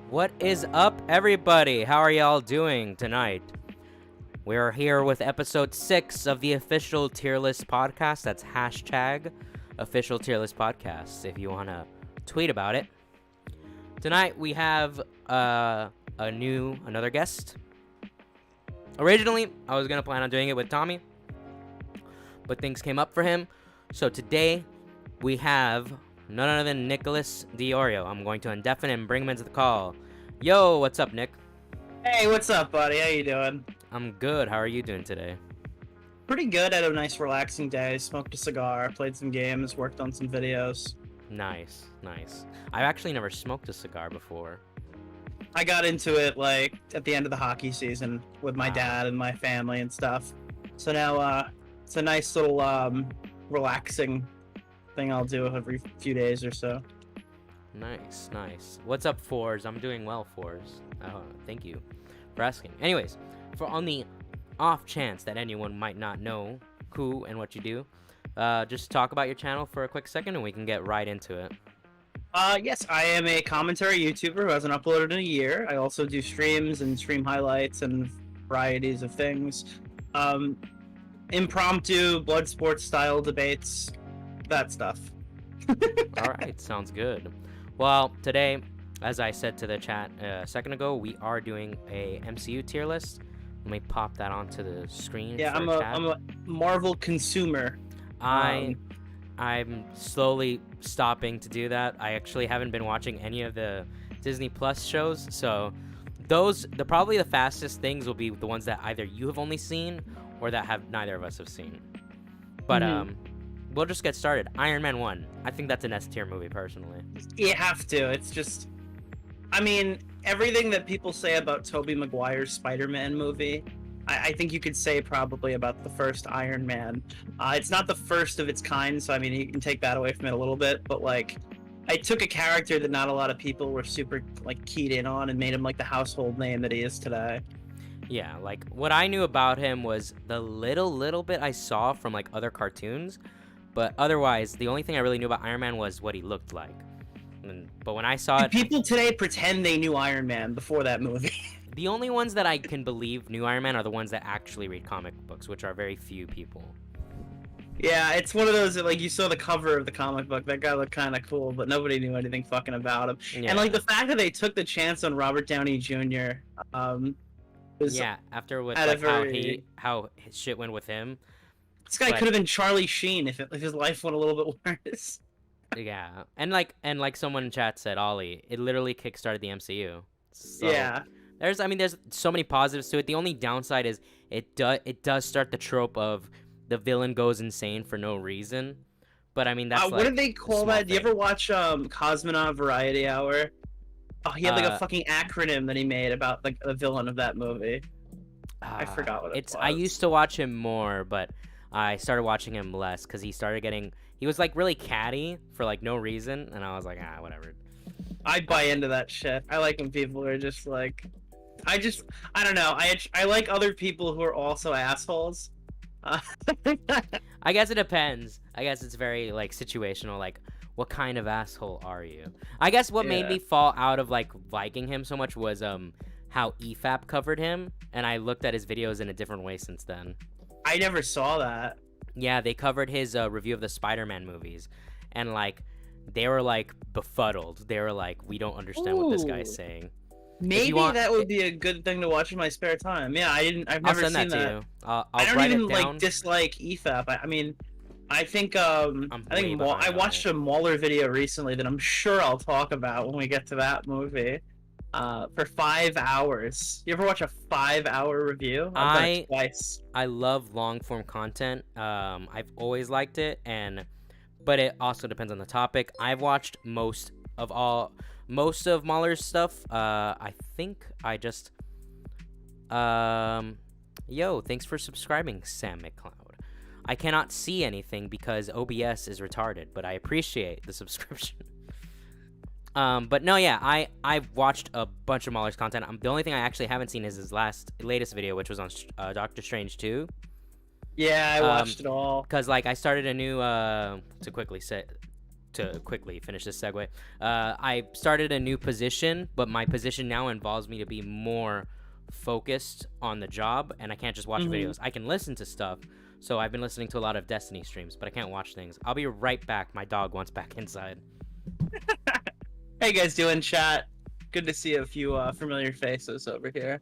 What is up, everybody? How are y'all doing tonight? We're here with episode 6 of the official Tierlist podcast. That's hashtag official Tierlist podcast if you want to tweet about it. Tonight we have another guest. Originally, I was going to plan on doing it with Tommy, but things came up for him. So today we have none other than Nicholas DeOrio. I'm going to indefinite and bring him into the call. Yo, what's up, Nick? Hey, what's up, buddy? How you doing? I'm good. How are you doing today? Pretty good. Had a nice, relaxing day. Smoked a cigar, played some games, worked on some videos. Nice. I've actually never smoked a cigar before. I got into it, like, at the end of the hockey season with my dad and my family and stuff. So now, it's a nice little, relaxing thing I'll do every few days or so. Nice. What's up, Fours? I'm doing well, Fours. Thank you for asking. Anyways, on the off chance that anyone might not know who and what you do, just talk about your channel for a quick second and we can get right into it. Yes, I am a commentary YouTuber who hasn't uploaded in a year. I also do streams and stream highlights and varieties of things. Impromptu, blood sports style debates, that stuff. All right, sounds good. Well, today, as I said to the chat a second ago, we are doing a MCU tier list. Let me pop that onto the screen. Yeah, I'm a Marvel consumer. I'm slowly stopping to do that. I actually haven't been watching any of the Disney Plus shows, so probably the fastest things will be the ones that either you have only seen or that have neither of us have seen. But we'll just get started. Iron Man 1. I think that's an S tier movie, personally. You have to. It's just, I mean, everything that people say about Tobey Maguire's Spider-Man movie, I think you could say probably about the first Iron Man. It's not the first of its kind, so I mean, you can take that away from it a little bit, but like, I took a character that not a lot of people were super like keyed in on and made him like the household name that he is today. Yeah, like what I knew about him was the little bit I saw from like other cartoons, but otherwise the only thing I really knew about Iron Man was what he looked like. But when I saw it, people today pretend they knew Iron Man before that movie. The only ones that I can believe knew Iron Man are the ones that actually read comic books, which are very few people. Yeah, it's one of those that, like, you saw the cover of the comic book, that guy looked kind of cool, but nobody knew anything fucking about him. Yeah. And, like, the fact that they took the chance on Robert Downey Jr., after with, like, how his shit went with him. This guy could have been Charlie Sheen if his life went a little bit worse. Yeah, and like someone in chat said, Ollie, it literally kickstarted the MCU. So, yeah. There's so many positives to it. The only downside is it does start the trope of the villain goes insane for no reason. But I mean, that's what did they call that? Do you ever watch Cosmonaut Variety Hour? Oh, he had like a fucking acronym that he made about like the villain of that movie. I forgot what it was. I used to watch him more, but I started watching him less because he was like really catty for like no reason, and I was like, whatever. I buy into that shit. I like when people are just like, I don't know. I like other people who are also assholes. I guess it depends. I guess it's very like situational. Like, what kind of asshole are you? I guess what made me fall out of like liking him so much was how EFAP covered him, and I looked at his videos in a different way since then. I never saw that. Yeah, they covered his review of the Spider-Man movies, and like they were like befuddled. They were like, we don't understand what this guy's saying. Maybe that would be a good thing to watch in my spare time. Yeah, I've never seen that. To you. I'll I don't write even it down. like dislike EFAP. I mean, I think I watched a Mauler video recently that I'm sure I'll talk about when we get to that movie. For 5 hours. You ever watch a 5-hour review? I've done it twice. I love long form content. I've always liked it, but it also depends on the topic. I've watched most of Mahler's stuff. I think I just thanks for subscribing, Sam McCloud. I cannot see anything because OBS is retarded, but I appreciate the subscription. But no, yeah, I've watched a bunch of Mahler's content. The only thing I actually haven't seen is his latest video, which was on Doctor Strange 2. Yeah, I watched it all. Because, like, I started a new, to quickly say, to quickly finish this segue, I started a new position, but my position now involves me to be more focused on the job, and I can't just watch videos. I can listen to stuff, so I've been listening to a lot of Destiny streams, but I can't watch things. I'll be right back. My dog wants back inside. How you guys doing, chat? Good to see a few familiar faces over here.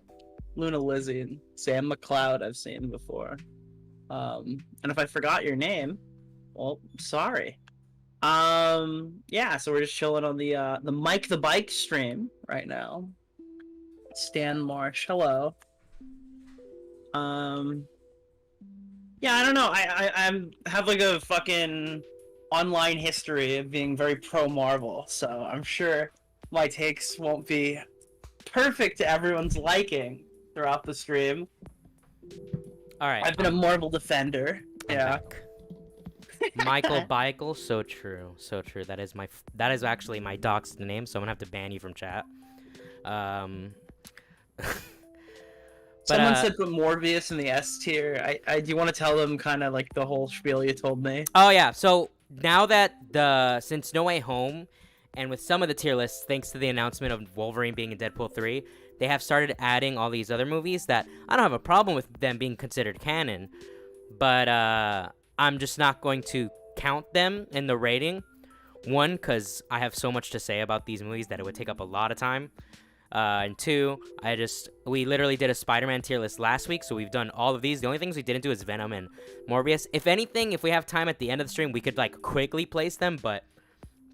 Luna Lizzie and Sam McLeod I've seen before. And if I forgot your name, well, sorry. Yeah, so we're just chilling on the MikeTheBike stream right now. Stan Marsh, hello. Yeah, I don't know. I have like a fucking online history of being very pro Marvel, so I'm sure my takes won't be perfect to everyone's liking throughout the stream. All right. I've been a Marvel defender. Yeah. MikeTheBike, so true, so true. That is actually my dog's name, so I'm gonna have to ban you from chat. Someone said put Morbius in the S tier. I do you want to tell them kind of like the whole spiel you told me? Oh yeah. So now that since No Way Home, and with some of the tier lists, thanks to the announcement of Wolverine being in Deadpool 3, they have started adding all these other movies that I don't have a problem with them being considered canon, but I'm just not going to count them in the rating. One, because I have so much to say about these movies that it would take up a lot of time. And two, we literally did a Spider-Man tier list last week, so we've done all of these. The only things we didn't do is Venom and Morbius. If anything, if we have time at the end of the stream, we could like quickly place them, but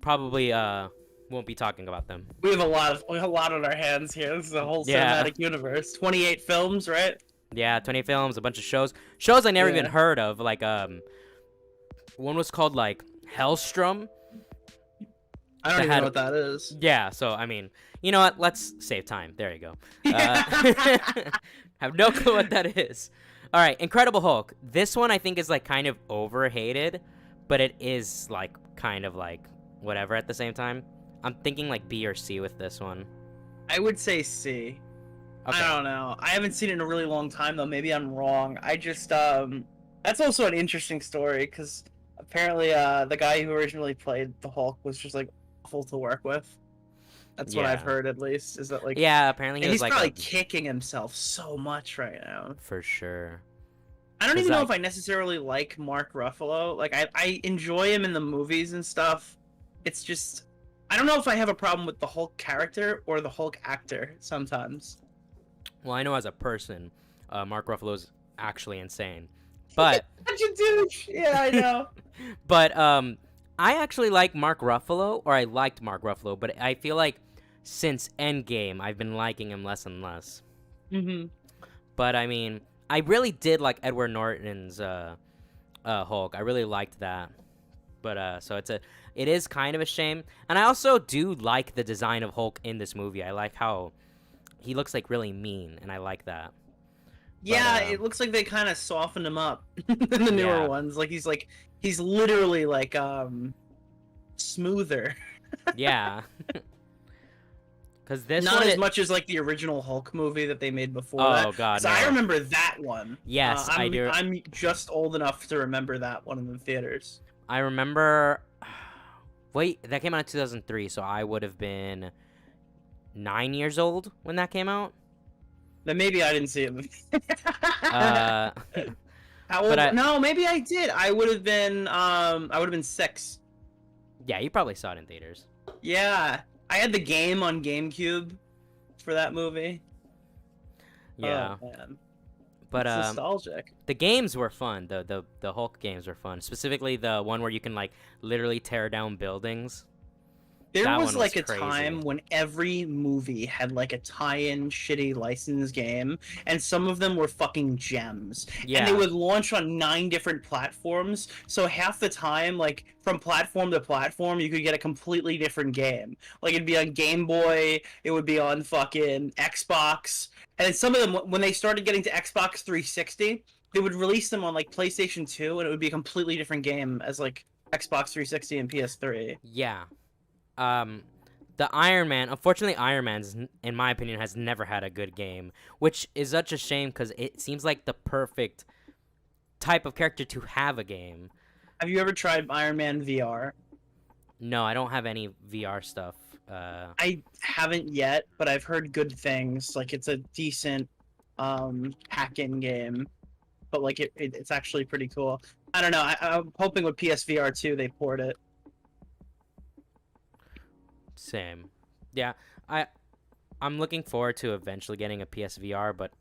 probably won't be talking about them. We have a lot on our hands here. This is a whole cinematic universe. 28 films, right? Yeah, 28 films, a bunch of shows I never even heard of. Like one was called like Hellstrom. I don't even know what that is. Yeah, so I mean, you know what? Let's save time. There you go. Have no clue what that is. All right, Incredible Hulk. This one I think is like kind of overhated, but it is like kind of like whatever at the same time. I'm thinking like B or C with this one. I would say C. Okay. I don't know. I haven't seen it in a really long time though. Maybe I'm wrong. I just that's also an interesting story because apparently the guy who originally played the Hulk was just like awful to work with. That's what I've heard, at least. Is that like? Yeah, apparently he's probably kicking himself so much right now. For sure. I don't even know if I necessarily like Mark Ruffalo. Like I enjoy him in the movies and stuff. It's just I don't know if I have a problem with the Hulk character or the Hulk actor sometimes. Well, I know as a person, Mark Ruffalo is actually insane. But such a douche. Yeah, I know. But I actually like Mark Ruffalo, or I liked Mark Ruffalo, but I feel like since Endgame, I've been liking him less and less. Mm-hmm. But I mean, I really did like Edward Norton's Hulk. I really liked that. But so it is kind of a shame. And I also do like the design of Hulk in this movie. I like how he looks like really mean, and I like that. Yeah, it looks like they kind of softened him up in the newer ones. Like he's literally like smoother. Yeah. Because this not one as much as like the original Hulk movie that they made before. Oh god, no. I remember that one. Yes, I do. I'm just old enough to remember that one in the theaters. I remember. Wait, that came out in 2003, so I would have been 9 years old when that came out. Then maybe I didn't see it. How old? No, maybe I did. I would have been 6. Yeah, you probably saw it in theaters. Yeah, I had the game on GameCube for that movie. Yeah, oh, man. But it's nostalgic. The games were fun. The Hulk games were fun. Specifically, the one where you can like literally tear down buildings. There was like a time when every movie had like a tie-in shitty license game, and some of them were fucking gems. Yeah. And they would launch on 9 different platforms, so half the time, like, from platform to platform, you could get a completely different game. Like, it'd be on Game Boy, it would be on fucking Xbox, and then some of them, when they started getting to Xbox 360, they would release them on, like, PlayStation 2, and it would be a completely different game as, like, Xbox 360 and PS3. Yeah. The Iron Man, unfortunately, Iron Man's, in my opinion, has never had a good game, which is such a shame because it seems like the perfect type of character to have a game. Have you ever tried Iron Man VR? No, I don't have any VR stuff. I haven't yet, but I've heard good things. Like it's a decent hack-in game, but like it's actually pretty cool. I don't know. I'm hoping with PSVR 2 they port it. Same. Yeah, I'm looking forward to eventually getting a PSVR, but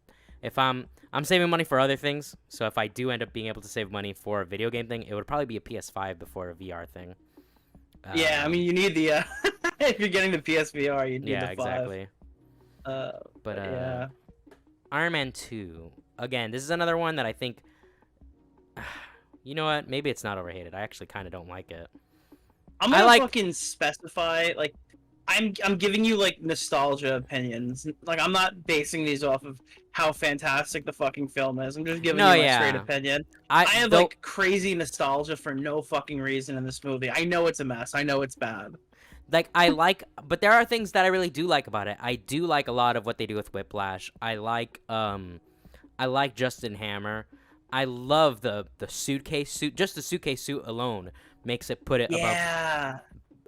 if I'm saving money for other things, so if I do end up being able to save money for a video game thing, it would probably be a PS5 before a VR thing. Yeah, I mean you need the if you're getting the PSVR, you need the 5. Exactly. But yeah. Iron Man 2. Again, this is another one that I think you know what? Maybe it's not overhated. I actually kind of don't like it. I'm gonna fucking specify, like, I'm giving you like nostalgia opinions. Like I'm not basing these off of how fantastic the fucking film is. I'm just giving you my straight opinion. I have like crazy nostalgia for no fucking reason in this movie. I know it's a mess. I know it's bad. Like but there are things that I really do like about it. I do like a lot of what they do with Whiplash. I like Justin Hammer. I love the suitcase suit. Just the suitcase suit alone makes it put it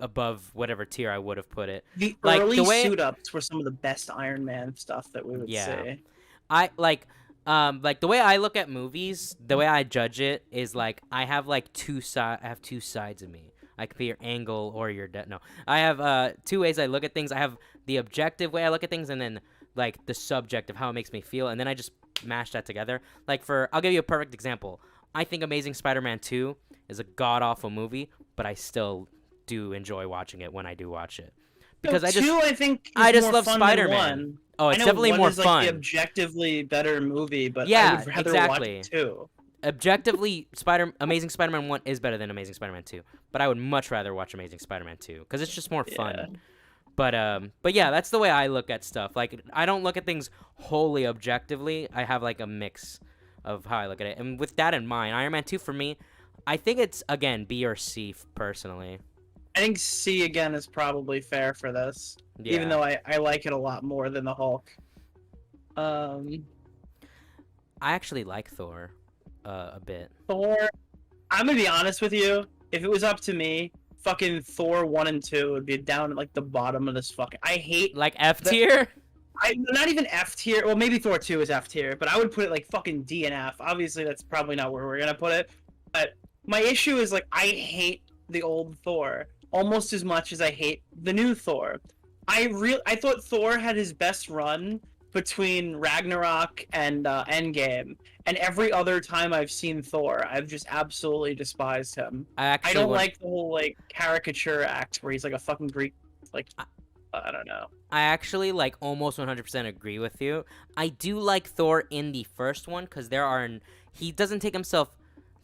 above whatever tier I would have put it. The early suit ups were some of the best Iron Man stuff that we would see. I like the way I look at movies, the way I judge it is like I have like two sides of me. I could be your angle or your no. I have 2 ways I look at things. I have the objective way I look at things, and then like the subjective, how it makes me feel, and then I just mash that together. Like I'll give you a perfect example. I think Amazing Spider-Man 2 is a god-awful movie, but I still do enjoy watching it when I do watch it. Because I just love Spider-Man. Oh, it's definitely more fun. Like the objectively better movie, but I would rather watch it 2. Objectively, Amazing Spider-Man 1 is better than Amazing Spider-Man 2, but I would much rather watch Amazing Spider-Man 2 because it's just more fun. But yeah, that's the way I look at stuff. Like I don't look at things wholly objectively. I have like a mix of how I look at it. And with that in mind, Iron Man 2 for me, I think it's again B or C personally. I think C again is probably fair for this. Yeah. Even though I like it a lot more than the Hulk. I actually like Thor a bit. Thor, I'm gonna be honest with you. If it was up to me, fucking Thor 1 and 2 would be down at like the bottom of this fucking. I hate like F tier. Not even F tier. Well, maybe Thor 2 is F tier, but I would put it like fucking D and F. Obviously, that's probably not where we're gonna put it. But my issue is like I hate the old Thor almost as much as I hate the new Thor. I thought Thor had his best run between Ragnarok and Endgame, and every other time I've seen Thor, I've just absolutely despised him. I don't like the whole like caricature act where he's like a fucking Greek, like I don't know. I actually like almost 100% agree with you. I do like Thor in the first one because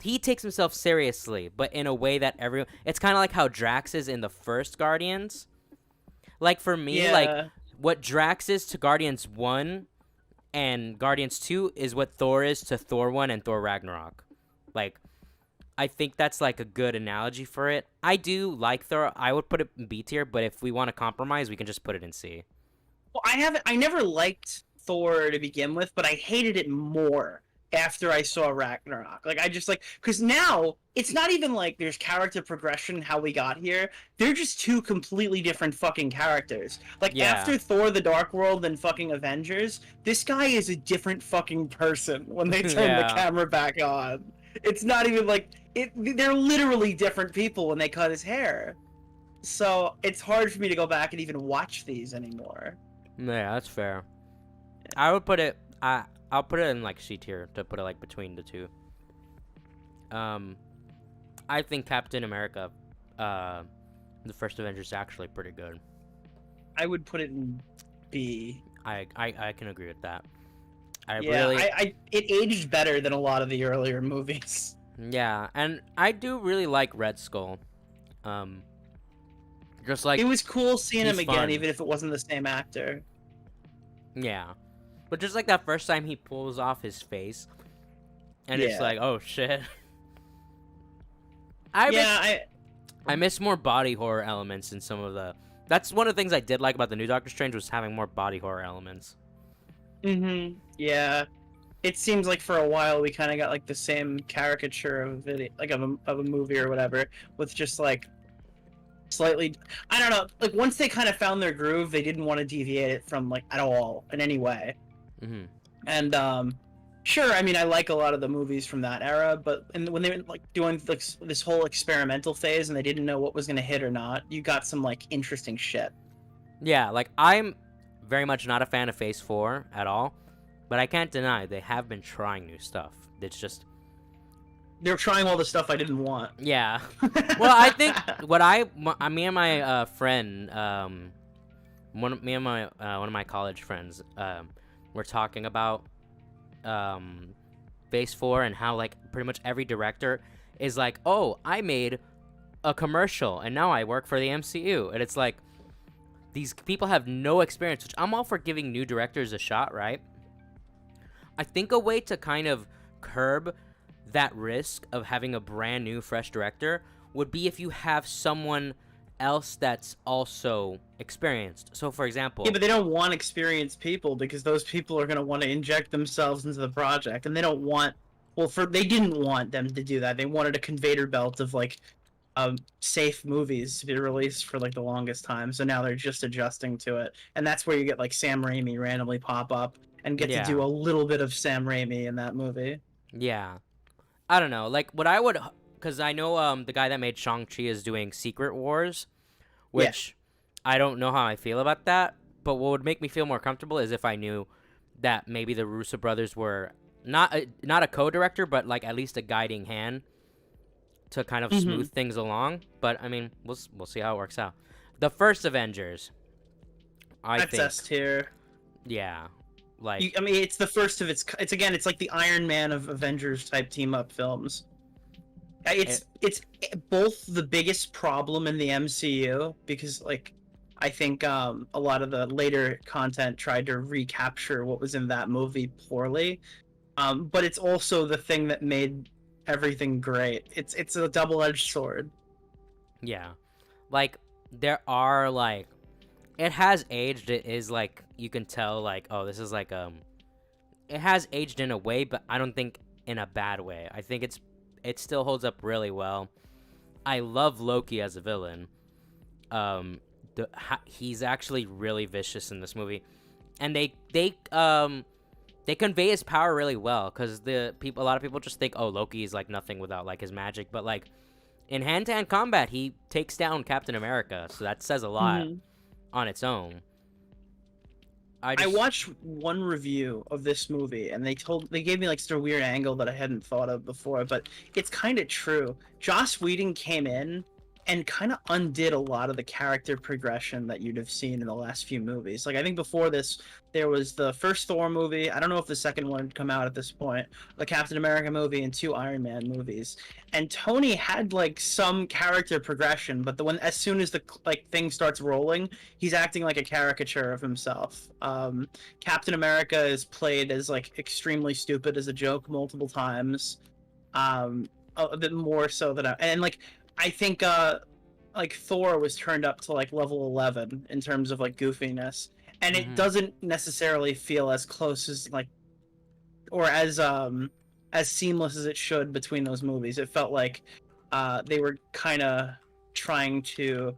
he takes himself seriously, but in a way that it's kind of like how Drax is in the first Guardians. Like for me, like what Drax is to Guardians 1 and Guardians 2 is what Thor is to Thor 1 and Thor Ragnarok. Like I think that's like a good analogy for it. I do like Thor. I would put it in B tier, but if we want to compromise, we can just put it in C. Well, I never liked Thor to begin with, but I hated it more after I saw Ragnarok. Like I just like, because now it's not even like there's character progression how we got here. They're just 2 completely different fucking characters. Like after Thor the Dark World and fucking Avengers, this guy is a different fucking person when they turn the camera back on. It's not even like they're literally different people when they cut his hair. So it's hard for me to go back and even watch these anymore. Yeah, that's fair. I would put it I'll put it in like C tier to put it like between the 2. I think Captain America, the first Avengers, is actually pretty good. I would put it in B. I can agree with that. It aged better than a lot of the earlier movies. Yeah, and I do really like Red Skull. Just like it was cool seeing him again, even if it wasn't the same actor. Yeah. But just like that first time he pulls off his face, and it's like, oh shit. I miss more body horror elements in some of the. That's one of the things I did like about the new Doctor Strange was having more body horror elements. Mm-hmm. Yeah. It seems like for a while we kind of got like the same caricature of a video, like of a movie or whatever, with just like slightly. I don't know. Like once they kind of found their groove, they didn't want to deviate it from like at all in any way. Mm-hmm. And sure, I mean I like a lot of the movies from that era, but when they were like doing like this whole experimental phase and they didn't know what was gonna hit or not, you got some like interesting shit. Yeah, like I'm very much not a fan of Phase 4 at all, but I can't deny they have been trying new stuff. It's just They're trying all the stuff I didn't want. yeah. Well, I think me and my friend, one of my college friends, were talking about Phase 4 and how like pretty much every director is like, oh, I made a commercial and now I work for the MCU, and it's like these people have no experience, which I'm all for giving new directors a shot, right? I think a way to kind of curb that risk of having a brand new fresh director would be if you have someone else that's also experienced. So for example, yeah, but they don't want experienced people because those people are going to want to inject themselves into the project, and they don't want they didn't want them to do that. They wanted a conveyor belt of like safe movies to be released for like the longest time, so now they're just adjusting to it, and that's where you get like Sam Raimi randomly pop up and get to do a little bit of Sam Raimi in that movie. Yeah, I don't know, like what I would, because I know the guy that made Shang-Chi is doing Secret Wars, which I don't know how I feel about that, but what would make me feel more comfortable is if I knew that maybe the Russo brothers were not a co-director, but like at least a guiding hand to kind of smooth things along. But I mean, we'll see how it works out. The first Avengers, That's S tier. Yeah, like I mean, it's the first of its. It's like the Iron Man of Avengers type team up films. It's both the biggest problem in the MCU because like I think a lot of the later content tried to recapture what was in that movie poorly, but it's also the thing that made everything great. It's a double-edged sword. Yeah, like there are like it has aged. It is like you can tell like, oh, this is like it has aged in a way, but I don't think in a bad way. I think it still holds up really well. I love Loki as a villain. He's actually really vicious in this movie, and they convey his power really well because a lot of people just think, oh, Loki is like nothing without like his magic, but like in hand-to-hand combat, he takes down Captain America, so that says a lot on its own. I watched one review of this movie, and they gave me like sort of weird angle that I hadn't thought of before, but it's kind of true. Joss Whedon came in and kind of undid a lot of the character progression that you'd have seen in the last few movies. Like I think before this, there was the first Thor movie. I don't know if the second one had come out at this point. The Captain America movie and 2 Iron Man movies. And Tony had like some character progression, but as soon as the like thing starts rolling, he's acting like a caricature of himself. Captain America is played as like extremely stupid as a joke multiple times. A bit more so than I think like Thor was turned up to like level 11 in terms of like goofiness, and it doesn't necessarily feel as close as like or as seamless as it should between those movies. It felt like they were kind of trying to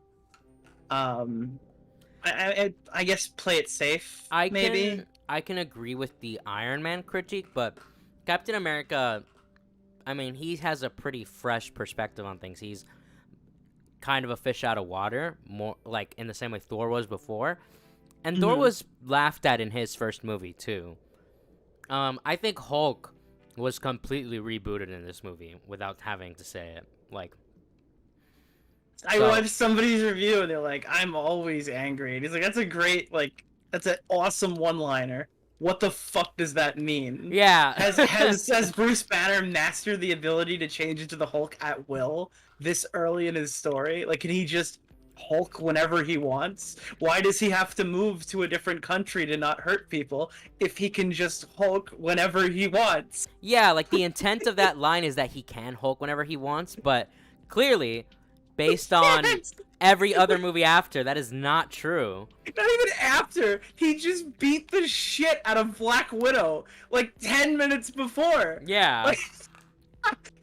I guess play it safe. I can agree with the Iron Man critique, but Captain America, I mean, he has a pretty fresh perspective on things. He's kind of a fish out of water, more like in the same way Thor was before. And Thor was laughed at in his first movie, too. I think Hulk was completely rebooted in this movie without having to say it. Like, I watched somebody's review and they're like, I'm always angry. And he's like, that's an awesome one-liner. What the fuck does that mean? Yeah. Has Bruce Banner mastered the ability to change into the Hulk at will this early in his story? Like, can he just Hulk whenever he wants? Why does he have to move to a different country to not hurt people if he can just Hulk whenever he wants? Yeah, like the intent of that line is that he can Hulk whenever he wants, but clearly, based on every other movie after, that is not true. Not even after. He just beat the shit out of Black Widow like 10 minutes before. Yeah. Like,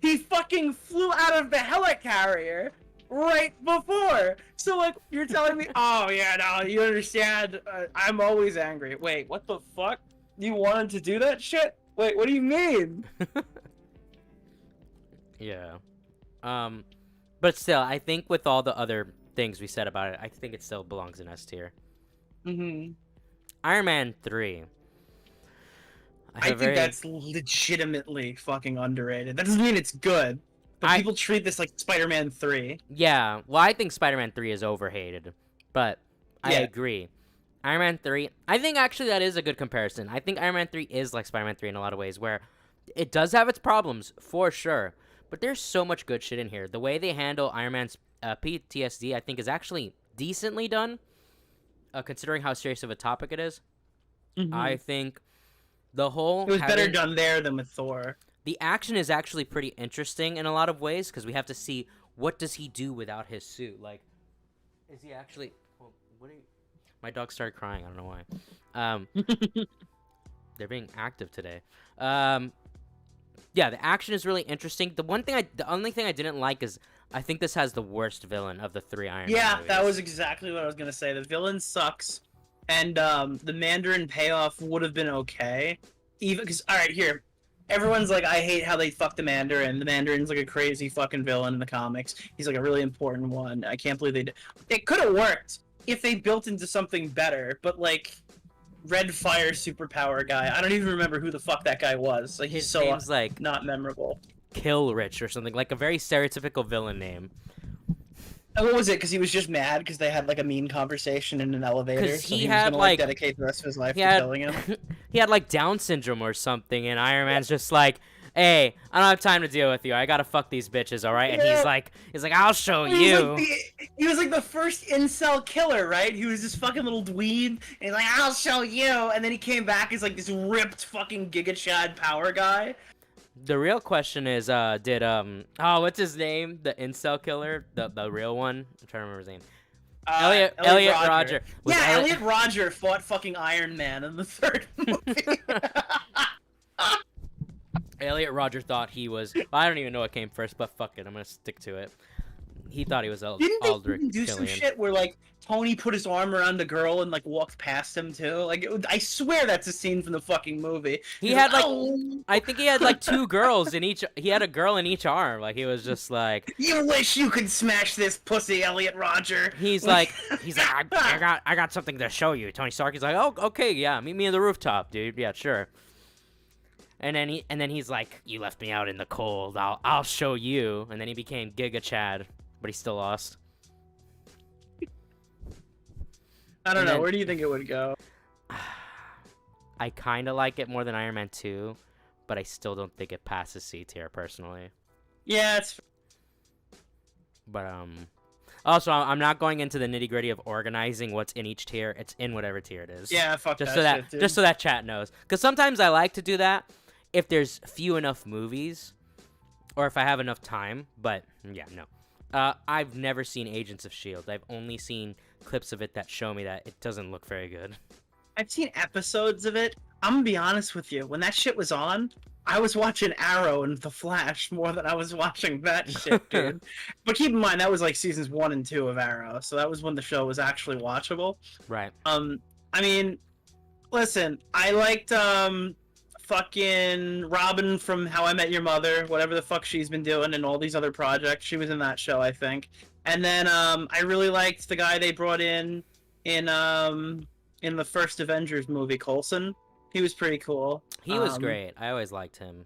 he fucking flew out of the helicarrier right before. So, like, you're telling me, oh, yeah, no, you understand, I'm always angry. Wait, what the fuck? You wanted to do that shit? Wait, what do you mean? Yeah. But still, I think with all the other things we said about it, I think it still belongs in S tier. Mm-hmm. Iron Man 3. I think that's legitimately fucking underrated. That doesn't mean it's good, but people treat this like Spider-Man 3. Yeah, well, I think Spider-Man 3 is overhated, but I agree. Iron Man 3, I think actually that is a good comparison. I think Iron Man 3 is like Spider-Man 3 in a lot of ways, where it does have its problems, for sure, but there's so much good shit in here. The way they handle Iron Man's PTSD, I think, is actually decently done, considering how serious of a topic it is. Mm-hmm. I think the whole... It was better done there than with Thor. The action is actually pretty interesting in a lot of ways, because we have to see what does he do without his suit. Like, is he actually... Well, what are you... My dog started crying. I don't know why. They're being active today. Yeah, the action is really interesting. The only thing I didn't like is I think this has the worst villain of the 3 Iron Man Yeah, movies. that was exactly what I was gonna say. The villain sucks, and the Mandarin payoff would have been okay. Even because, all right, here, everyone's like, I hate how they fucked the Mandarin. The Mandarin's like a crazy fucking villain in the comics. He's like a really important one. I can't believe they did. It could have worked if they built into something better, but like red fire superpower guy, I don't even remember who the fuck that guy was. Like, he's His so name's like not memorable. Kill Rich or something, like a very stereotypical villain name. And what was it? Because he was just mad because they had like a mean conversation in an elevator. Because so he was had gonna, like dedicate the rest of his life to killing him. He had like Down syndrome or something, and Iron Man's just like, hey, I don't have time to deal with you. I gotta fuck these bitches, all right? And he's like, I'll show you. He was like the first incel killer, right? He was this fucking little dweeb, and he's like, I'll show you. And then he came back as like this ripped fucking Giga Chad power guy. The real question is, what's his name? The incel killer, the real one. I'm trying to remember his name. Elliot Roger. Elliot Roger fought fucking Iron Man in the 3rd movie. Elliot Roger thought he was... I don't even know what came first, but fuck it. I'm going to stick to it. He thought he was Aldrich Didn't they do some shit where, like, Tony put his arm around the girl and, like, walked past him, too? Like, I swear that's a scene from the fucking movie. He had, like... I think he had, like, 2 girls in each... He had a girl in each arm. Like, he was just like... You wish you could smash this pussy, Elliot Roger. He's like, I got something to show you. Tony Stark is like, oh, okay, yeah, meet me on the rooftop, dude. Yeah, sure. And then he's like, you left me out in the cold. I'll show you. And then he became Giga Chad, but he still lost. I don't know. Where do you think it would go? I kind of like it more than Iron Man 2, but I still don't think it passes C tier personally. Yeah, it's. But also I'm not going into the nitty gritty of organizing what's in each tier. It's in whatever tier it is. Yeah, fuck just that shit, dude. Just so that chat knows, because sometimes I like to do that if there's few enough movies, or if I have enough time. But yeah, no. I've never seen Agents of S.H.I.E.L.D. I've only seen clips of it that show me that it doesn't look very good. I've seen episodes of it. I'm gonna be honest with you. When that shit was on, I was watching Arrow and The Flash more than I was watching that shit, dude. But keep in mind, that was like seasons 1 and 2 of Arrow, so that was when the show was actually watchable. Right. I mean, listen, I liked fucking Robin from How I Met Your Mother, whatever the fuck she's been doing, and all these other projects. She was in that show, I think. And then I really liked the guy they brought in the first Avengers movie, Coulson. He was pretty cool. He was great. I always liked him.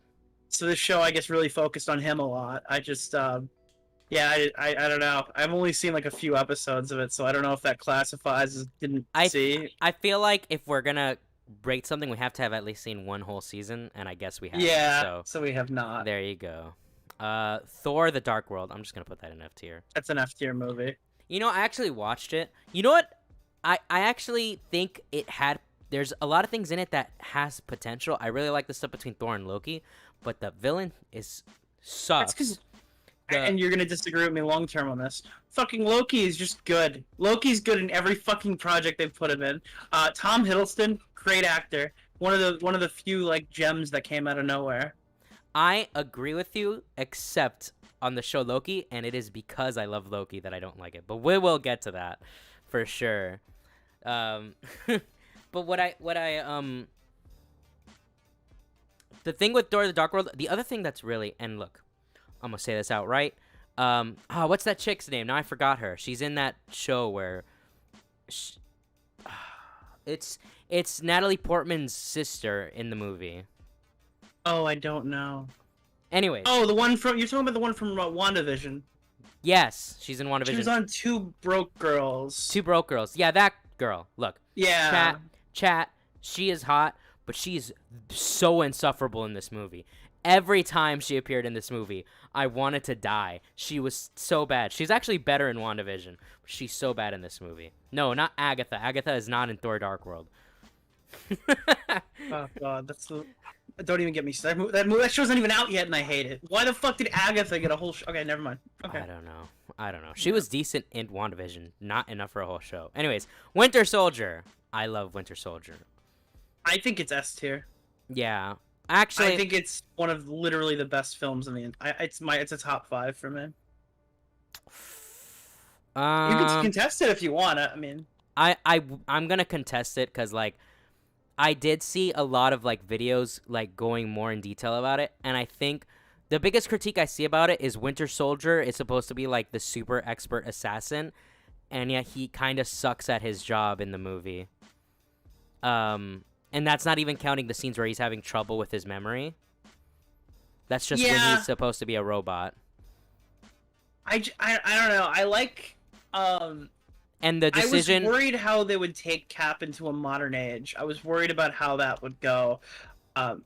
So this show, I guess, really focused on him a lot. I just, I don't know. I've only seen like a few episodes of it, so I don't know if that classifies as didn't see. I feel like if we're gonna rate something, we have to have at least seen one whole season, and I guess we have. Yeah, so we have not. There you go. Thor: The Dark World. I'm just gonna put that in F tier. That's an F tier movie. You know, I actually watched it. You know what? I actually think it had. There's a lot of things in it that has potential. I really like the stuff between Thor and Loki, but the villain sucks. And you're gonna disagree with me long term on this. Fucking Loki is just good. Loki's good in every fucking project they've put him in. Tom Hiddleston, great actor. One of the few like gems that came out of nowhere. I agree with you, except on the show Loki, and it is because I love Loki that I don't like it. But we will get to that for sure. But the thing with Thor: The Dark World, the other thing that's really, and look, I'm gonna say this outright. What's that chick's name? Now I forgot her. She's in that show where, it's Natalie Portman's sister in the movie. Oh, I don't know. Anyways. Oh, you're talking about the one from WandaVision. Yes, she's in WandaVision. She was on Two Broke Girls. Two Broke Girls. Yeah, that girl. Look. Yeah. Chat. She is hot, but she's so insufferable in this movie. Every time she appeared in this movie, I wanted to die. She was so bad. She's actually better in WandaVision. She's so bad in this movie. No, not Agatha. Agatha is not in Thor: Dark World. Oh god, don't even get me started. That show's not even out yet, and I hate it. Why the fuck did Agatha get a whole show? Okay, never mind. Okay. I don't know. She was decent in WandaVision, not enough for a whole show. Anyways, Winter Soldier. I love Winter Soldier. I think it's S tier. Yeah, actually, I think it's one of literally the best films in the. It's a top 5 for me. You can contest it if you want. I mean, I'm gonna contest it because like, I did see a lot of like videos like going more in detail about it, and I think the biggest critique I see about it is Winter Soldier is supposed to be like the super expert assassin, and yet he kind of sucks at his job in the movie. And that's not even counting the scenes where he's having trouble with his memory. That's just when he's supposed to be a robot. I don't know. I like and the decision. I was worried how they would take Cap into a modern age. I was worried about how that would go.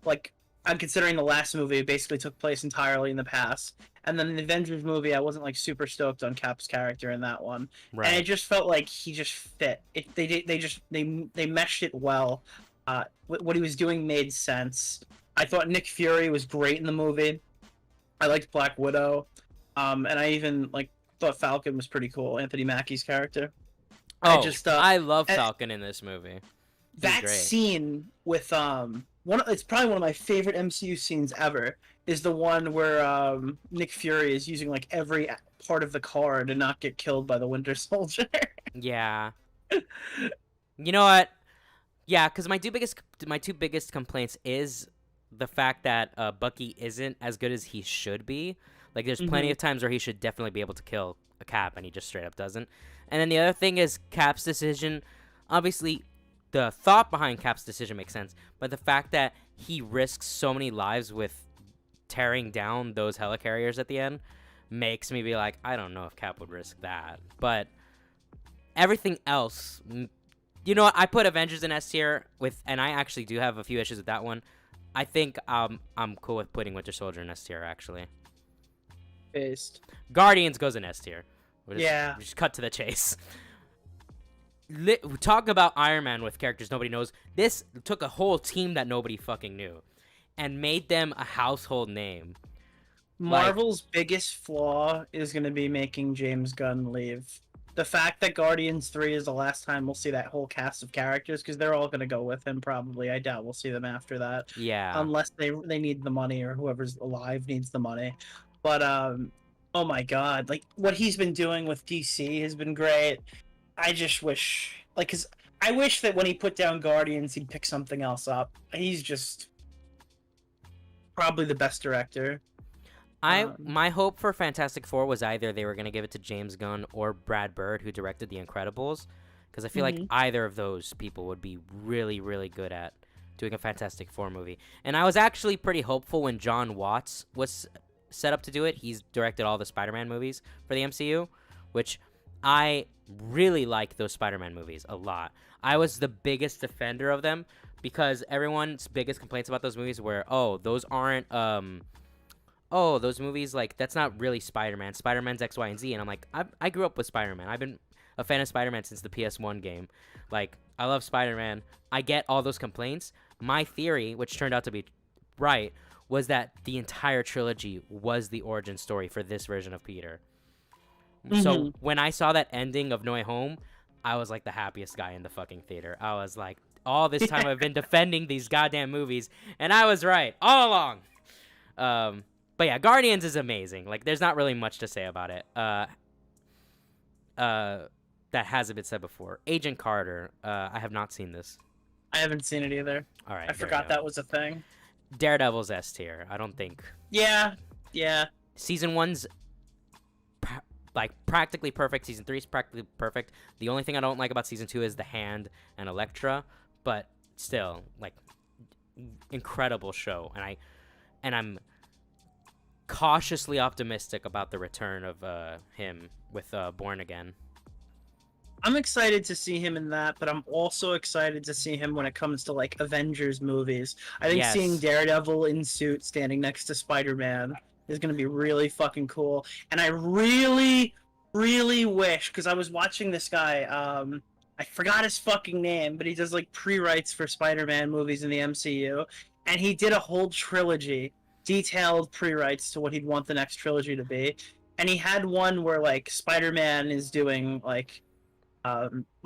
Like, I'm considering the last movie basically took place entirely in the past, and then the Avengers movie, I wasn't like super stoked on Cap's character in that one, Right. and it just felt like he just fit. They meshed it well. What he was doing made sense. I thought Nick Fury was great in the movie. I liked Black Widow, and I even thought Falcon was pretty cool. Anthony Mackie's character. Oh, I love Falcon in this movie. That scene with it's probably one of my favorite MCU scenes ever. Is the one where Nick Fury is using like every part of the car to not get killed by the Winter Soldier. Yeah. You know what? Yeah, because my two biggest complaints is the fact that Bucky isn't as good as he should be. Like, there's plenty of times where he should definitely be able to kill a Cap, and he just straight up doesn't. And then the other thing is Cap's decision. Obviously, the thought behind Cap's decision makes sense, but the fact that he risks so many lives with tearing down those helicarriers at the end makes me be like, I don't know if Cap would risk that. But everything else, you know what? I put Avengers in S tier and I actually do have a few issues with that one. I think I'm cool with putting Winter Soldier in S tier, actually. Based. Guardians goes in S tier. We just cut to the chase. Talk about Iron Man with characters nobody knows. This took a whole team that nobody fucking knew and made them a household name. Marvel's biggest flaw is going to be making James Gunn leave. The fact that Guardians 3 is the last time we'll see that whole cast of characters, because they're all going to go with him probably. I doubt we'll see them after that. Yeah. Unless they need the money, or whoever's alive needs the money. But, oh my god, like, what he's been doing with DC has been great. I just wish, because I wish that when he put down Guardians, he'd pick something else up. He's just probably the best director. My hope for Fantastic Four was either they were going to give it to James Gunn or Brad Bird, who directed The Incredibles, because I feel like either of those people would be really, really good at doing a Fantastic Four movie. And I was actually pretty hopeful when John Watts was set up to do it. He's directed all the Spider-Man movies for the MCU, which I really like those Spider-Man movies a lot. I was the biggest defender of them because everyone's biggest complaints about those movies were, those aren't those movies, like, that's not really Spider-Man. Spider-Man's X, Y, and Z. And I'm like, I grew up with Spider-Man. I've been a fan of Spider-Man since the PS1 game. Like, I love Spider-Man. I get all those complaints. My theory, which turned out to be right, was that the entire trilogy was the origin story for this version of Peter. So when I saw that ending of No Way Home, I was like the happiest guy in the fucking theater. I was like, all this time I've been defending these goddamn movies, and I was right all along. But yeah, Guardians is amazing. Like, there's not really much to say about it. That hasn't been said before. Agent Carter. I have not seen this. I haven't seen it either. All right. I forgot that was a thing. Daredevil's S tier. I don't think. Yeah. Season 1's like practically perfect. Season 3's practically perfect. The only thing I don't like about season 2 is the Hand and Elektra, but still, like, incredible show. And I'm cautiously optimistic about the return of him with Born Again. I'm excited to see him in that, but I'm also excited to see him when it comes to like Avengers movies. I think seeing Daredevil in suit standing next to Spider-Man is going to be really fucking cool. And I really, really wish, because I was watching this guy, I forgot his fucking name, but he does like pre-writes for Spider-Man movies in the MCU, and he did a whole trilogy, detailed pre-writes to what he'd want the next trilogy to be. And he had one where like Spider-Man is doing like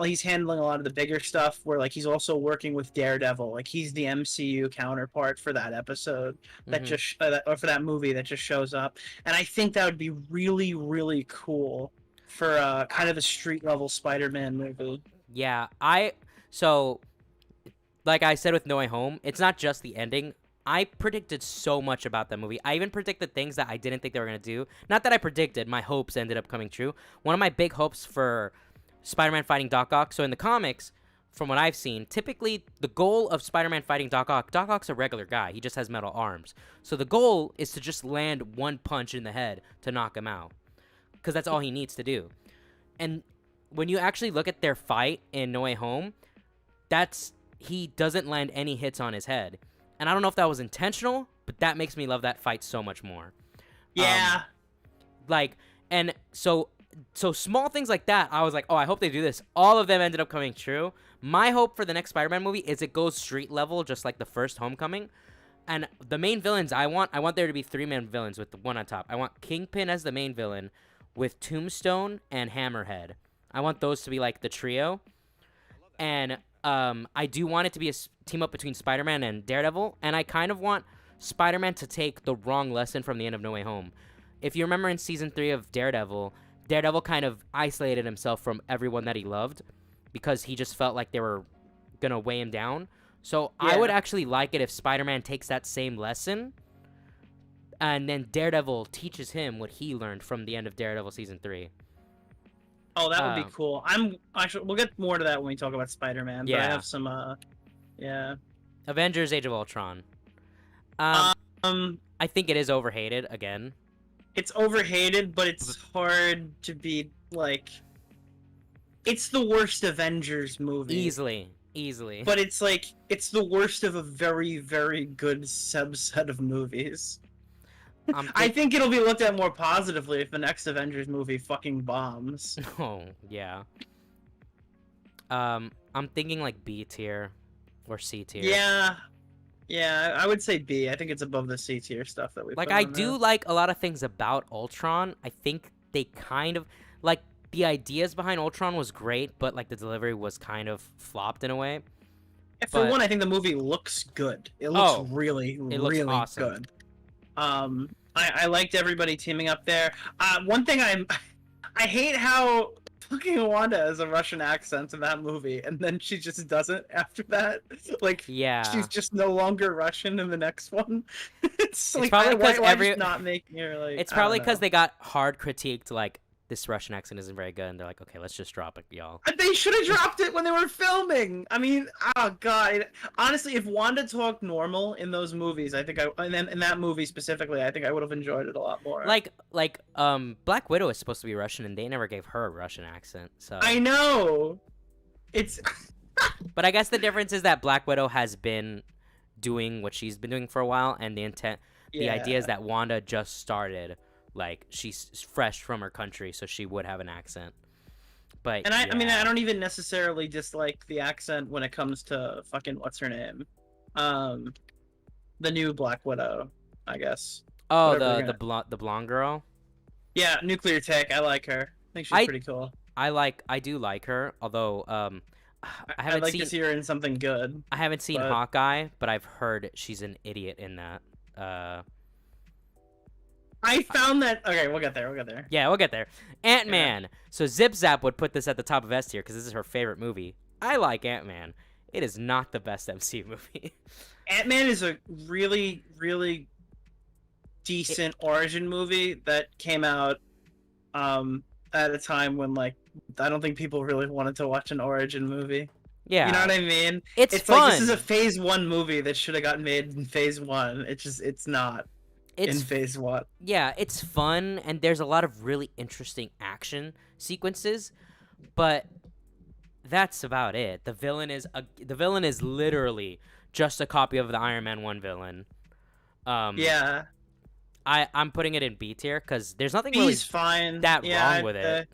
he's handling a lot of the bigger stuff, where like he's also working with Daredevil, like he's the MCU counterpart for that episode that just or for that movie that just shows up. And I think that would be really, really cool for kind of a street level Spider-Man movie. Yeah, so like I said with No Way Home, it's not just the ending. I predicted so much about that movie. I even predicted things that I didn't think they were going to do. Not that I predicted, my hopes ended up coming true. One of my big hopes for Spider-Man fighting Doc Ock. So in the comics, from what I've seen, typically the goal of Spider-Man fighting Doc Ock's a regular guy. He just has metal arms. So the goal is to just land one punch in the head to knock him out, because that's all he needs to do. And when you actually look at their fight in No Way Home, he doesn't land any hits on his head. And I don't know if that was intentional, but that makes me love that fight so much more. Yeah. So small things like that, I was like, oh, I hope they do this. All of them ended up coming true. My hope for the next Spider-Man movie is it goes street level, just like the first Homecoming. And the main villains I want there to be 3-man villains with the one on top. I want Kingpin as the main villain with Tombstone and Hammerhead. I want those to be like the trio. And I do want it to be a team up between Spider-Man and Daredevil. And I kind of want Spider-Man to take the wrong lesson from the end of No Way Home. If you remember in season 3 of Daredevil kind of isolated himself from everyone that he loved because he just felt like they were going to weigh him down. So I would actually like it if Spider-Man takes that same lesson and then Daredevil teaches him what he learned from the end of Daredevil season 3. Oh, that would be cool. We'll get more to that when we talk about Spider-Man, but I have some Avengers Age of Ultron. I think it is overhated again. It's overhated, but it's hard to be like. It's the worst Avengers movie. Easily. But it's like it's the worst of a very, very good subset of movies. I think it'll be looked at more positively if the next Avengers movie fucking bombs. Oh yeah. I'm thinking like B tier or C tier. Yeah, I would say B. I think it's above the C tier stuff that we like. I do like a lot of things about Ultron. I think they kind of like the ideas behind Ultron was great, but like the delivery was kind of flopped in a way. For one, I think the movie looks good. It looks really awesome. Good. I liked everybody teaming up there. One thing I hate how fucking Wanda has a Russian accent in that movie, and then she just doesn't after that. Like, she's just no longer Russian in the next one. it's like, probably why not making her like. It's probably because they got hard critiqued, like this Russian accent isn't very good, and they're like, okay, let's just drop it, y'all. They should have dropped it when they were filming. I mean, oh god. Honestly, if Wanda talked normal in those movies, I think and then in that movie specifically, I think I would have enjoyed it a lot more. Like Black Widow is supposed to be Russian, and they never gave her a Russian accent. So I know. It's. But I guess the difference is that Black Widow has been doing what she's been doing for a while, and the idea is that Wanda just started. Like, she's fresh from her country, so she would have an accent. But and I mean, I don't even necessarily dislike the accent when it comes to fucking what's her name, the new Black Widow, I guess. Oh, the blonde girl. Yeah, Nuclear Tech. I like her. I think she's pretty cool. I do like her, although I'd like to see her in something good. I haven't seen Hawkeye, but I've heard she's an idiot in that. I found that. Okay, we'll get there. We'll get there. Yeah, we'll get there. Ant-Man. So Zip Zap would put this at the top of S tier because this is her favorite movie. I like Ant-Man. It is not the best MCU movie. Ant-Man is a really, really decent origin movie that came out at a time when, like, I don't think people really wanted to watch an origin movie. Yeah. You know what I mean? It's fun. Like, this is a Phase 1 movie that should have gotten made in Phase 1. It's not in Phase 1. Yeah, it's fun, and there's a lot of really interesting action sequences, but that's about it. The villain is literally just a copy of the Iron Man 1 villain. Yeah. I'm putting it in B tier because there's nothing really fine. wrong with it.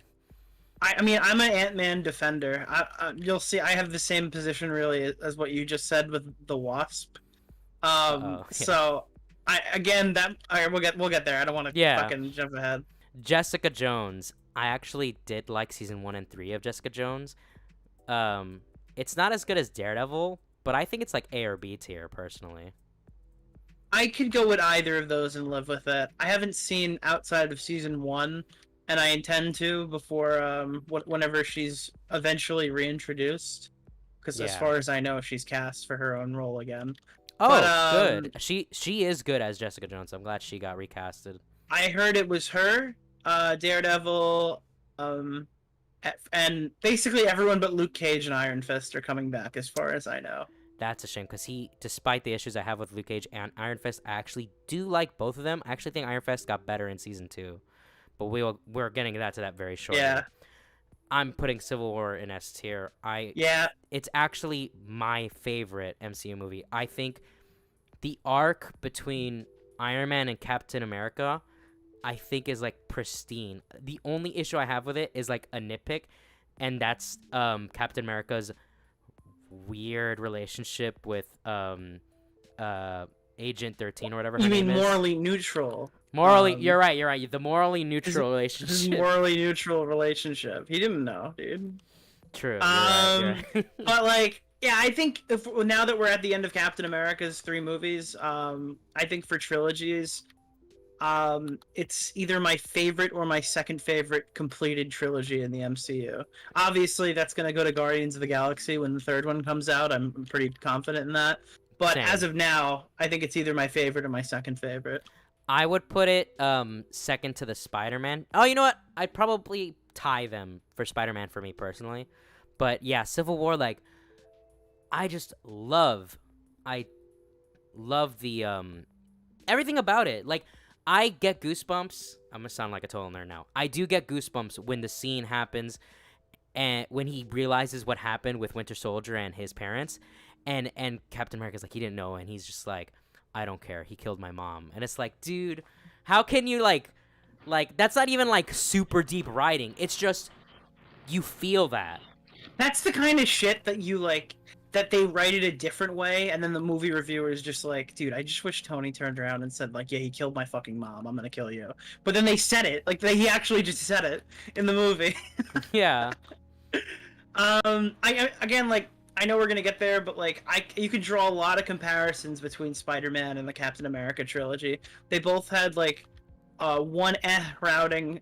I mean, I'm an Ant-Man defender. You'll see, I have the same position really as what you just said with the Wasp. Yeah. So we'll get there. I don't want to fucking jump ahead. Jessica Jones. I actually did like season 1 and 3 of Jessica Jones. It's not as good as Daredevil, but I think it's like A or B tier personally. I could go with either of those and live with it. I haven't seen outside of season 1, and I intend to before whenever she's eventually reintroduced. Because as far as I know, she's cast for her own role again. Oh, good. She is good as Jessica Jones. I'm glad she got recasted. I heard it was her, Daredevil, and basically everyone but Luke Cage and Iron Fist are coming back, as far as I know. That's a shame, because despite the issues I have with Luke Cage and Iron Fist, I actually do like both of them. I actually think Iron Fist got better in season 2, but we're getting to that very shortly. Yeah. I'm putting Civil War in S tier. It's actually my favorite MCU movie. I think the arc between Iron Man and Captain America, I think, is like pristine. The only issue I have with it is like a nitpick, and that's Captain America's weird relationship with Agent 13 or whatever her name is. You mean morally neutral? You're right. The morally neutral relationship. His morally neutral relationship. He didn't know, dude. True. You're right. But like, yeah, I think now that we're at the end of Captain America's 3 movies, I think for trilogies, it's either my favorite or my second favorite completed trilogy in the MCU. Obviously, that's going to go to Guardians of the Galaxy when the 3rd one comes out. I'm pretty confident in that. But Same. as of now, I think it's either my favorite or my second favorite. I would put it second to the Spider-Man. Oh, you know what? I'd probably tie them for Spider-Man for me personally. But yeah, Civil War, like, I love the everything about it. Like, I get goosebumps. I'm gonna sound like a total nerd now. I do get goosebumps when the scene happens and when he realizes what happened with Winter Soldier and his parents, and Captain America's like, he didn't know, and he's just like, I don't care, he killed my mom. And it's like, dude, how can you like that's not even like super deep writing. It's just you feel that. That's the kind of shit that you like, that they write it a different way, and then the movie reviewer is just like, dude, I just wish Tony turned around and said, like, yeah, he killed my fucking mom, I'm gonna kill you. But then they said it, like, he actually just said it in the movie. Yeah. Again, like, I know we're gonna get there, but like, you could draw a lot of comparisons between Spider-Man and the Captain America trilogy. They both had like one outing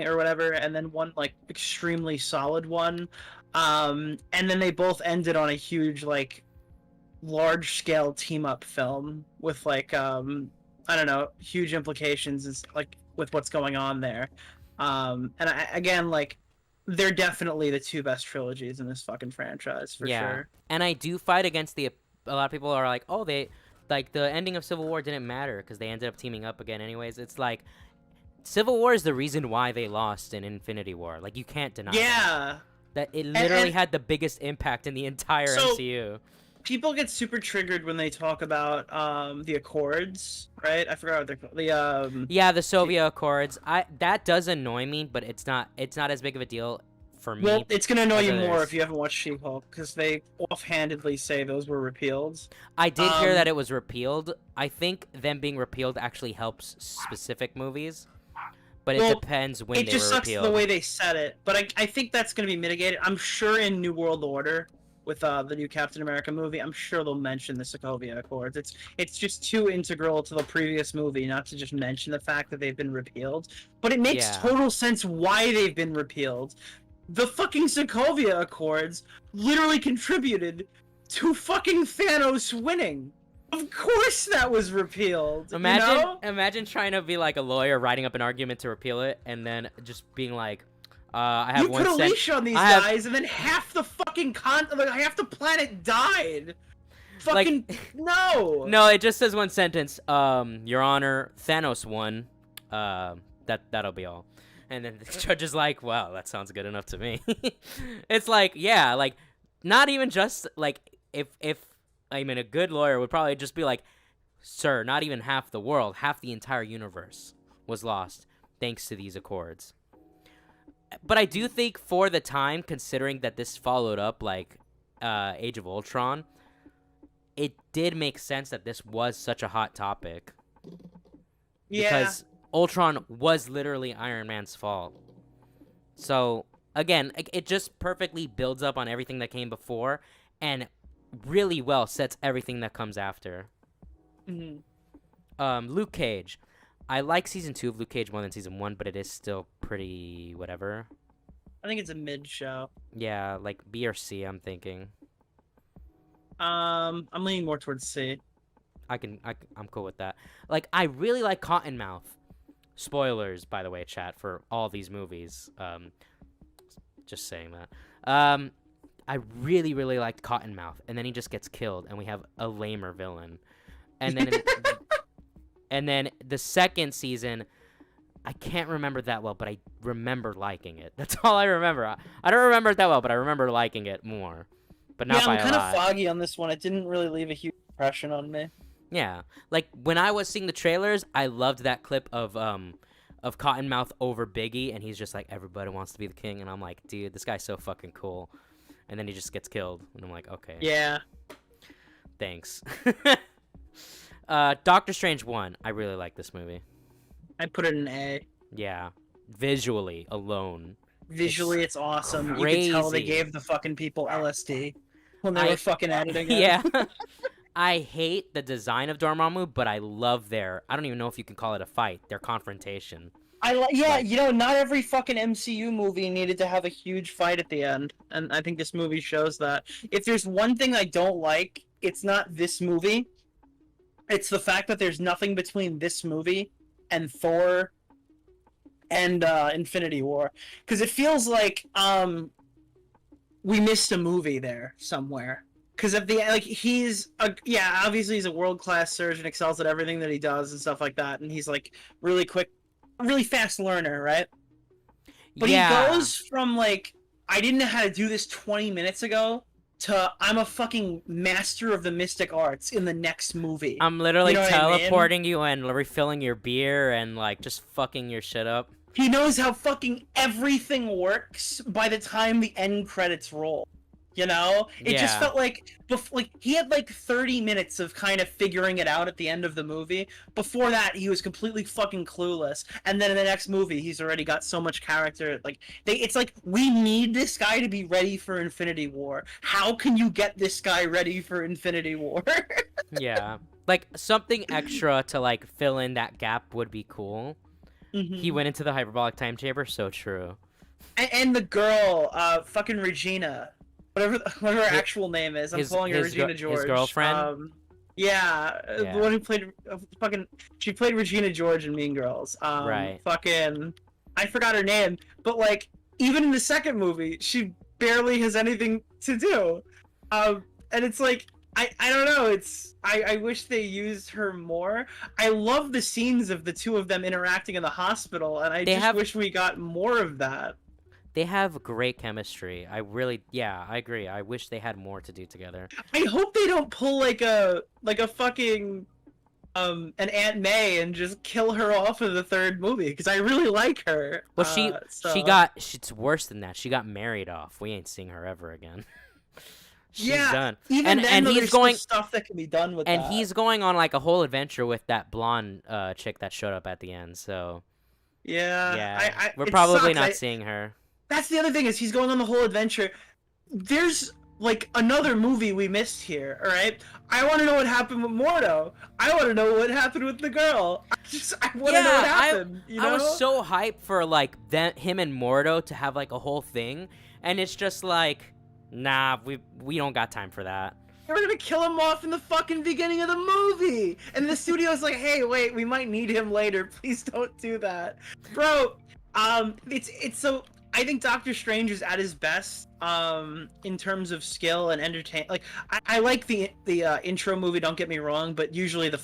or whatever, and then one like extremely solid one, and then they both ended on a huge like large scale team up film with like I don't know, huge implications is like with what's going on there, and again, like, they're definitely the 2 best trilogies in this fucking franchise, for sure. And I do fight against a lot of people are like, oh, they, like, the ending of Civil War didn't matter because they ended up teaming up again anyways. It's like, Civil War is the reason why they lost in Infinity War. Like, you can't deny that it literally had the biggest impact in the entire MCU. People get super triggered when they talk about the Accords, right? I forgot what they're called. The Soviet Accords. That does annoy me, but it's not as big of a deal for me. Well, it's gonna annoy you more if you haven't watched She-Hulk, because they offhandedly say those were repealed. I did hear that it was repealed. I think them being repealed actually helps specific movies, but it depends when they were repealed. It just sucks the way they said it, but I think that's gonna be mitigated. I'm sure in New World Order, with the new Captain America movie, I'm sure they'll mention the Sokovia Accords. It's just too integral to the previous movie not to just mention the fact that they've been repealed. But it makes Yeah. total sense why they've been repealed. The fucking Sokovia Accords literally contributed to fucking Thanos winning. Of course that was repealed. Imagine trying to be like a lawyer writing up an argument to repeal it, and then just being like, I have you one put a cent. leash on these guys, and then half the fucking half the planet died. Fucking no. No, it just says one sentence. Your Honor, Thanos won. That'll be all. And then the judge is like, wow, that sounds good enough to me. It's like, yeah, like, not even just, like, if I mean, a good lawyer would probably just be like, sir, not even half the world, half the entire universe was lost thanks to these accords. But I do think for the time, considering that this followed up, like, Age of Ultron, it did make sense that this was such a hot topic. Yeah. Because Ultron was literally Iron Man's fault. So, again, it just perfectly builds up on everything that came before and really well sets everything that comes after. Mm-hmm. Luke Cage. I like Season 2 of Luke Cage more than Season 1, but it is still pretty whatever. I think it's a mid show. Yeah, like B or C, I'm thinking. I'm leaning more towards C. I'm cool with that. Like, I really like Cottonmouth. Spoilers, by the way, chat, for all these movies. Just saying that. I really, really liked Cottonmouth, and then he just gets killed, and we have a lamer villain. And then, and then the second season, I can't remember that well, but I remember liking it. That's all I remember. I don't remember it that well, but I remember liking it more. But not by a lot. I'm kind of foggy on this one. It didn't really leave a huge impression on me. Yeah, like when I was seeing the trailers, I loved that clip of Cottonmouth over Biggie, and he's just like, everybody wants to be the king, and I'm like, dude, this guy's so fucking cool. And then he just gets killed, and I'm like, okay. Yeah. Thanks. Doctor Strange 1, I really like this movie. I put it in A. Yeah, visually alone. Visually, it's awesome. Crazy. You can tell they gave the fucking people LSD when they were fucking editing it. Yeah. I hate the design of Dormammu, but I love their, I don't even know if you can call it a fight, their confrontation. Not every fucking MCU movie needed to have a huge fight at the end, and I think this movie shows that. If there's one thing I don't like, it's not this movie. It's the fact that there's nothing between this movie and Thor and Infinity War. Because it feels like we missed a movie there somewhere. Because at the obviously he's a world-class surgeon, excels at everything that he does and stuff like that, and he's like really quick, really fast learner, right? But he goes from like, I didn't know how to do this 20 minutes ago, to I'm a fucking master of the mystic arts in the next movie. I'm literally teleporting you and refilling your beer and like just fucking your shit up. He knows how fucking everything works by the time the end credits roll. You know? It just felt like he had like 30 minutes of kind of figuring it out at the end of the movie. Before that, he was completely fucking clueless. And then in the next movie, he's already got so much character. Like it's like, we need this guy to be ready for Infinity War. How can you get this guy ready for Infinity War? Yeah. Like something extra to like fill in that gap would be cool. Mm-hmm. He went into the hyperbolic time chamber, so true. And the girl, fucking Regina. Whatever her actual name is, I'm calling her Regina George. His girlfriend. The one who played she played Regina George in Mean Girls. Right. Fucking, I forgot her name, but like even in the second movie, she barely has anything to do. And it's like I don't know. I wish they used her more. I love the scenes of the two of them interacting in the hospital, and I wish we got more of that. They have great chemistry. I agree. I wish they had more to do together. I hope they don't pull like a fucking an Aunt May and just kill her off in the third movie, because I really like her. Well, it's worse than that. She got married off. We ain't seeing her ever again. She's done. Even then, there's still stuff that can be done with that. And he's going on like a whole adventure with that blonde chick that showed up at the end. So we're probably not seeing her. That's the other thing, is he's going on the whole adventure. There's like another movie we missed here. All right, I want to know what happened with Mordo. I want to know what happened with the girl. I want to know what happened. I was so hyped for like him and Mordo to have like a whole thing, and it's just like, nah, we don't got time for that. We're gonna kill him off in the fucking beginning of the movie, and the studio's like, hey, wait, we might need him later. Please don't do that, bro. It's so. I think Doctor Strange is at his best in terms of skill and entertain. Like I like the intro movie. Don't get me wrong, but usually the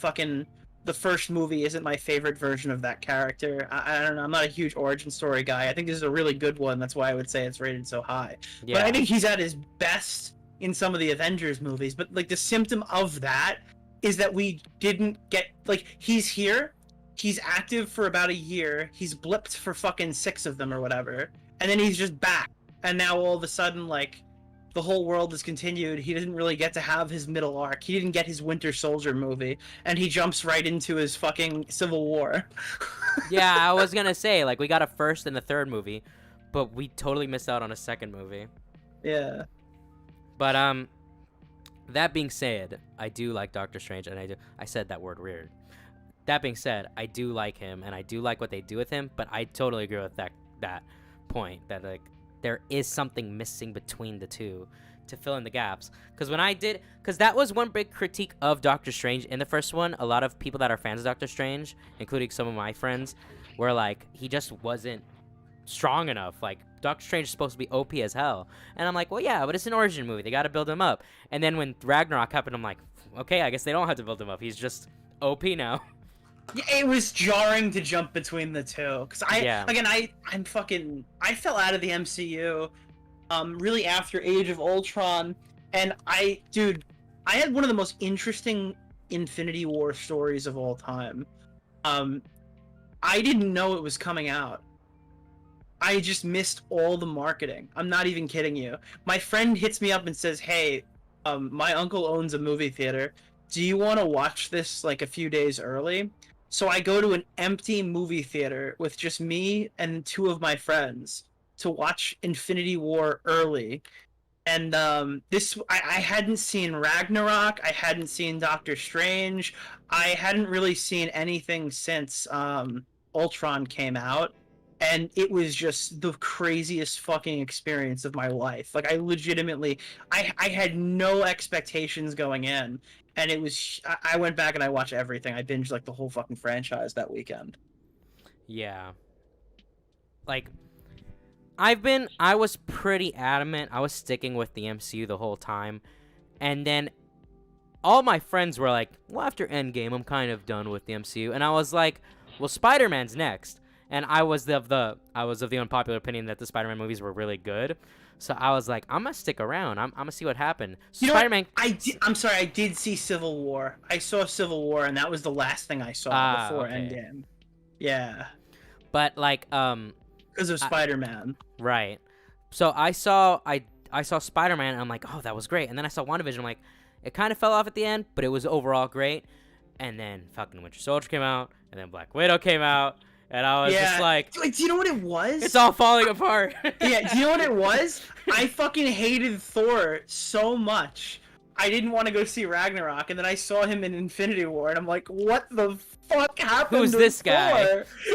first movie isn't my favorite version of that character. I don't know. I'm not a huge origin story guy. I think this is a really good one. That's why I would say it's rated so high. Yeah. But I think he's at his best in some of the Avengers movies, but like the symptom of that is that we didn't get, like, he's here, he's active for about a year, he's blipped for fucking 6 of them or whatever, and then he's just back, and now all of a sudden, like, the whole world is continued. He didn't really get to have his middle arc. He didn't get his Winter Soldier movie, and he jumps right into his fucking Civil War. Yeah, I was gonna say, like, we got a first and a third movie, but we totally missed out on a second movie. Yeah. But that being said, I do like Doctor Strange, and I said that word weird. That being said, I do like him, and I do like what they do with him, but I totally agree with that point, that like there is something missing between the two to fill in the gaps. Because that was one big critique of Doctor Strange in the first one. A lot of people that are fans of Doctor Strange, including some of my friends, were like, he just wasn't strong enough. Like, Doctor Strange is supposed to be OP as hell, and I'm like, well, yeah, but it's an origin movie, they gotta build him up. And then when Ragnarok happened, I'm like, okay, I guess they don't have to build him up, he's just OP now. Yeah, it was jarring to jump between the two, because I fell out of the MCU really after Age of Ultron, and I had one of the most interesting Infinity War stories of all time. I didn't know it was coming out. I just missed all the marketing. I'm not even kidding you. My friend hits me up and says, hey, my uncle owns a movie theater. Do you want to watch this like a few days early? So I go to an empty movie theater with just me and 2 of my friends to watch Infinity War early. And I hadn't seen Ragnarok. I hadn't seen Doctor Strange. I hadn't really seen anything since Ultron came out. And it was just the craziest fucking experience of my life. Like, I legitimately, I had no expectations going in. And it was, I went back and I watched everything. I binged, like, the whole fucking franchise that weekend. Yeah. Like, I was pretty adamant. I was sticking with the MCU the whole time. And then all my friends were like, well, after Endgame, I'm kind of done with the MCU. And I was like, well, Spider-Man's next. And I was of the unpopular opinion that the Spider-Man movies were really good, so I was like, I'm gonna stick around. I'm gonna see what happened. Spider-Man. I'm sorry. I did see Civil War. I saw Civil War, and that was the last thing I saw before Endgame. Yeah. But like, because of Spider-Man. Right. So I saw Spider-Man, and I'm like, oh, that was great. And then I saw WandaVision. I'm like, it kind of fell off at the end, but it was overall great. And then fucking Winter Soldier came out, and then Black Widow came out. And I was just like... Do you know what it was? It's all falling apart. Yeah, do you know what it was? I fucking hated Thor so much. I didn't want to go see Ragnarok, and then I saw him in Infinity War, and I'm like, what the fuck happened Who's to this Thor? guy?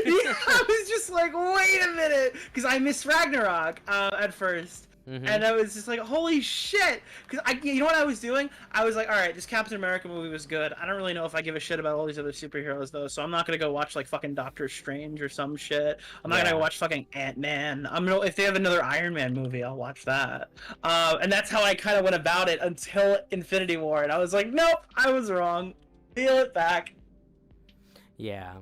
Yeah, I was just like, wait a minute, because I missed Ragnarok at first. Mm-hmm. And I was just like, holy shit! Because you know what I was doing? I was like, all right, this Captain America movie was good. I don't really know if I give a shit about all these other superheroes though, so I'm not gonna go watch like fucking Doctor Strange or some shit. I'm not gonna go watch fucking Ant-Man. If they have another Iron Man movie, I'll watch that. And that's how I kind of went about it until Infinity War, and I was like, nope, I was wrong. Peel it back. Yeah.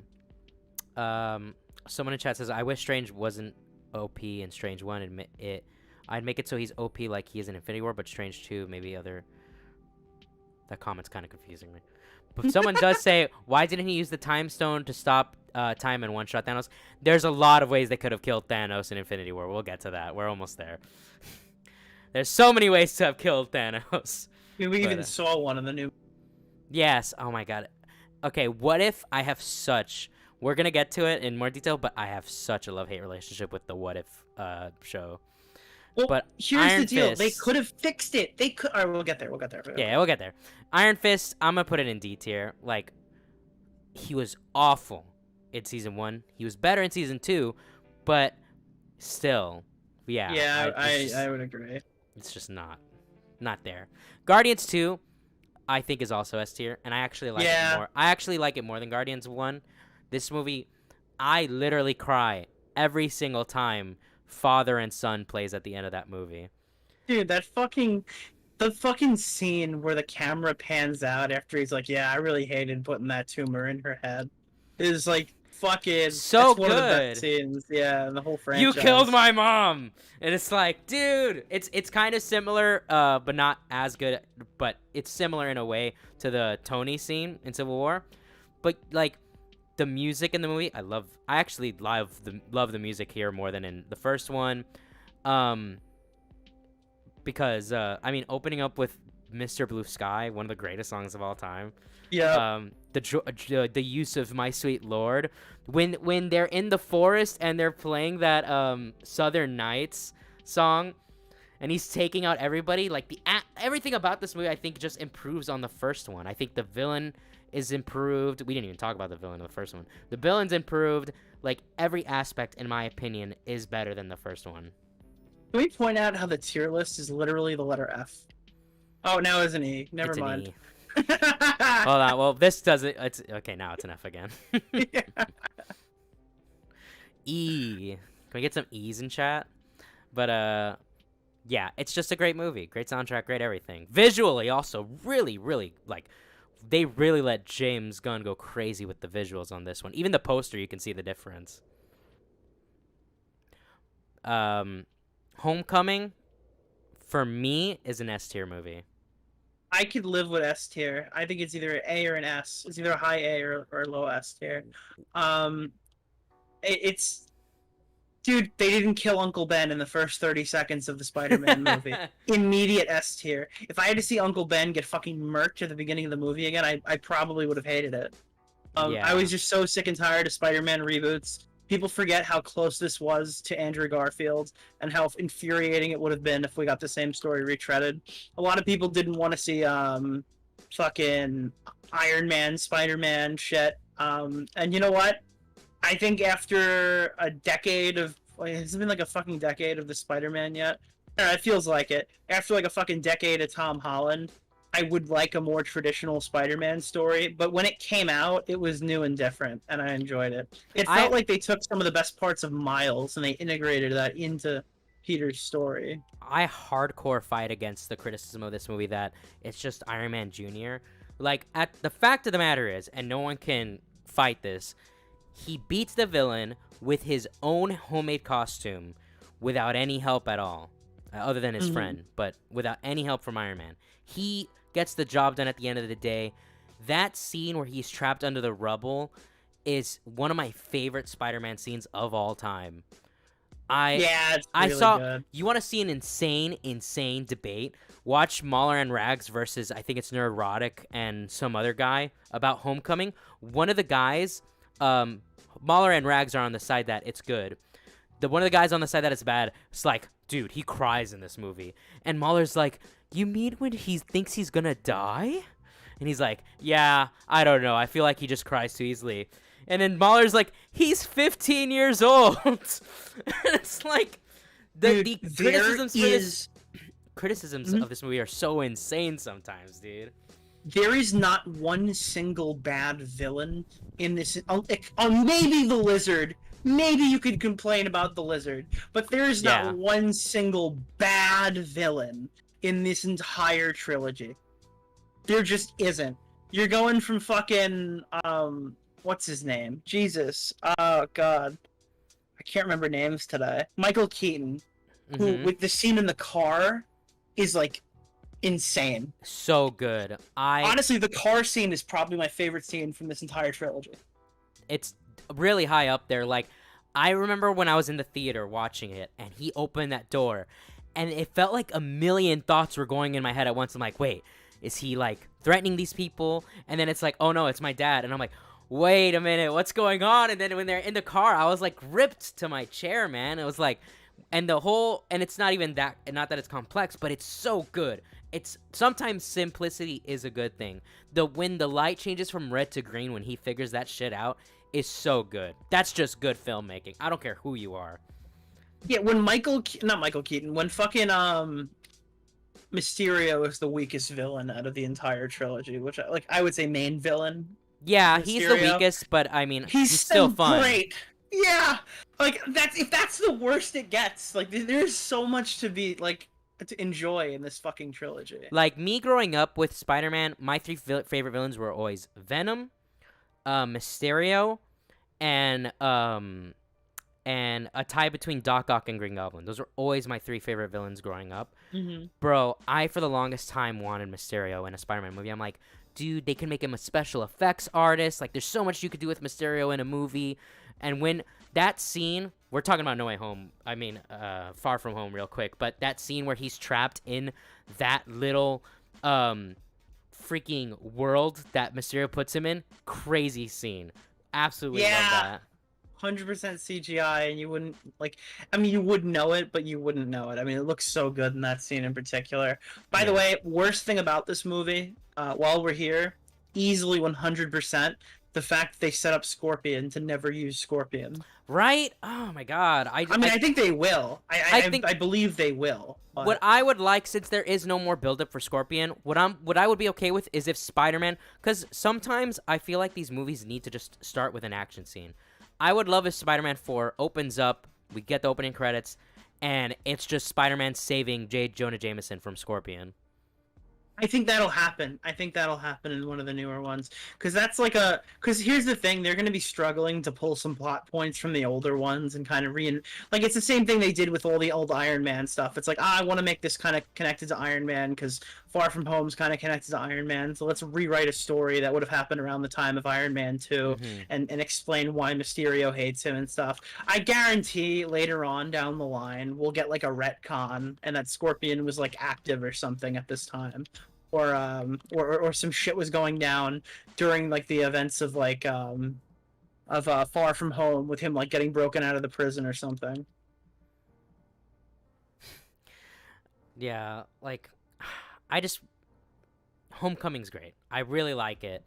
Someone in chat says, I wish Strange wasn't OP in Strange 1. Admit it. I'd make it so he's OP like he is in Infinity War, but Strange 2, maybe other... That comment's kind of confusing me. But someone does say, why didn't he use the Time Stone to stop time and one-shot Thanos? There's a lot of ways they could have killed Thanos in Infinity War. We'll get to that. We're almost there. There's so many ways to have killed Thanos. We even saw one in the new... Yes. Oh, my God. Okay, what if I have such... We're going to get to it in more detail, but I have such a love-hate relationship with the What If show. Well, But here's Iron the deal. They Fist- could have fixed it. They could. All right, we'll get there. We'll get there. Yeah, we'll get there. Iron Fist, I'm gonna put it in D tier. Like, he was awful in season 1. He was better in season 2, but still, yeah. Yeah, I would agree. It's just not there. Guardians 2, I think, is also S tier, and I actually like it more. I actually like it more than Guardians 1. This movie, I literally cry every single time father and son plays at the end of that movie. Dude, the fucking scene where the camera pans out after he's like, "Yeah, I really hated putting that tumor in her head," is like fucking so one good. of the best scenes, yeah, in the whole franchise. You killed my mom, and it's like, dude, it's kind of similar, but not as good. But it's similar in a way to the Tony scene in Civil War. But like, the music in the movie, I actually love the music here more than in the first one. Because I mean, opening up with Mr. Blue Sky, one of the greatest songs of all time. Yeah. The use of My Sweet Lord, when they're in the forest and they're playing that Southern Nights song, and he's taking out everybody. Like everything about this movie, I think, just improves on the first one. I think the villain is improved. We didn't even talk about the villain in the first one. The villain's improved. Like, every aspect, in my opinion, is better than the first one. Can we point out how the tier list is literally the letter F? Oh, now it's an E. Never mind. E. Hold on. Well, this doesn't. It's okay. Now it's an F again. Yeah. E. Can we get some E's in chat? But yeah, it's just a great movie. Great soundtrack. Great everything. Visually, also really, really like. They really let James Gunn go crazy with the visuals on this one. Even the poster, you can see the difference. Homecoming, for me, is an S tier movie. I could live with S tier. I think it's either an A or an S. It's either a high A or a low S tier. It's... Dude, they didn't kill Uncle Ben in the first 30 seconds of the Spider-Man movie. Immediate S tier. If I had to see Uncle Ben get fucking murked at the beginning of the movie again, I probably would have hated it. Yeah. I was just so sick and tired of Spider-Man reboots. People forget how close this was to Andrew Garfield and how infuriating it would have been if we got the same story retreaded. A lot of people didn't want to see fucking Iron Man, Spider-Man shit. And you know what? I think after a decade of... Has it been like a fucking decade of the Spider-Man yet? It feels like it. After like a fucking decade of Tom Holland, I would like a more traditional Spider-Man story. But when it came out, it was new and different, and I enjoyed it. It felt like they took some of the best parts of Miles and they integrated that into Peter's story. I hardcore fight against the criticism of this movie that it's just Iron Man Jr. Like, the fact of the matter is, and no one can fight this, he beats the villain with his own homemade costume without any help at all, other than his friend, but without any help from Iron Man. He gets the job done at the end of the day. That scene where he's trapped under the rubble is one of my favorite Spider-Man scenes of all time. It's really good. You want to see an insane debate? Watch Mahler and Rags versus, I think it's Neurotic and some other guy, about Homecoming. One of the guys... Mahler and Rags are on the side that it's good. One of the guys on the side that it's bad, it's like, dude, he cries in this movie. And Mahler's like, you mean when he thinks he's gonna die? And he's like, yeah, I don't know. I feel like he just cries too easily. And then Mahler's like, he's 15 years old. And it's like, the criticisms of this movie are so insane sometimes, dude. There is not one single bad villain in this. Maybe the Lizard. Maybe you could complain about the Lizard. But there is not one single bad villain in this entire trilogy. There just isn't. You're going from fucking... what's his name? Jesus. Oh, God. I can't remember names today. Michael Keaton. Who, with the scene in the car, is like... insane. So good. Honestly, the car scene is probably my favorite scene from this entire trilogy. It's really high up there. Like, I remember when I was in the theater watching it, and he opened that door, and it felt like a million thoughts were going in my head at once. I'm like, wait, is he, like, threatening these people? And then it's like, oh, no, it's my dad. And I'm like, wait a minute, what's going on? And then when they're in the car, I was, like, ripped to my chair, man. It was like, And it's not even that, not that it's complex, but it's so good. It's sometimes simplicity is a good thing. When the light changes from red to green, when he figures that shit out, is so good. That's just good filmmaking. I don't care who you are. Yeah, when not Michael Keaton, when fucking Mysterio is the weakest villain out of the entire trilogy, which I would say main villain. Yeah, Mysterio. He's the weakest, but I mean, he's still fun. Great. Yeah, like that's the worst it gets. Like there's so much to enjoy in this fucking trilogy. Like me growing up with Spider-Man, my three favorite villains were always Venom, Mysterio, and a tie between Doc Ock and Green Goblin. Those were always my three favorite villains growing up. Mm-hmm. Bro, I for the longest time wanted Mysterio in a Spider-Man movie. I'm like, dude, they can make him a special effects artist. Like, there's so much you could do with Mysterio in a movie. And when that scene, we're talking about No Way Home, I mean, Far From Home real quick, but that scene where he's trapped in that little freaking world that Mysterio puts him in, crazy scene. Absolutely love that. 100% CGI, and you wouldn't you would know it, but you wouldn't know it. I mean, it looks so good in that scene in particular. By the way, worst thing about this movie, while we're here, easily 100%, the fact they set up Scorpion to never use Scorpion. Right? Oh my god. I think they will. I believe they will. But... What I would like, since there is no more build-up for Scorpion, what I would be okay with is if Spider-Man, because sometimes I feel like these movies need to just start with an action scene. I would love if Spider-Man 4 opens up, we get the opening credits, and it's just Spider-Man saving J. Jonah Jameson from Scorpion. I think that'll happen. I think that'll happen in one of the newer ones. Because here's the thing, they're going to be struggling to pull some plot points from the older ones and kind of it's the same thing they did with all the old Iron Man stuff. It's like, I want to make this kind of connected to Iron Man because Far From Home's kind of connected to Iron Man. So let's rewrite a story that would have happened around the time of Iron Man 2 and explain why Mysterio hates him and stuff. I guarantee later on down the line, we'll get like a retcon and that Scorpion was like active or something at this time. Or some shit was going down during like the events of Far From Home with him like getting broken out of the prison or something. Yeah, like Homecoming's great. I really like it.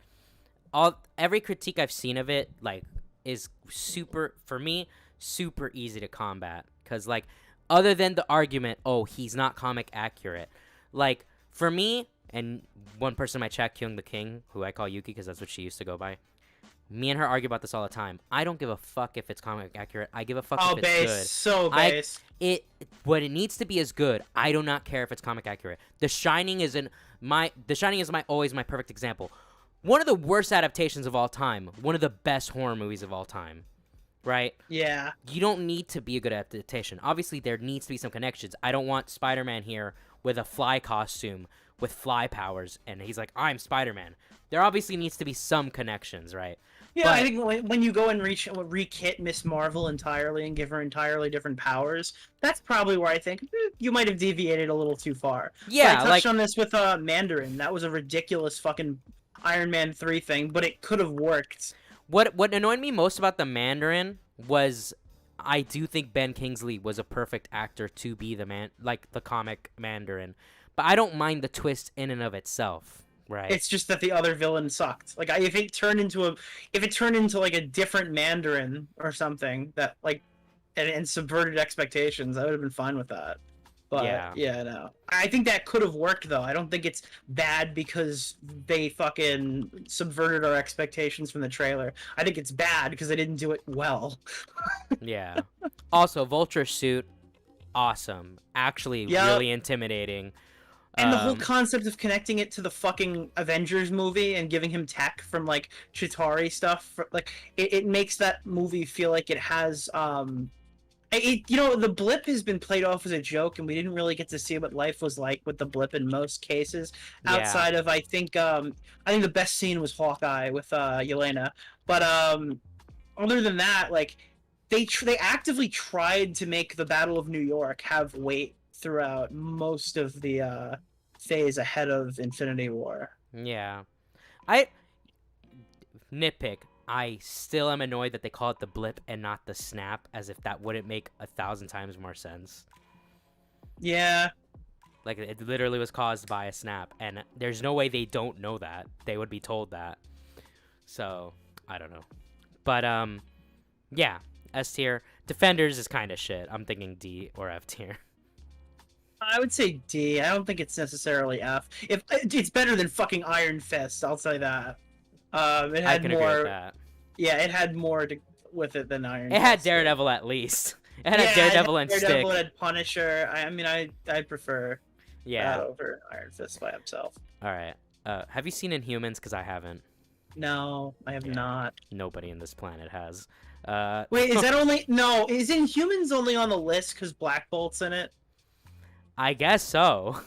Every critique I've seen of it like is super easy to combat cuz like other than the argument, oh, he's not comic accurate. Like for me, and one person in my chat, Kyung the King, who I call Yuki because that's what she used to go by, me and her argue about this all the time. I don't give a fuck if it's comic accurate. I give a fuck if it's good. So base. What it needs to be is good. I do not care if it's comic accurate. The Shining is always my perfect example. One of the worst adaptations of all time. One of the best horror movies of all time. Right? Yeah. You don't need to be a good adaptation. Obviously, there needs to be some connections. I don't want Spider-Man here with a fly costume with fly powers, and he's like, I'm Spider-Man. There obviously needs to be some connections, right? Yeah, but I think when you go and re-kit Miss Marvel entirely and give her entirely different powers, that's probably where I think you might have deviated a little too far. Yeah, I touched on this with Mandarin. That was a ridiculous fucking Iron Man 3 thing, but it could have worked. What annoyed me most about the Mandarin was I do think Ben Kingsley was a perfect actor to be the comic Mandarin. But I don't mind the twist in and of itself, right? It's just that the other villain sucked. Like if it turned into like a different Mandarin or something that like and subverted expectations, I would have been fine with that. But yeah, no. I think that could have worked though. I don't think it's bad because they fucking subverted our expectations from the trailer. I think it's bad because they didn't do it well. Yeah. Also, Vulture suit, awesome. Actually, really intimidating. And the whole concept of connecting it to the fucking Avengers movie and giving him tech from like Chitauri stuff, like it makes that movie feel like it has the blip has been played off as a joke, and we didn't really get to see what life was like with the blip in most cases. Outside of I think the best scene was Hawkeye with Yelena, but other than that, like they actively tried to make the Battle of New York have weight throughout most of the phase ahead of Infinity War. Yeah. Nitpick. I still am annoyed that they call it the blip and not the snap, as if that wouldn't make 1,000 times more sense. Yeah. Like, it literally was caused by a snap, and there's no way they don't know that. They would be told that. So, I don't know. But, yeah, S tier. Defenders is kind of shit. I'm thinking D or F tier. I would say D. I don't think it's necessarily F. If it's better than fucking Iron Fist, I'll say that. It had I can more. agree with that. Yeah, it had more with it than Iron It Fist. had Daredevil at least. It had Daredevil and Stick. Daredevil had Punisher. I mean, I prefer Yeah. that over Iron Fist by himself. All right. Have you seen Inhumans? Because I haven't. No, I have not. Nobody in this planet has. Wait, is that only? No, is Inhumans only on the list because Black Bolt's in it? I guess so.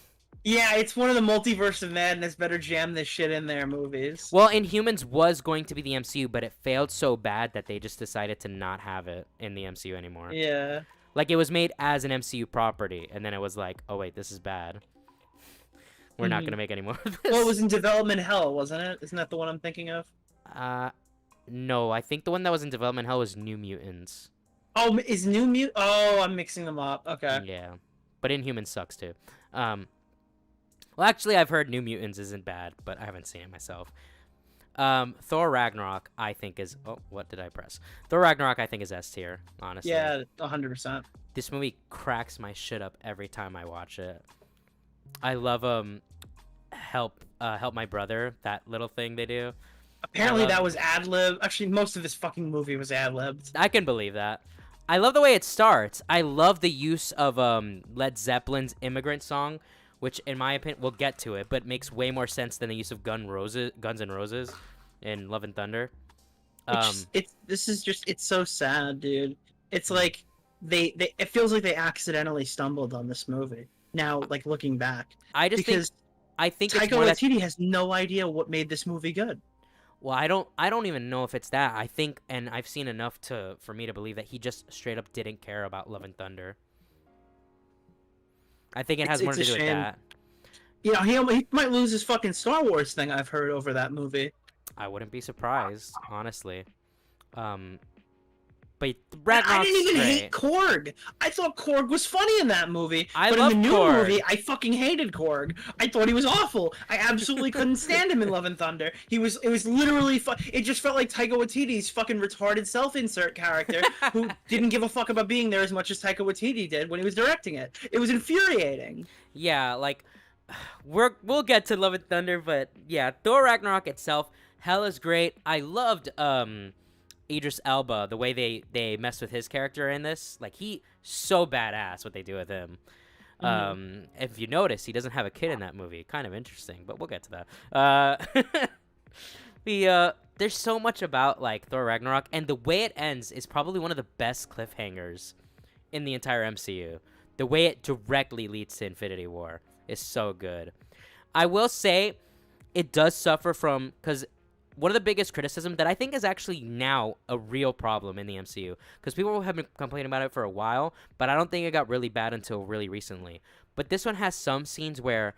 Yeah, it's one of the Multiverse of Madness better jam this shit in their movies. Well, Inhumans was going to be the MCU, but it failed so bad that they just decided to not have it in the MCU anymore. Yeah. Like, it was made as an MCU property, and then it was like, oh, wait, this is bad. We're not going to make any more of this. Well, it was in development hell, wasn't it? Isn't that the one I'm thinking of? No, I think the one that was in development hell was New Mutants. Oh, is New Mut? Oh, I'm mixing them up. Okay. Yeah. But Inhumans sucks, too. Well, actually, I've heard New Mutants isn't bad, but I haven't seen it myself. Thor Ragnarok, I think is... Oh, what did I press? Thor Ragnarok, I think, is S tier, honestly. Yeah, 100%. This movie cracks my shit up every time I watch it. I love, Help My Brother, that little thing they do. Apparently that was ad-lib. Actually, most of this fucking movie was ad-libbed. I can believe that. I love the way it starts. I love the use of Led Zeppelin's Immigrant Song, which, in my opinion, we'll get to it, but makes way more sense than the use of Guns N' Roses in Love and Thunder. It's so sad, dude. It's like it feels like they accidentally stumbled on this movie. Now, like looking back, I think Taika Waititi has no idea what made this movie good. Well, I don't even know if it's that. I think, and I've seen enough for me to believe that he just straight up didn't care about Love and Thunder. I think it has more to do with that. You know, he might lose his fucking Star Wars thing, I've heard, over that movie. I wouldn't be surprised, honestly. But Ragnarok's I didn't even great. hate Korg. I thought Korg was funny in that movie. But in love the new Korg. movie, I fucking hated Korg. I thought he was awful. I absolutely couldn't stand him in Love and Thunder. It was literally it just felt like Taika Waititi's fucking retarded self-insert character who didn't give a fuck about being there as much as Taika Waititi did when he was directing it. It was infuriating. Yeah, like we'll get to Love and Thunder, but yeah, Thor Ragnarok itself, hell is great. I loved Idris Elba, the way they mess with his character in this. Like, he so badass what they do with him. If you notice, he doesn't have a kid in that movie. Kind of interesting, but we'll get to that. There's so much about like Thor Ragnarok, and the way it ends is probably one of the best cliffhangers in the entire MCU. The way it directly leads to Infinity War is so good. I will say it does suffer from, because one of the biggest criticism that I think is actually now a real problem in the MCU, because people have been complaining about it for a while, but I don't think it got really bad until really recently. But this one has some scenes where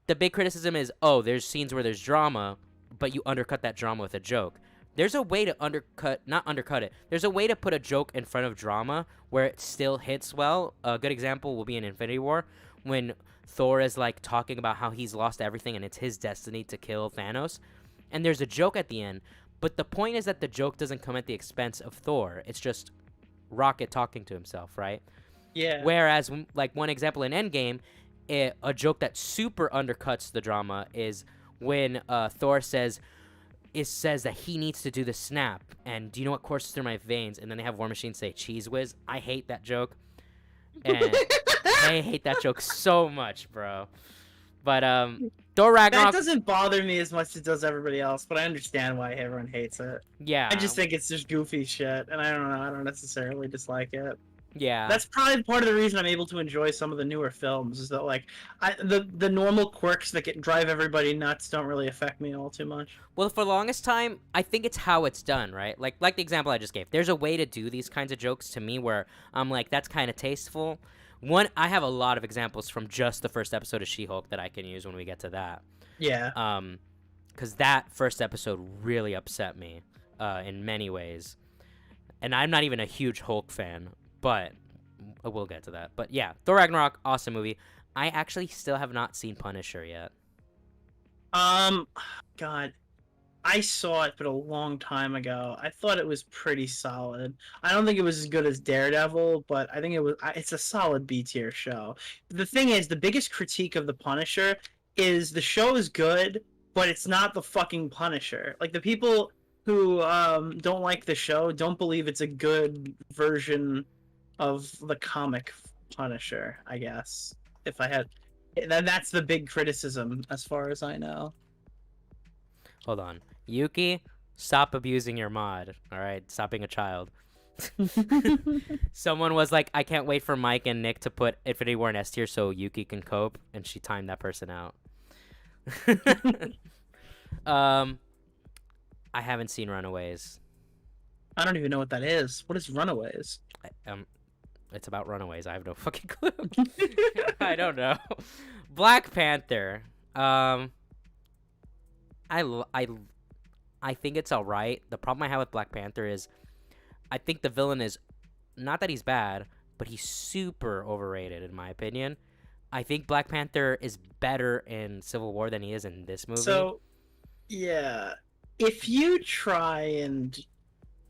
the big criticism is, oh, there's scenes where there's drama, but you undercut that drama with a joke. There's a way to not undercut it. There's a way to put a joke in front of drama where it still hits well. A good example will be in Infinity War, when Thor is like talking about how he's lost everything and it's his destiny to kill Thanos. And there's a joke at the end, but the point is that the joke doesn't come at the expense of Thor. It's just Rocket talking to himself, right? Yeah. Whereas, like, one example in Endgame, a joke that super undercuts the drama is when Thor says that he needs to do the snap, and do you know what courses through my veins? And then they have War Machine say Cheese Whiz. I hate that joke. And I hate that joke so much, bro. But Thor Ragnarok, that doesn't bother me as much as it does everybody else, but I understand why everyone hates it. Yeah. I just think it's just goofy shit, and I don't know, I don't necessarily dislike it. Yeah. That's probably part of the reason I'm able to enjoy some of the newer films, is that like the normal quirks that drive everybody nuts don't really affect me all too much. Well, for the longest time, I think it's how it's done, right? Like the example I just gave. There's a way to do these kinds of jokes to me where I'm like, that's kind of tasteful. I have a lot of examples from just the first episode of She-Hulk that I can use when we get to that. Yeah. Because that first episode really upset me. in many ways. And I'm not even a huge Hulk fan, but we'll get to that. But yeah, Thor Ragnarok, awesome movie. I actually still have not seen Punisher yet. God, I saw it, but a long time ago. I thought it was pretty solid. I don't think it was as good as Daredevil, but I think it's a solid B tier show. The thing is, the biggest critique of the Punisher is the show is good, but it's not the fucking Punisher. Like, the people who don't like the show don't believe it's a good version of the comic Punisher, I guess. If I had, that's the big criticism, as far as I know. Hold on. Yuki, stop abusing your mod. All right, stop being a child. Someone was like, I can't wait for Mike and Nick to put Infinity War in S tier so Yuki can cope, and she timed that person out. I haven't seen Runaways. I don't even know what that is. What is Runaways? It's about runaways. I have no fucking clue. I don't know. Black Panther. I think it's alright. The problem I have with Black Panther is I think the villain is not that he's bad, but he's super overrated in my opinion. I think Black Panther is better in Civil War than he is in this movie. So, yeah, if you try and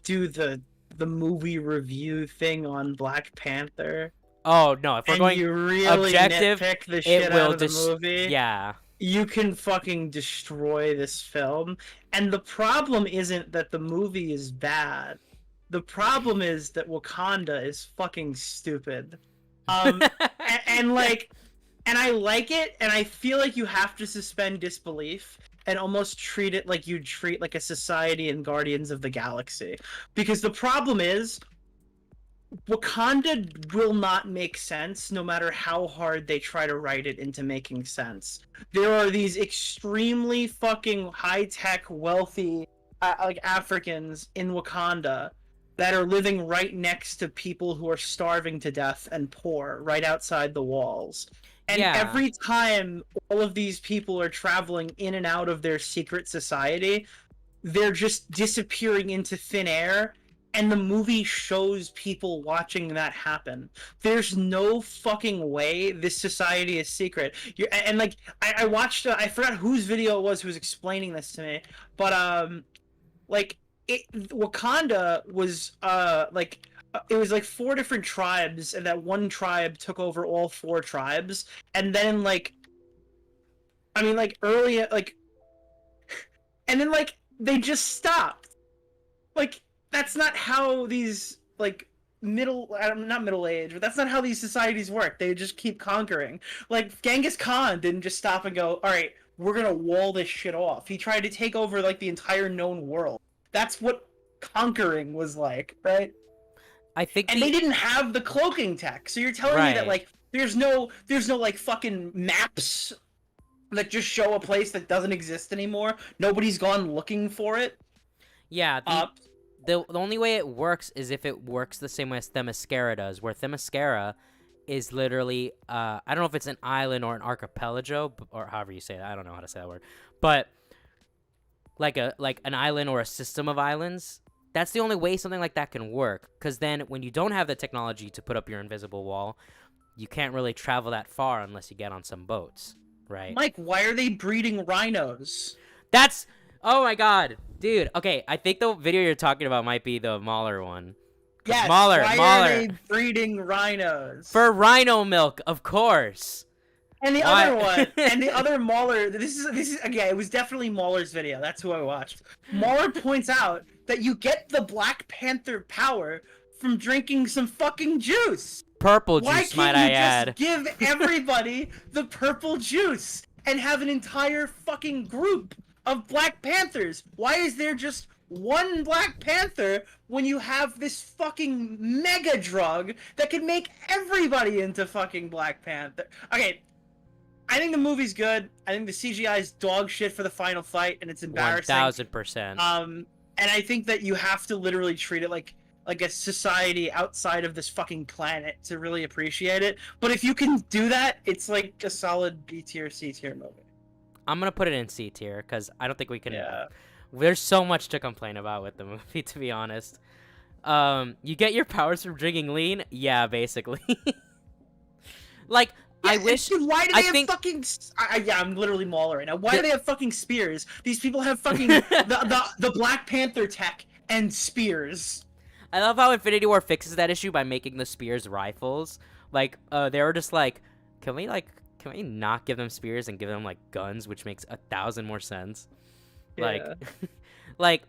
do the movie review thing on Black Panther, oh no, if we're going you really objective, nitpick the shit out of the movie, yeah, you can fucking destroy this film. And the problem isn't that the movie is bad. The problem is that Wakanda is fucking stupid. And I like it, and I feel like you have to suspend disbelief and almost treat it like you'd treat like a society in Guardians of the Galaxy. Because the problem is, Wakanda will not make sense no matter how hard they try to write it into making sense. There are these extremely fucking high-tech, wealthy, like Africans in Wakanda that are living right next to people who are starving to death and poor right outside the walls. And every time all of these people are traveling in and out of their secret society, they're just disappearing into thin air, and the movie shows people watching that happen. There's no fucking way this society is secret. I watched, I forgot whose video it was who was explaining this to me, but Wakanda was it was like 4 different tribes, and that one tribe took over all 4 tribes, and then and then they just stopped. Like, that's not how these not middle age, but that's not how these societies work. They just keep conquering. Like, Genghis Khan didn't just stop and go, all right, we're gonna wall this shit off. He tried to take over the entire known world. That's what conquering was like, right? I think they didn't have the cloaking tech. So you're telling me that there's no fucking maps that just show a place that doesn't exist anymore? Nobody's gone looking for it? Yeah, the only way it works is if it works the same way as Themyscira does, where Themyscira is literally I don't know if it's an island or an archipelago, or however you say that. I don't know how to say that word. But like an island or a system of islands. That's the only way something like that can work, because then when you don't have the technology to put up your invisible wall, you can't really travel that far unless you get on some boats, right? Mike, why are they breeding rhinos? That's... Oh my god. Dude, okay, I think the video you're talking about might be the Mauler one. Yes, Mauler. Are they breeding rhinos? For rhino milk, of course. And the other one, and the other Mauler, this is again, it was definitely Mauler's video. That's who I watched. Mauler points out that you get the Black Panther power from drinking some fucking juice. Purple juice, might I add. Why can't you just give everybody the purple juice and have an entire fucking group of Black Panthers? Why is there just one Black Panther when you have this fucking mega drug that can make everybody into fucking Black Panther? Okay. I think the movie's good. I think the CGI is dog shit for the final fight, and it's embarrassing. 1000%. And I think that you have to literally treat it like a society outside of this fucking planet to really appreciate it. But if you can do that, it's like a solid B tier, C tier movie. I'm gonna put it in C tier because I don't think we can. Yeah. There's so much to complain about with the movie, to be honest. You get your powers from drinking lean? Yeah, basically. Like, Yeah, I wish. dude, why do I they have think. fucking? Yeah, I'm literally Mauler right now. Why The- do they have fucking spears? These people have fucking the Black Panther tech and spears. I love how Infinity War fixes that issue by making the spears rifles. Like, they were just like, can we not give them spears and give them like guns, which makes 1,000 more sense. Like, Yeah. like,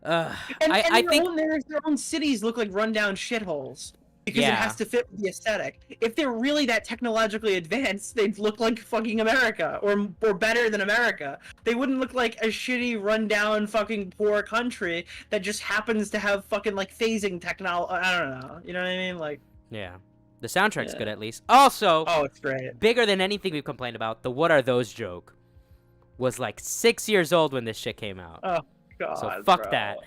I think their own cities look like rundown shitholes because it Yeah. has to fit with the aesthetic. If they're really that technologically advanced, they'd look like fucking America or better than America. They wouldn't look like a shitty, rundown, fucking poor country that just happens to have fucking like phasing technology. I don't know. You know what I mean? Like, yeah, the soundtrack's Yeah. good at least. Also, oh, it's great. bigger than anything we've complained about, the "What are those" joke was like 6 years old when this shit came out. Oh God. So fuck bro. that.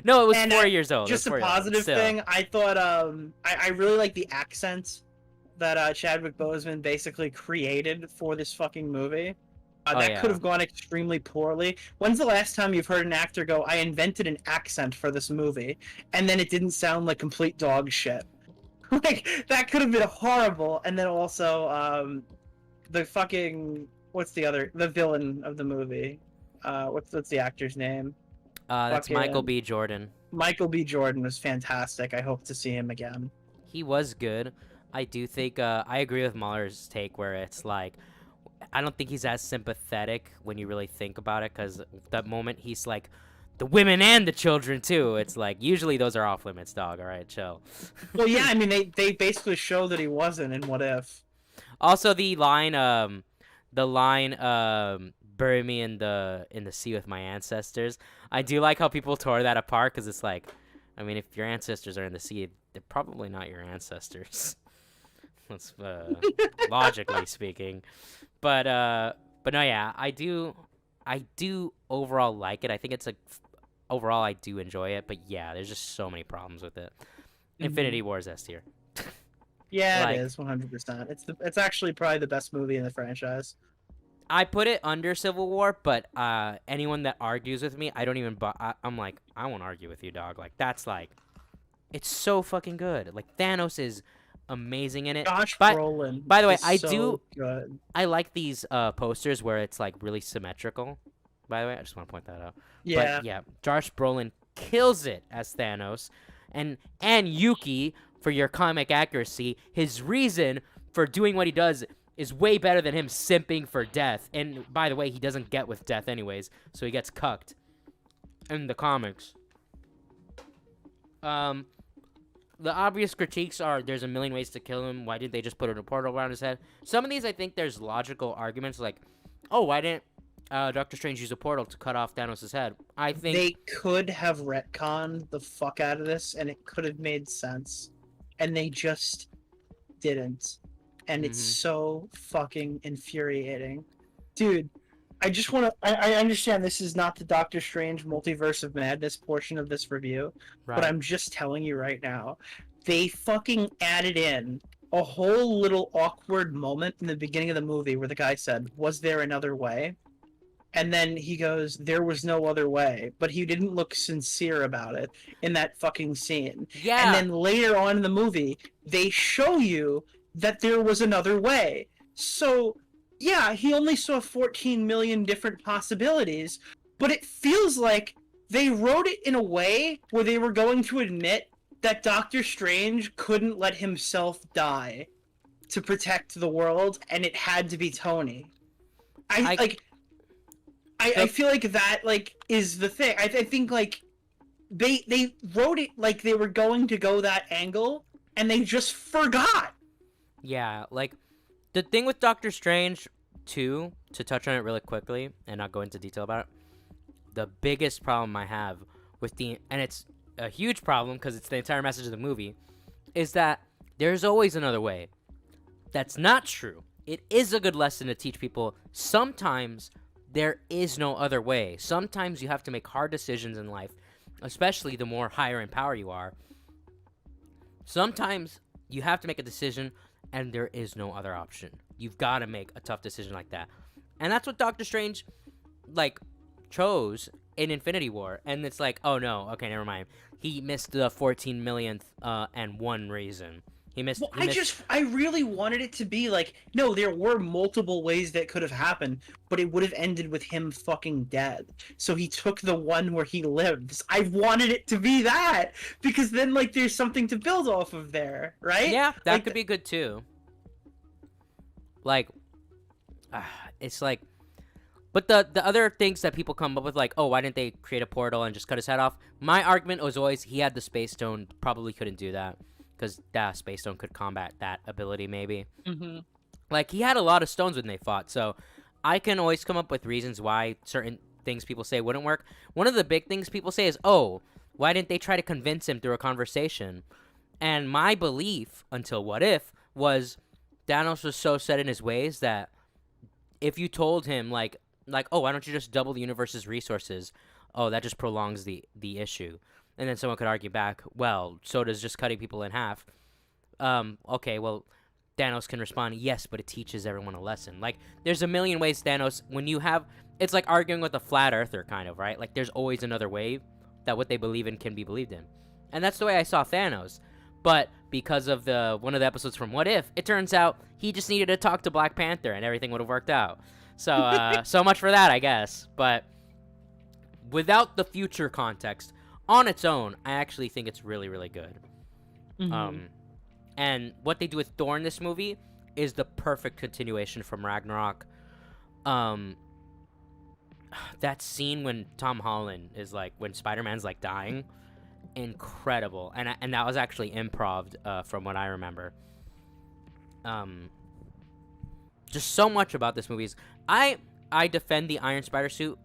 No, it was And, 4 years old. Just It a was 4 years old. positive Still. thing. I thought I really like the accent that Chadwick Boseman basically created for this fucking movie. That yeah. could have gone extremely poorly. When's the last time you've heard an actor go, "I invented an accent for this movie," and then it didn't sound like complete dog shit? Like, that could have been horrible. And then also the fucking the villain of the movie? What's the actor's name? That's fucking- Michael B. Jordan. Michael B. Jordan was fantastic. I hope to see him again. He was good. I do think I agree with Mahler's take where it's like I don't think he's as sympathetic when you really think about it, because that moment he's like the women and the children too. It's like usually those are off limits, dog. All right, chill. Well, yeah, I mean they basically show that he wasn't in What If. Also, the line bury me in the sea with my ancestors. I do like how people tore that apart, because it's like, I mean, if your ancestors are in the sea, they're probably not your ancestors. That's logically speaking. But no, yeah, I do overall like it. I think it's overall I do enjoy it, but yeah, there's just so many problems with it. Infinity War is S tier. Yeah, Like- it is 100%. It's actually probably the best movie in the franchise. I put it under Civil War, but anyone that argues with me, I don't even. I'm like, I won't argue with you, dog. Like, that's like, it's so fucking good. Like, Thanos is amazing in it. Josh But- Brolin. by the way, is I so do- Good. I like these posters where it's like really symmetrical. By the way, I just want to point that out. Yeah. But yeah, Josh Brolin kills it as Thanos, and Yuki, for your comic accuracy, his reason for doing what he does is way better than him simping for death. And by the way, he doesn't get with death anyways, so he gets cucked in the comics. The obvious critiques are there's a million ways to kill him. Why didn't they just put a portal around his head? Some of these I think there's logical arguments like, oh, why didn't Doctor Strange use a portal to cut off Thanos' head? I think They could have retconned the fuck out of this, and it could have made sense, and they just didn't. And it's so fucking infuriating, dude. I just want to. I understand this is not the Doctor Strange Multiverse of Madness portion of this review, but I'm just telling you right now, they fucking added in a whole little awkward moment in the beginning of the movie where the guy said, "Was there another way?" And then he goes, "There was no other way," but he didn't look sincere about it in that fucking scene. yeah. And then later on in the movie, they show you that there was another way. So, yeah, he only saw 14 million different possibilities, but it feels like they wrote it in a way where they were going to admit that Doctor Strange couldn't let himself die to protect the world, and it had to be Tony. I feel like that is the thing. I think they wrote it like they were going to go that angle, and they just forgot. Yeah, like, the thing with Doctor Strange 2, to touch on it really quickly and not go into detail about it, the biggest problem I have with and it's a huge problem because it's the entire message of the movie, is that there's always another way. That's not true. It is a good lesson to teach people sometimes there is no other way. Sometimes you have to make hard decisions in life, especially the more higher in power you are. Sometimes you have to make a decision and there is no other option. You've got to make a tough decision like that. And that's what Doctor Strange, chose in Infinity War, and it's like, oh no, okay, never mind. He missed the 14 millionth and one reason. He missed. Well, he missed... I really wanted it to be like, no, there were multiple ways that could have happened, but it would have ended with him fucking dead. So he took the one where he lives. I wanted it to be that, because then, like, there's something to build off of there, right? Yeah, that like, could be good too. Like, it's like, but the other things that people come up with, like, oh, why didn't they create a portal and just cut his head off? My argument was always he had the Space Stone, probably couldn't do that. Because that Space Stone could combat that ability, maybe. Mm-hmm. Like, he had a lot of stones when they fought, so I can always come up with reasons why certain things people say wouldn't work. One of the big things people say is, oh, why didn't they try to convince him through a conversation? And my belief, until What If, was Thanos was so set in his ways that if you told him, like, oh, why don't you just double the universe's resources? Oh, that just prolongs the issue. And then someone could argue back, well, so does just cutting people in half. Okay, well, Thanos can respond, yes, but it teaches everyone a lesson. Like, there's a million ways Thanos, when you have, it's like arguing with a flat earther, kind of, right? Like, there's always another way that what they believe in can be believed in. And that's the way I saw Thanos. But because of one of the episodes from What If, it turns out he just needed to talk to Black Panther and everything would have worked out. So, so much for that, I guess. But without the future context, on its own, I actually think it's really, really good. Mm-hmm. And what they do with Thor in this movie is the perfect continuation from Ragnarok. That scene when Tom Holland is like, when Spider-Man's like dying, incredible. And that was actually improv from what I remember. Just so much about this movie is, I defend the Iron Spider suit,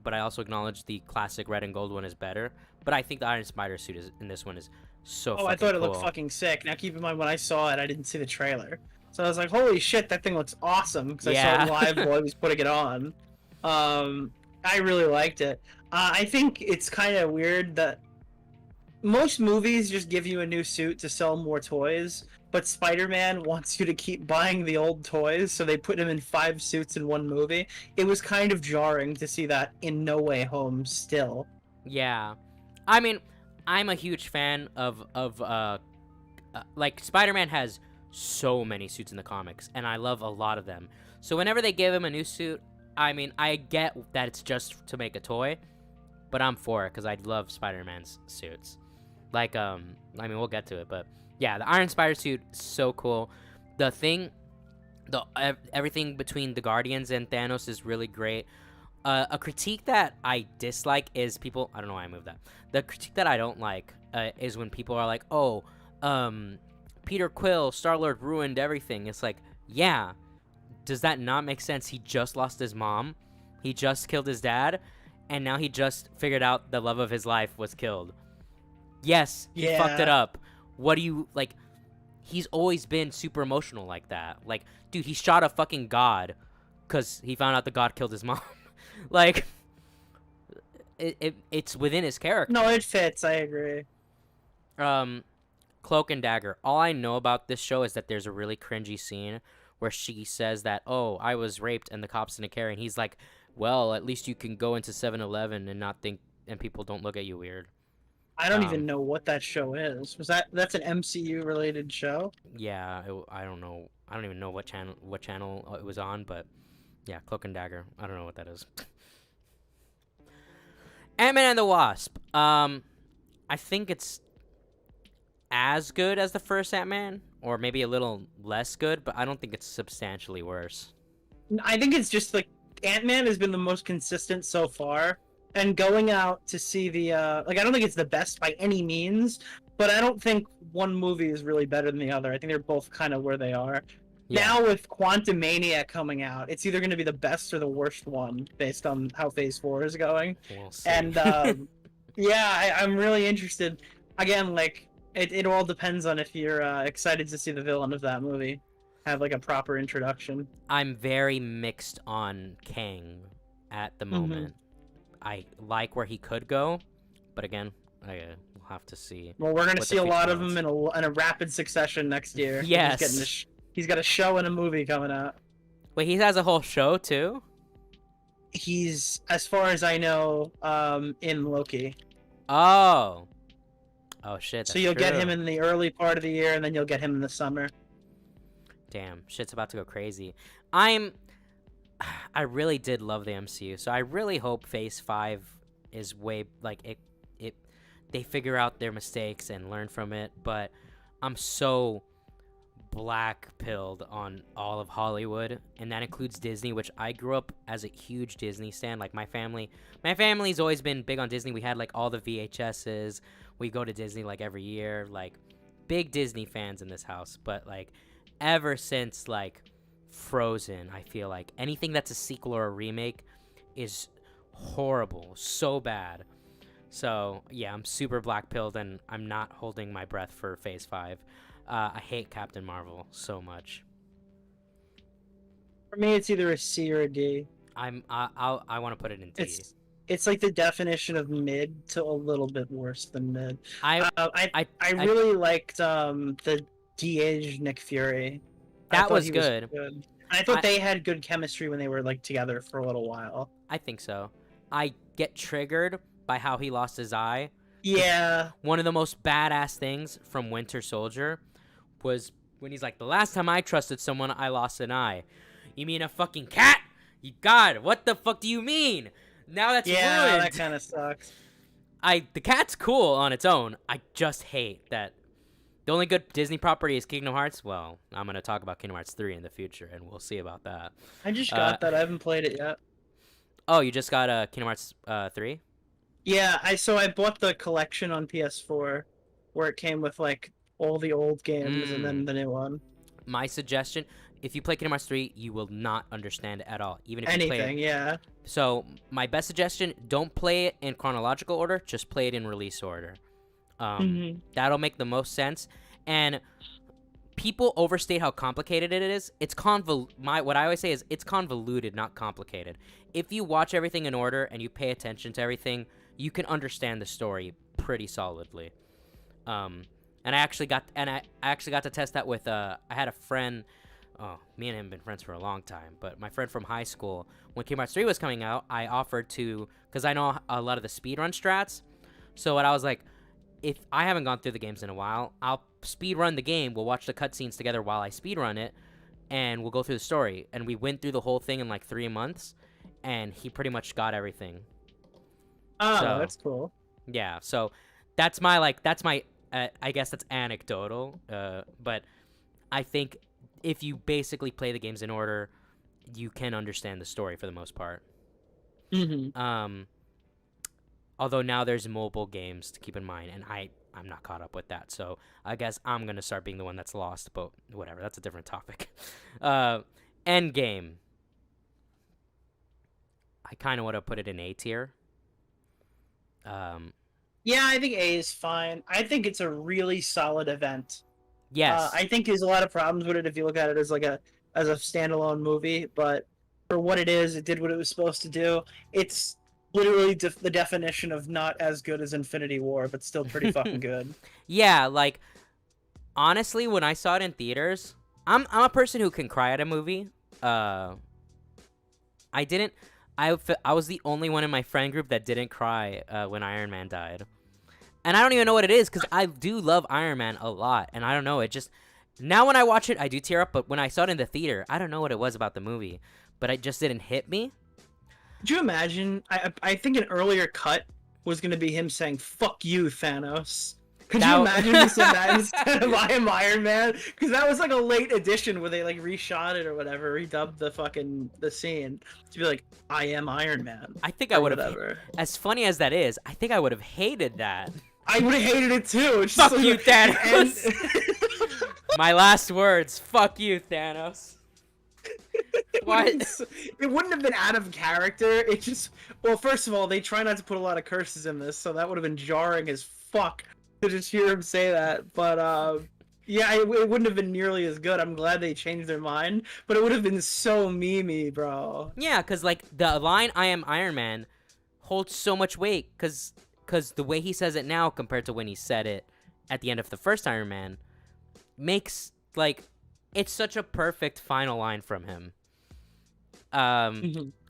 but I also acknowledge the classic red and gold one is better. But I think the Iron Spider suit in this one is so fucking cool. I thought it looked fucking sick. Now, keep in mind, when I saw it, I didn't see the trailer. So I was like, holy shit, that thing looks awesome. Because I saw it live while I was putting it on. I really liked it. I think it's kind of weird that most movies just give you a new suit to sell more toys. But Spider-Man wants you to keep buying the old toys, so they put him in 5 suits in one movie. It was kind of jarring to see that in No Way Home still. Yeah. I mean, I'm a huge fan of like, Spider-Man has so many suits in the comics, and I love a lot of them. So whenever they give him a new suit, I mean, I get that it's just to make a toy, but I'm for it, because I love Spider-Man's suits. Like, I mean, we'll get to it, but yeah, the Iron Spider suit is so cool. Everything between the Guardians and Thanos is really great. A critique that I dislike is people... I don't know why I moved that. The critique that I don't like is when people are like, oh, Peter Quill, Star-Lord ruined everything. It's like, yeah, does that not make sense? He just lost his mom. He just killed his dad. And now he just figured out the love of his life was killed. Yes, he fucked it up. What do you... Like, he's always been super emotional like that. Like, dude, he shot a fucking god because he found out the god killed his mom. Like, it's within his character. No, it fits. I agree. Cloak and Dagger. All I know about this show is that there's a really cringy scene where she says that, oh, I was raped and the cops didn't care. And he's like, well, at least you can go into 7-Eleven and not think, and people don't look at you weird. I don't even know what that show is. That's an MCU related show? Yeah, I don't know. I don't even know what channel it was on, but yeah, Cloak and Dagger. I don't know what that is. Ant-Man and the Wasp. I think it's as good as the first Ant-Man, or maybe a little less good, but I don't think it's substantially worse. I think it's just like Ant-Man has been the most consistent so far, and going out to see the I don't think it's the best by any means, but I don't think one movie is really better than the other. I think they're both kind of where they are. Yeah. Now with Quantumania coming out, it's either going to be the best or the worst one based on how Phase 4 is going. We'll see. And yeah, I'm really interested. Again, like it all depends on if you're excited to see the villain of that movie have like a proper introduction. I'm very mixed on Kang at the moment. I like where he could go, but again, we'll have to see. Well, we're going to see a lot of them in a rapid succession next year. Yes. He's got a show and a movie coming out. Wait, he has a whole show too? He's, as far as I know, in Loki. Oh. Oh shit. So you'll get him in the early part of the year, and then you'll get him in the summer. Damn, shit's about to go crazy. I really did love the MCU, so I really hope Phase 5 is way like it they figure out their mistakes and learn from it, but I'm so black pilled on all of Hollywood, and that includes Disney, which I grew up as a huge Disney stan. Like my family's always been big on Disney. We had like all the VHSs. We go to Disney like every year, like big Disney fans in this house. But like ever since like Frozen, I feel like anything that's a sequel or a remake is horrible, so bad. So yeah, I'm super black pilled, and I'm not holding my breath for Phase 5. I hate Captain Marvel so much. For me, it's either a C or a D. I want to put it in D. It's like the definition of mid to a little bit worse than mid. I really liked the de-aged Nick Fury. That was good. And I thought they had good chemistry when they were like together for a little while. I think so. I get triggered by how he lost his eye. Yeah. One of the most badass things from Winter Soldier was when he's like, the last time I trusted someone, I lost an eye. You mean a fucking cat? You God, what the fuck do you mean? Now that's ruined. Yeah, that kind of sucks. The cat's cool on its own. I just hate that the only good Disney property is Kingdom Hearts. Well, I'm going to talk about Kingdom Hearts 3 in the future, and we'll see about that. I just got that. I haven't played it yet. Oh, you just got Kingdom Hearts 3? Yeah, I bought the collection on PS4 where it came with like all the old games and then the new one. My suggestion, if you play Kingdom Hearts 3, you will not understand it at all, even if anything, you play it. Yeah. So, my best suggestion, don't play it in chronological order, just play it in release order. That'll make the most sense. And people overstate how complicated it is. What I always say is it's convoluted, not complicated. If you watch everything in order and you pay attention to everything, you can understand the story pretty solidly. And I actually got to test that with I had a friend. Oh, me and him have been friends for a long time, but my friend from high school, when Kingdom Hearts 3 was coming out, I offered to, because I know a lot of the speedrun strats. So what I was like, if I haven't gone through the games in a while, I'll speedrun the game. We'll watch the cutscenes together while I speedrun it, and we'll go through the story. And we went through the whole thing in like 3 months, and he pretty much got everything. Oh, so, that's cool. Yeah, so that's my I guess that's anecdotal, but I think if you basically play the games in order, you can understand the story for the most part. Although now there's mobile games to keep in mind, and I'm not caught up with that, so I guess I'm gonna start being the one that's lost, but whatever, that's a different topic. Endgame. I kind of want to put it in A tier. Yeah, I think A is fine. I think it's a really solid event. Yes. I think there's a lot of problems with it if you look at it as as a standalone movie, but for what it is, it did what it was supposed to do. It's literally the definition of not as good as Infinity War, but still pretty fucking good. Yeah, like honestly, when I saw it in theaters, I'm a person who can cry at a movie. I was the only one in my friend group that didn't cry when Iron Man died. And I don't even know what it is, because I do love Iron Man a lot. And I don't know, it just... Now when I watch it, I do tear up, but when I saw it in the theater, I don't know what it was about the movie. But it just didn't hit me. Could you imagine? I think an earlier cut was going to be him saying, "Fuck you, Thanos." Could you imagine he said that instead of "I am Iron Man"? Because that was like a late edition where they like reshot it or whatever, redubbed the scene to be like, "I am Iron Man." I think I would have. As funny as that is, I think I would have hated that. I would have hated it too. Fuck you, Thanos. My last words. Fuck you, Thanos. What? It wouldn't have been out of character. It just, well, first of all, they try not to put a lot of curses in this, so that would have been jarring as fuck to just hear him say that. But yeah, it wouldn't have been nearly as good. I'm glad they changed their mind, but it would have been so memey, bro. Yeah, because like the line "I am Iron Man" holds so much weight, because the way he says it now compared to when he said it at the end of the first Iron Man makes like it's such a perfect final line from him.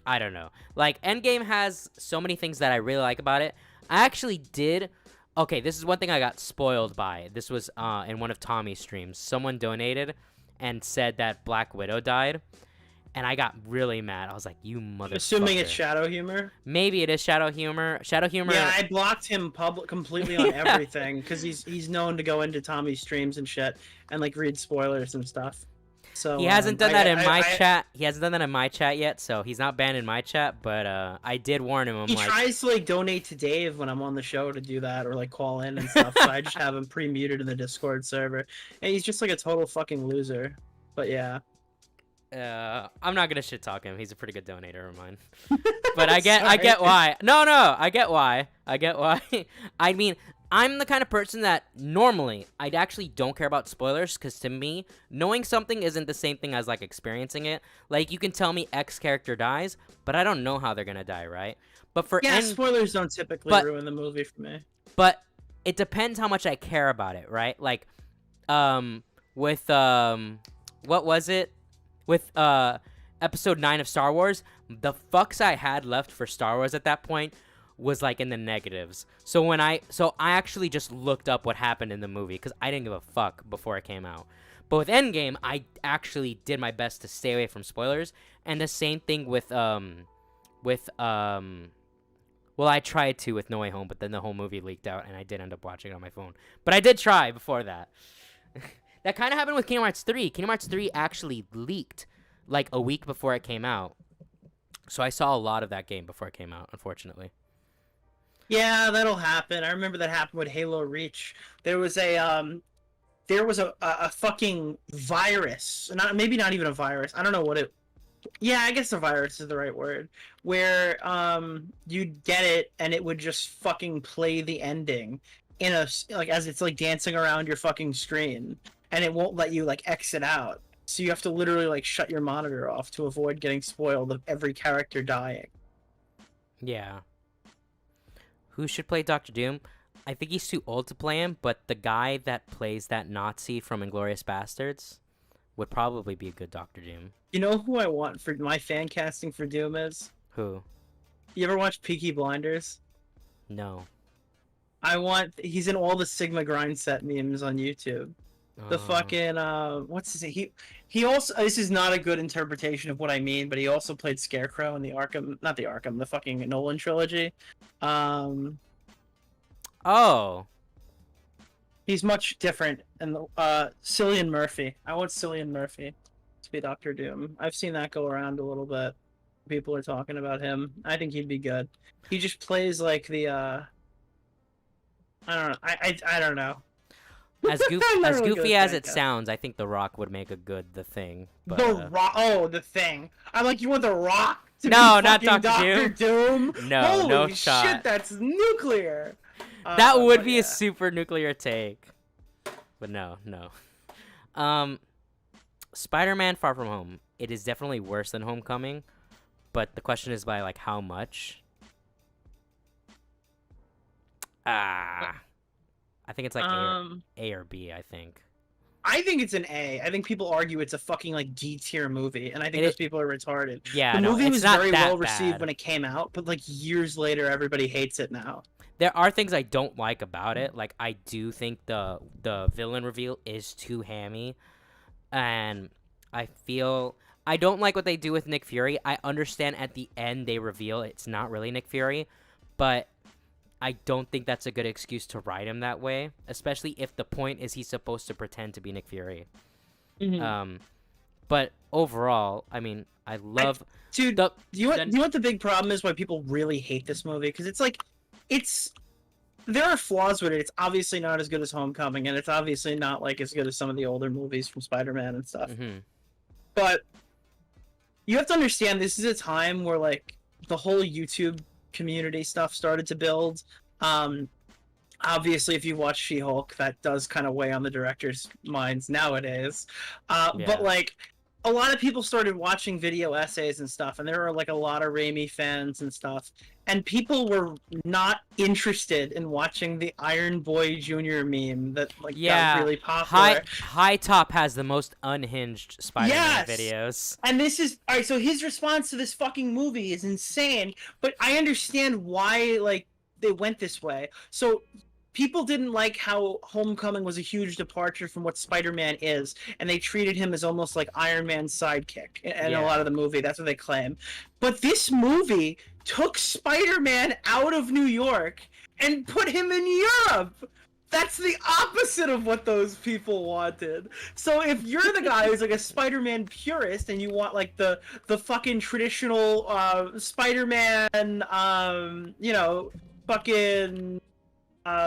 I don't know. Like, Endgame has so many things that I really like about it. I actually did. Okay, this is one thing I got spoiled by. This was in one of Tommy's streams. Someone donated and said that Black Widow died, and I got really mad. I was like, "You motherfucker!" Assuming it's shadow humor. Maybe it is shadow humor. Shadow humor. Yeah, I blocked him completely on everything because he's known to go into Tommy's streams and shit and like read spoilers and stuff. So he hasn't done that in my chat. He hasn't done that in my chat yet, so he's not banned in my chat. But I did warn him. He tries to like donate to Dave when I'm on the show to do that, or like call in and stuff. So I just have him pre-muted in the Discord server, and he's just like a total fucking loser. But yeah. I'm not gonna shit talk him. He's a pretty good donator of mine. But I get why. No, I get why. I mean, I'm the kind of person that normally I actually don't care about spoilers, because to me, knowing something isn't the same thing as like experiencing it. Like, you can tell me X character dies, but I don't know how they're gonna die, right? But for spoilers don't typically ruin the movie for me. But it depends how much I care about it, right? Like, with what was it? With episode 9 of Star Wars, the fucks I had left for Star Wars at that point was like in the negatives. So I actually just looked up what happened in the movie, because I didn't give a fuck before it came out. But with Endgame, I actually did my best to stay away from spoilers. And the same thing with well, I tried to with No Way Home, but then the whole movie leaked out and I did end up watching it on my phone. But I did try before that. That kind of happened with Kingdom Hearts 3. Kingdom Hearts 3 actually leaked like a week before it came out. So I saw a lot of that game before it came out, unfortunately. Yeah, that'll happen. I remember that happened with Halo Reach. There was a fucking virus. Maybe not even a virus. I don't know what it... Yeah, I guess a virus is the right word. Where you'd get it and it would just fucking play the ending in a... like as it's like dancing around your fucking screen. And it won't let you like exit out. So you have to literally like shut your monitor off to avoid getting spoiled of every character dying. Yeah. Who should play Dr. Doom? I think he's too old to play him, but the guy that plays that Nazi from Inglourious Bastards would probably be a good Dr. Doom. You know who I want for my fan casting for Doom is? Who? You ever watch Peaky Blinders? No. He's in all the Sigma Grindset memes on YouTube. The fucking what's his name? He also, this is not a good interpretation of what I mean, but he also played Scarecrow in the fucking Nolan trilogy. Oh. He's much different. And Cillian Murphy. I want Cillian Murphy to be Doctor Doom. I've seen that go around a little bit. People are talking about him. I think he'd be good. He just plays like the I don't know. I don't know. As goofy as it sounds, I think The Rock would make a good The Thing. But, The Rock? Oh, The Thing. I'm like, you want The Rock to be not Dr. Doom? No, Holy no shot. shit, that's nuclear. That would be a super nuclear take. But no. Spider-Man Far From Home. It is definitely worse than Homecoming. But the question is by, like, how much? I think it's like A or B, I think. I think it's an A. I think people argue it's a fucking like D tier movie, and I think those people are retarded. Yeah, the movie was not very that well received bad when it came out, but like years later, everybody hates it now. There are things I don't like about it. Like, I do think the villain reveal is too hammy, and I don't like what they do with Nick Fury. I understand at the end they reveal it's not really Nick Fury, but I don't think that's a good excuse to write him that way, especially if the point is he's supposed to pretend to be Nick Fury. Mm-hmm. But overall, I mean, I love... Dude, do you know what the big problem is why people really hate this movie? Because it's like, there are flaws with it. It's obviously not as good as Homecoming, and it's obviously not like as good as some of the older movies from Spider-Man and stuff. Mm-hmm. But you have to understand, this is a time where like the whole YouTube community stuff started to build. Obviously, if you watch She-Hulk, that does kind of weigh on the director's minds nowadays. But like a lot of people started watching video essays and stuff, and there were like a lot of Raimi fans and stuff, and people were not interested in watching the Iron Boy Jr. meme that like got Yeah, really popular. High Top has the most unhinged Spider-Man Yes, videos. and this is all right. So his response to this fucking movie is insane, but I understand why like they went this way. So people didn't like how Homecoming was a huge departure from what Spider-Man is, and they treated him as almost like Iron Man's sidekick in a lot of the movie. That's what they claim. But this movie took Spider-Man out of New York and put him in Europe. That's the opposite of what those people wanted. So if you're the guy who's like a Spider-Man purist and you want like the fucking traditional Spider-Man, you know, fucking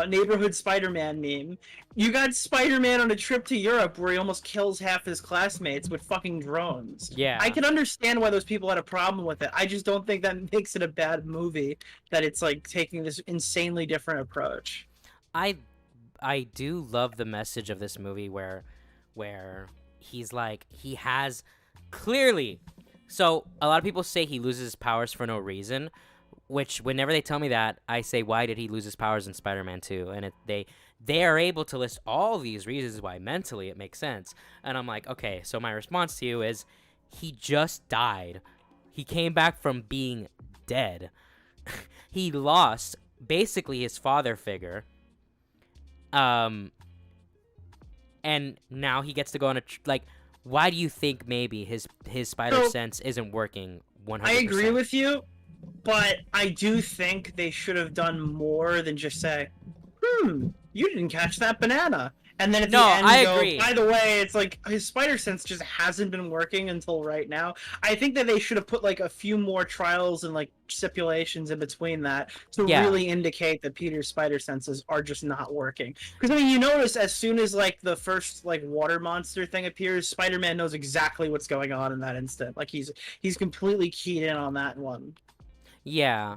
neighborhood Spider-Man meme. You got Spider-Man on a trip to Europe where he almost kills half his classmates with fucking drones. Yeah. I can understand why those people had a problem with it. I just don't think that makes it a bad movie, that it's like taking this insanely different approach. I do love the message of this movie where he's like, he has clearly, so a lot of people say he loses his powers for no reason, which whenever they tell me that, I say, why did he lose his powers in Spider-Man 2? And they are able to list all these reasons why mentally it makes sense. And I'm like, okay, so my response to you is, he just died. He came back from being dead. He lost basically his father figure. And now he gets to go on a like, why do you think maybe his spider sense isn't working 100%? I agree with you, but I do think they should have done more than just say, you didn't catch that banana. And then at the end, agree. By the way, it's like his spider sense just hasn't been working until right now. I think that they should have put like a few more trials and like stipulations in between that to really indicate that Peter's spider senses are just not working. Because I mean, you notice as soon as like the first like water monster thing appears, Spider-Man knows exactly what's going on in that instant. Like he's completely keyed in on that one. Yeah.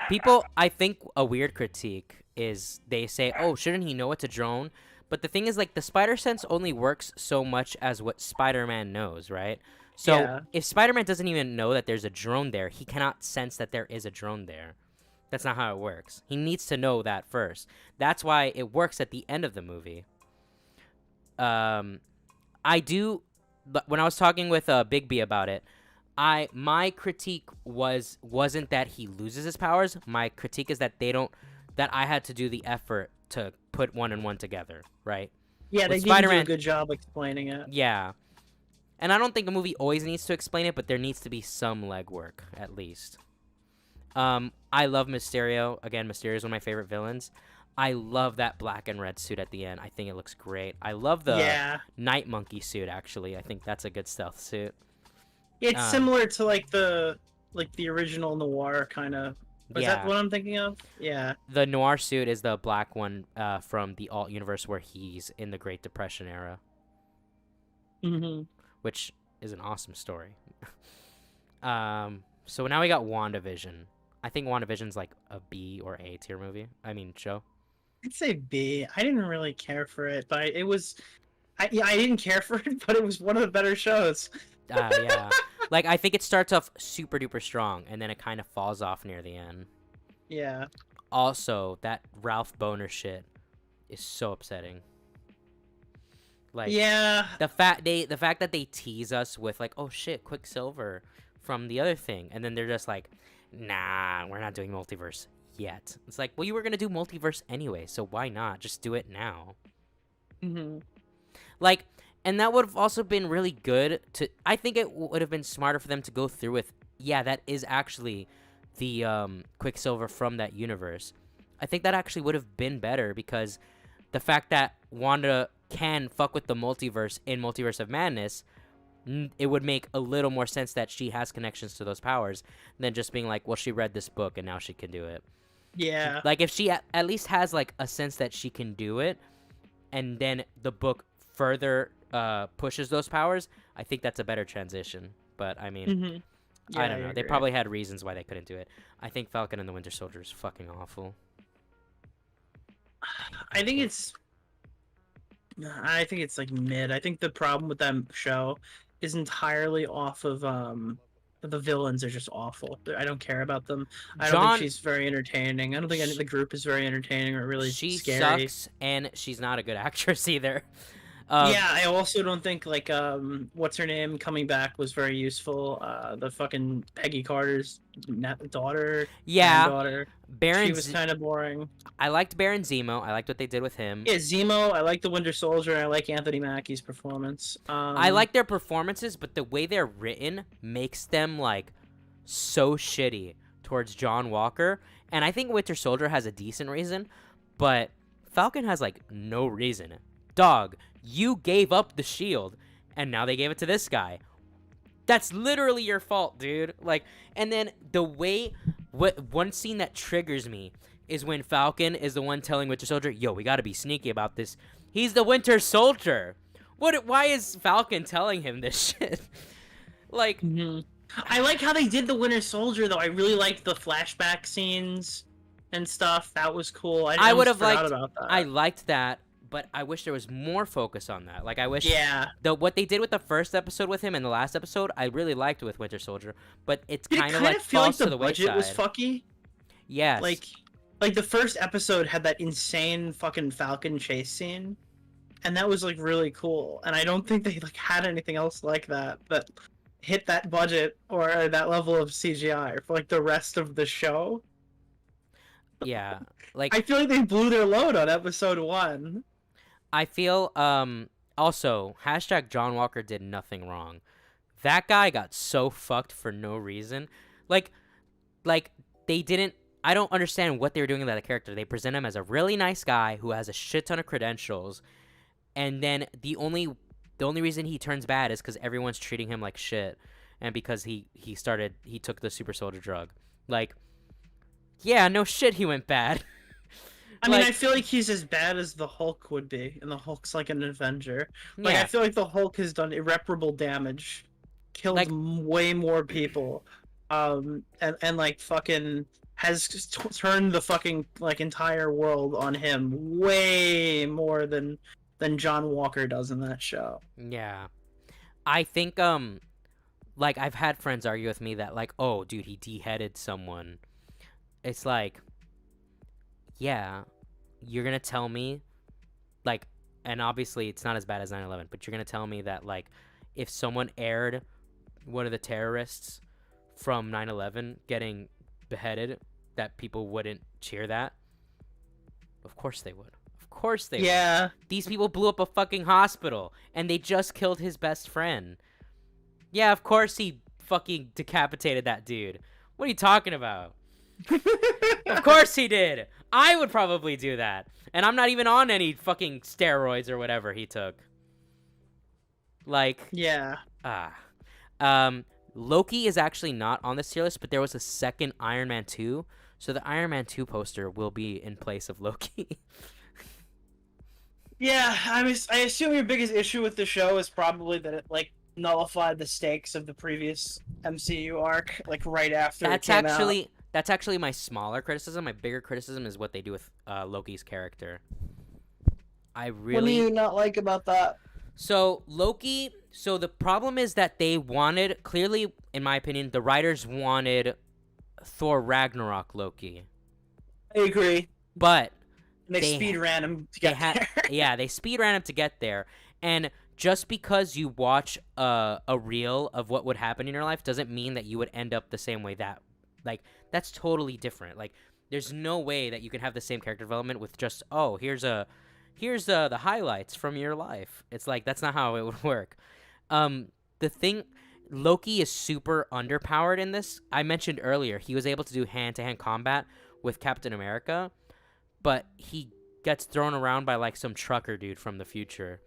People, I think a weird critique is they say, oh, shouldn't he know it's a drone? But the thing is, like, the spider sense only works so much as what Spider-Man knows, right? So if Spider-Man doesn't even know that there's a drone there, he cannot sense that there is a drone there. That's not how it works. He needs to know that first. That's why it works at the end of the movie. When I was talking with Big B about it, my critique wasn't that he loses his powers. My critique is that that I had to do the effort to put one and one together, right? Yeah, they didn't do a good job explaining it. Yeah. And I don't think a movie always needs to explain it, but there needs to be some legwork, at least. I love Mysterio. Again, Mysterio is one of my favorite villains. I love that black and red suit at the end. I think it looks great. I love the Night Monkey suit, actually. I think that's a good stealth suit. It's similar to like the original Noir kind of. Is that what I'm thinking of? Yeah. The Noir suit is the black one from the alt universe where he's in the Great Depression era. Which is an awesome story. So now we got WandaVision. I think WandaVision's like a B or A tier movie. I mean, show. I'd say B. I didn't really care for it, but it was... I didn't care for it, but it was one of the better shows. Yeah. Like, I think it starts off super duper strong, and then it kind of falls off near the end. Yeah. Also, that Ralph Boner shit is so upsetting. Like, the fact that they tease us with like, oh shit, Quicksilver from the other thing, and then they're just like, nah, we're not doing multiverse yet. It's like, well, you were gonna do multiverse anyway, so why not just do it now? Like, and that would have also been really good to... I think it would have been smarter for them to go through with, yeah, that is actually the Quicksilver from that universe. I think that actually would have been better, because the fact that Wanda can fuck with the multiverse in Multiverse of Madness, it would make a little more sense that she has connections to those powers than just being like, well, she read this book and now she can do it. Yeah. Like, if she at least has like a sense that she can do it, and then the book further pushes those powers, I think that's a better transition. But I mean, I don't know. They probably had reasons why they couldn't do it. I think Falcon and the Winter Soldier is fucking awful. I think it's like mid. I think the problem with that show is entirely off of the villains are just awful. I don't care about them. I don't think John, she's very entertaining. I don't think any of the group is very entertaining or really she scary. sucks, and she's not a good actress either. Yeah, I also don't think like what's her name coming back was very useful. The fucking Peggy Carter's daughter, Yeah, granddaughter. She Baron. was kind of boring. I liked Baron Zemo. I liked what they did with him. Yeah, Zemo. I like the Winter Soldier. I like Anthony Mackie's performance. I like their performances, but the way they're written makes them like so shitty towards John Walker. And I think Winter Soldier has a decent reason, but Falcon has like no reason. Dog, you gave up the shield, and now they gave it to this guy. That's literally your fault, dude. Like, and then the way, one scene that triggers me is when Falcon is the one telling Winter Soldier, "Yo, we gotta be sneaky about this." He's the Winter Soldier. What? Why is Falcon telling him this shit? Like, I like how they did the Winter Soldier though. I really liked the flashback scenes and stuff. That was cool. I would have almost liked. forgot about that. I liked that, but I wish there was more focus on that. Like, I wish. Yeah. What they did with the first episode with him and the last episode, I really liked with Winter Soldier, but it's Did kind it of like feel like falls the to the budget wayside. was fucky? Yes. Like the first episode had that insane fucking Falcon chase scene, and that was like really cool. And I don't think they like had anything else like that that hit that budget or that level of CGI for like the rest of the show. Yeah. Like, I feel like they blew their load on episode 1. I feel also hashtag John Walker did nothing wrong. That guy got so fucked for no reason. Like they didn't. I don't understand what they were doing with that character. They present him as a really nice guy who has a shit ton of credentials, and then the only reason he turns bad is because everyone's treating him like shit, and because he took the super soldier drug. Like, yeah, no shit, he went bad. I mean, I feel like he's as bad as the Hulk would be, and the Hulk's like an Avenger. Like, Yeah. I feel like the Hulk has done irreparable damage, killed Like- way more people, and like fucking has turned the fucking like entire world on him way more than John Walker does in that show. Yeah. I think like I've had friends argue with me that like, "Oh, dude, he beheaded someone." It's like, yeah, you're going to tell me like, and obviously it's not as bad as 9/11, but you're going to tell me that like if someone aired one of the terrorists from 9/11 getting beheaded, that people wouldn't cheer that? Of course they would. Of course they would. Yeah. These people blew up a fucking hospital, and they just killed his best friend. Yeah, of course he fucking decapitated that dude. What are you talking about? Of course he did. I would probably do that. And I'm not even on any fucking steroids or whatever he took. Like, Yeah. Loki is actually not on this tier list, but there was a second Iron Man 2, so the Iron Man 2 poster will be in place of Loki. Yeah, I assume your biggest issue with the show is probably that it like nullified the stakes of the previous MCU arc, like right after it came out. That's actually my smaller criticism. My bigger criticism is what they do with Loki's character. What do you not like about that? So Loki. So the problem is that they wanted, clearly, in my opinion, the writers wanted Thor Ragnarok Loki. I agree. But they speed ran him to get there. Yeah, they speed ran him to get there. And just because you watch a reel of what would happen in your life doesn't mean that you would end up the same way that, like, that's totally different. Like, there's no way that you can have the same character development with just, oh, here's the highlights from your life. It's like, that's not how it would work. Loki is super underpowered in this. I mentioned earlier, he was able to do hand-to-hand combat with Captain America, but he gets thrown around by like some trucker dude from the future.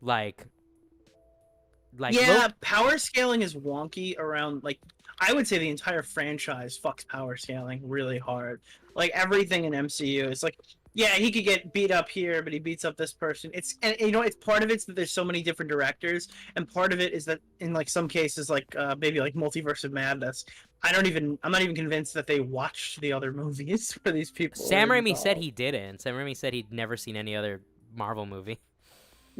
Like yeah, power scaling is wonky around, like, I would say the entire franchise fucks power scaling really hard. Like, everything in MCU, it's like, yeah, he could get beat up here, but he beats up this person. It's part of it's that there's so many different directors, and part of it is that in like some cases, like maybe like Multiverse of Madness, I'm not even convinced that they watched the other movies for these people. Sam Raimi said he didn't. Sam Raimi said he'd never seen any other Marvel movie.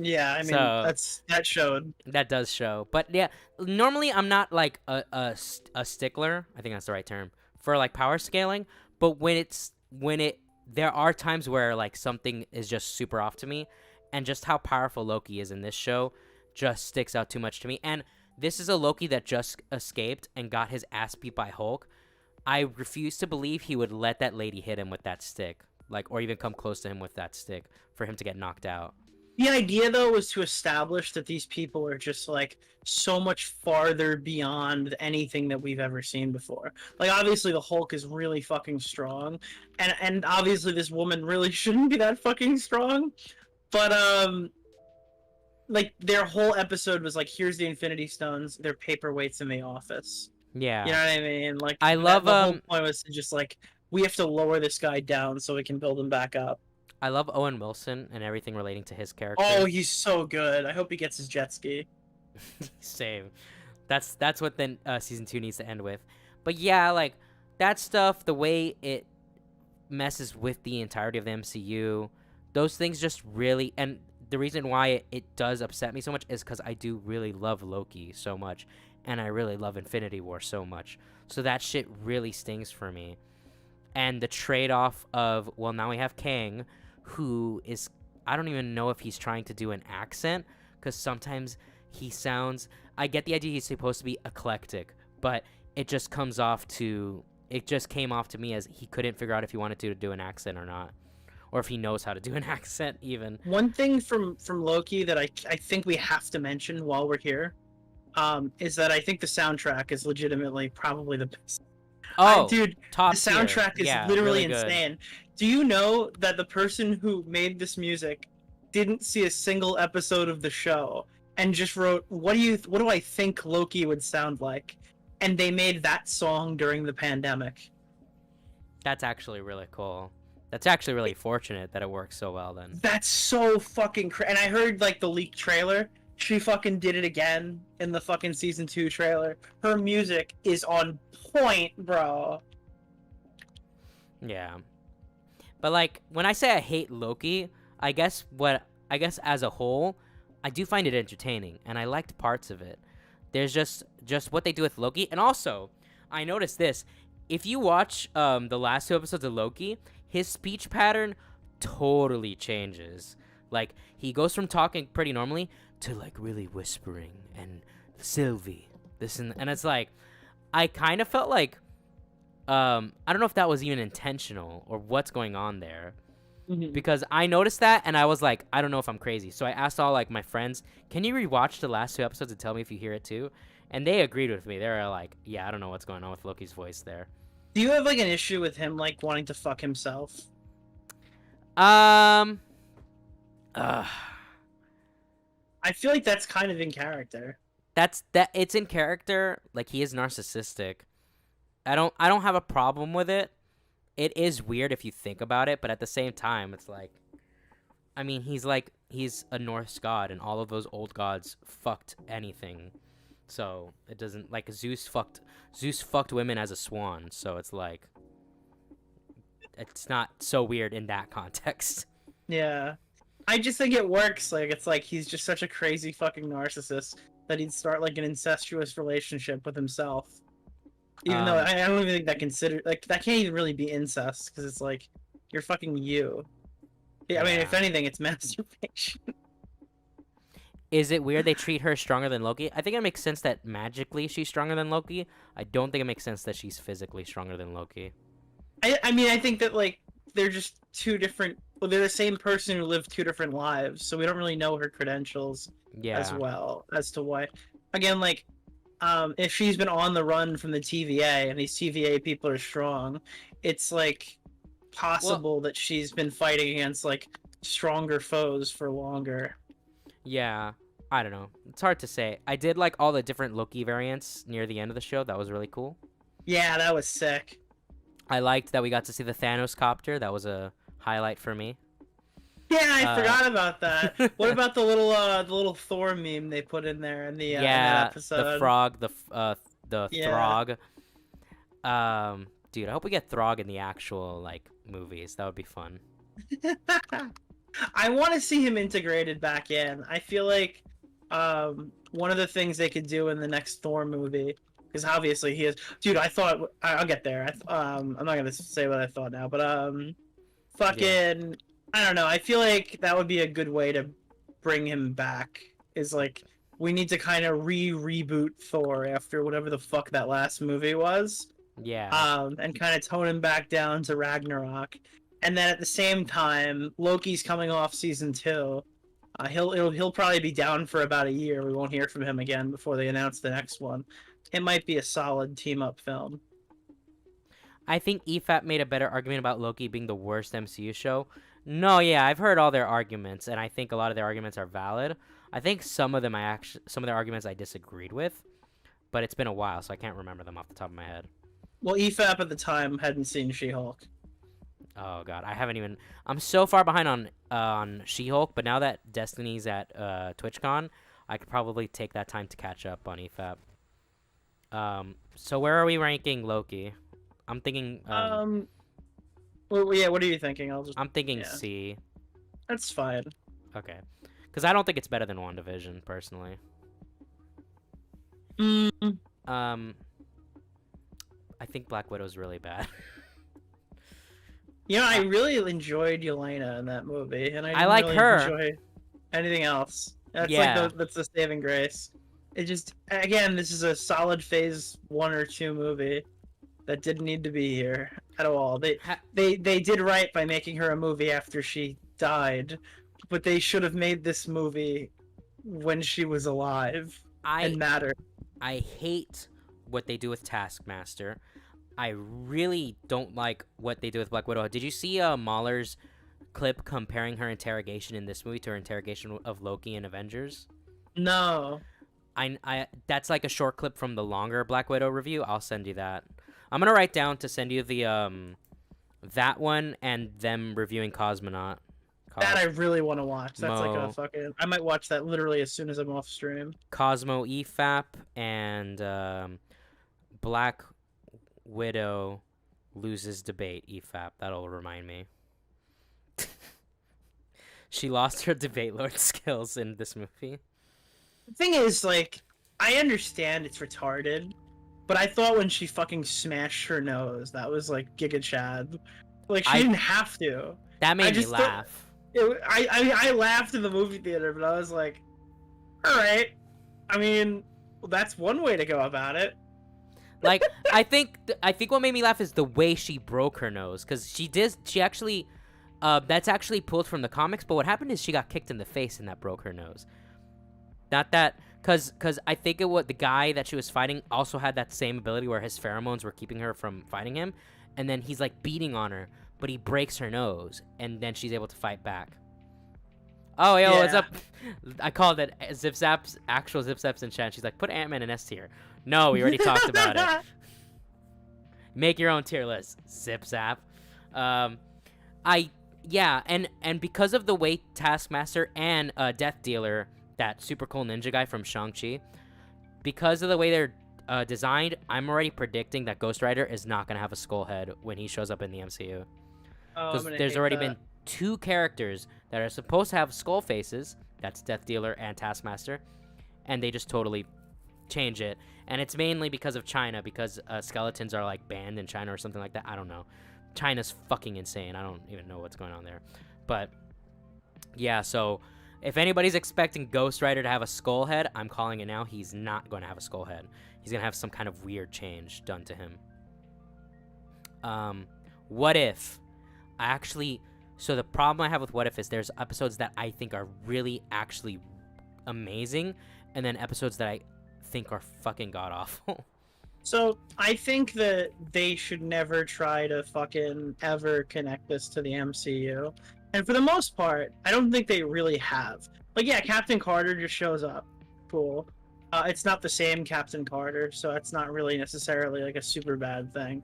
Yeah, I mean So that showed. that does show. But yeah, normally I'm not like a stickler. I think that's the right term for like power scaling. But when it there are times where like something is just super off to me, and just how powerful Loki is in this show just sticks out too much to me. And this is a Loki that just escaped and got his ass beat by Hulk. I refuse to believe he would let that lady hit him with that stick, like, or even come close to him with that stick for him to get knocked out. The idea though was to establish that these people are just like so much farther beyond anything that we've ever seen before. Like obviously the Hulk is really fucking strong, and obviously this woman really shouldn't be that fucking strong. But like their whole episode was like, here's the Infinity Stones, they're paperweights in the office. You Yeah, know what I mean? Like I that love the whole point was to just like we have to lower this guy down so we can build him back up. I love Owen Wilson and everything relating to his Oh, character. he's so good. I hope he gets his jet ski. Same. That's what then season 2 needs to end with. But yeah, like that stuff, the way it messes with the entirety of the MCU, those things just really, and the reason why it does upset me so much is because I do really love Loki so much, and I really love Infinity War so much. So that shit really stings for me. And the trade-off of, well, now we have Kang, who is, I don't even know if he's trying to do an accent, because sometimes he sounds, I get the idea he's supposed to be eclectic, but it just comes off to, it just came off to me as he couldn't figure out if he wanted to do an accent or not, or if he knows how to do an accent even. One thing from Loki that I think we have to mention while we're here, is that I think the soundtrack is legitimately probably the best. Oh, Dude, top the soundtrack tier. is Yeah, literally really good. insane. Do you know that the person who made this music didn't see a single episode of the show and just wrote, what do I think Loki would sound like? And they made that song during the pandemic. That's actually really cool. That's actually really fortunate that it works so well then. That's so fucking and I heard like the leaked trailer. She fucking did it again in the fucking season 2 trailer. Her music is on point, bro. Yeah. But like when I say I hate Loki, I guess as a whole, I do find it entertaining and I liked parts of it. There's just what they do with Loki, and also I noticed this. If you watch the last 2 episodes of Loki, his speech pattern totally changes. Like he goes from talking pretty normally to like really whispering and Sylvie this and it's like I kind of felt like I don't know if that was even intentional or what's going on there. Mm-hmm. Because I noticed that and I was like, I don't know if I'm crazy. So I asked all like my friends, can you rewatch the last 2 episodes and tell me if you hear it too? And they agreed with me. They were like, yeah, I don't know what's going on with Loki's voice there. Do you have like an issue with him like wanting to fuck himself? Um I feel like that's kind of in character. that it's in character. Like he is narcissistic. I don't have a problem with it. It is weird if you think about it, but at the same time, it's like, I mean, he's a Norse god, and all of those old gods fucked anything. So it doesn't like Zeus fucked women as a swan. So it's like, it's not so weird in that context. Yeah. I just think it works. Like it's like he's just such a crazy fucking narcissist that he'd start like an incestuous relationship with himself. Even though I don't even think that can't even really be incest because it's like you're fucking you. Yeah, I mean, if anything, it's masturbation. Is it weird they treat her stronger than Loki? I think it makes sense that magically she's stronger than Loki. I don't think it makes sense that she's physically stronger than Loki. I mean, I think that like they're just two different. Well, they're the same person who lived 2 different lives, so we don't really know her credentials as well as to why. Again, like, if she's been on the run from the TVA and these TVA people are strong, it's like possible that she's been fighting against like stronger foes for longer. Yeah, I don't know. It's hard to say. I did like all the different Loki variants near the end of the show. That was really cool. Yeah, that was sick. I liked that we got to see the Thanos copter. That was a highlight for me. Yeah, I forgot about that. What about the little Thor meme they put in there in the in that episode? The frog, the Throg. Dude, I hope we get Throg in the actual like movies. That would be fun. I want to see him integrated back in. I feel like one of the things they could do in the next Thor movie, because obviously he is. Dude, I thought I'll get there. I'm not gonna say what I thought now, but Yeah. fucking, I don't know. I feel like that would be a good way to bring him back. Is like we need to kind of reboot Thor after whatever the fuck that last movie was, Yeah. and kind of tone him back down to Ragnarok. And then at the same time, Loki's coming off season 2. He'll probably be down for about a year. We won't hear from him again before they announce the next one. It might be a solid team up film. I think EFAP made a better argument about Loki being the worst MCU show. No, yeah, I've heard all their arguments, and I think a lot of their arguments are valid. I think some of their arguments I disagreed with, but it's been a while, so I can't remember them off the top of my head. Well, EFAP at the time hadn't seen She-Hulk. Oh god, I haven't even. I'm so far behind on She-Hulk, but now that Destiny's at TwitchCon, I could probably take that time to catch up on EFAP. So where are we ranking Loki? I'm thinking. Well, yeah. What are you thinking? I'm thinking yeah. C. That's fine. Okay, because I don't think it's better than WandaVision personally. Mm. I think Black Widow's really bad. You know, I really enjoyed Yelena in that movie, and I didn't like really her. enjoy anything else. That's Yeah. like that's the saving grace. It just, again, this is a solid phase 1 or 2 movie that didn't need to be here at all. They did right by making her a movie after she died, but they should have made this movie when she was alive and mattered. I hate what they do with Taskmaster. I really don't like what they do with Black Widow. Did you see Mahler's clip comparing her interrogation in this movie to her interrogation of Loki in Avengers? No. I that's like a short clip from the longer Black Widow review. I'll send you that. I'm gonna write down to send you the that one and them reviewing Cosmonaut. That I really want to watch. That's like a fucking. I might watch that literally as soon as I'm off stream. Cosmo EFAP and Black Widow loses debate EFAP. That'll remind me. She lost her debate lord skills in this movie. The thing is, like, I understand it's retarded, but I thought when she fucking smashed her nose, that was like Giga Chad. Like, she didn't have to. That made me laugh. I laughed in the movie theater, but I was like, all right. I mean, well, that's one way to go about it. Like, I think what made me laugh is the way she broke her nose, because she actually, that's actually pulled from the comics. But what happened is she got kicked in the face and that broke her nose. Not that, because I think the guy that she was fighting also had that same ability where his pheromones were keeping her from fighting him, and then he's like beating on her, but he breaks her nose, and then she's able to fight back. Oh, yo, what's up? I called it Zip Zap's actual Zip Zaps in chat. She's like, put Ant-Man in S tier. No, we already talked about it. Make your own tier list, Zip Zap. Yeah, and because of the way Taskmaster and Death Dealer, that super cool ninja guy from Shang-Chi, because of the way they're designed, I'm already predicting that Ghost Rider is not going to have a skull head when he shows up in the MCU. Because there's already been 2 characters that are supposed to have skull faces, that's Death Dealer and Taskmaster, and they just totally change it. And it's mainly because of China, because skeletons are like banned in China or something like that. I don't know. China's fucking insane. I don't even know what's going on there. But yeah, so if anybody's expecting Ghost Rider to have a skull head, I'm calling it now. He's not going to have a skull head. He's going to have some kind of weird change done to him. What If? So the problem I have with What If is there's episodes that I think are really actually amazing, and then episodes that I think are fucking god-awful. So I think that they should never try to fucking ever connect this to the MCU. And for the most part, I don't think they really have. Like, yeah, Captain Carter just shows up. Cool. It's not the same Captain Carter, so it's not really necessarily like a super bad thing.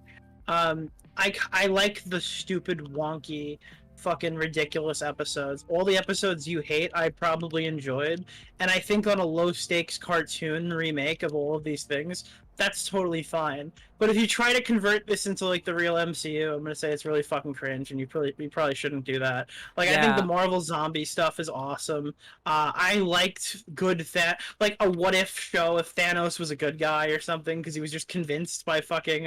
I like the stupid, wonky, fucking ridiculous episodes. All the episodes you hate, I probably enjoyed. And I think on a low-stakes cartoon remake of all of these things, that's totally fine. But if you try to convert this into like the real MCU, I'm gonna say it's really fucking cringe, and you probably shouldn't do that. Like I think the Yeah, Marvel zombie stuff is awesome. I liked like a what if show if Thanos was a good guy or something because he was just convinced by fucking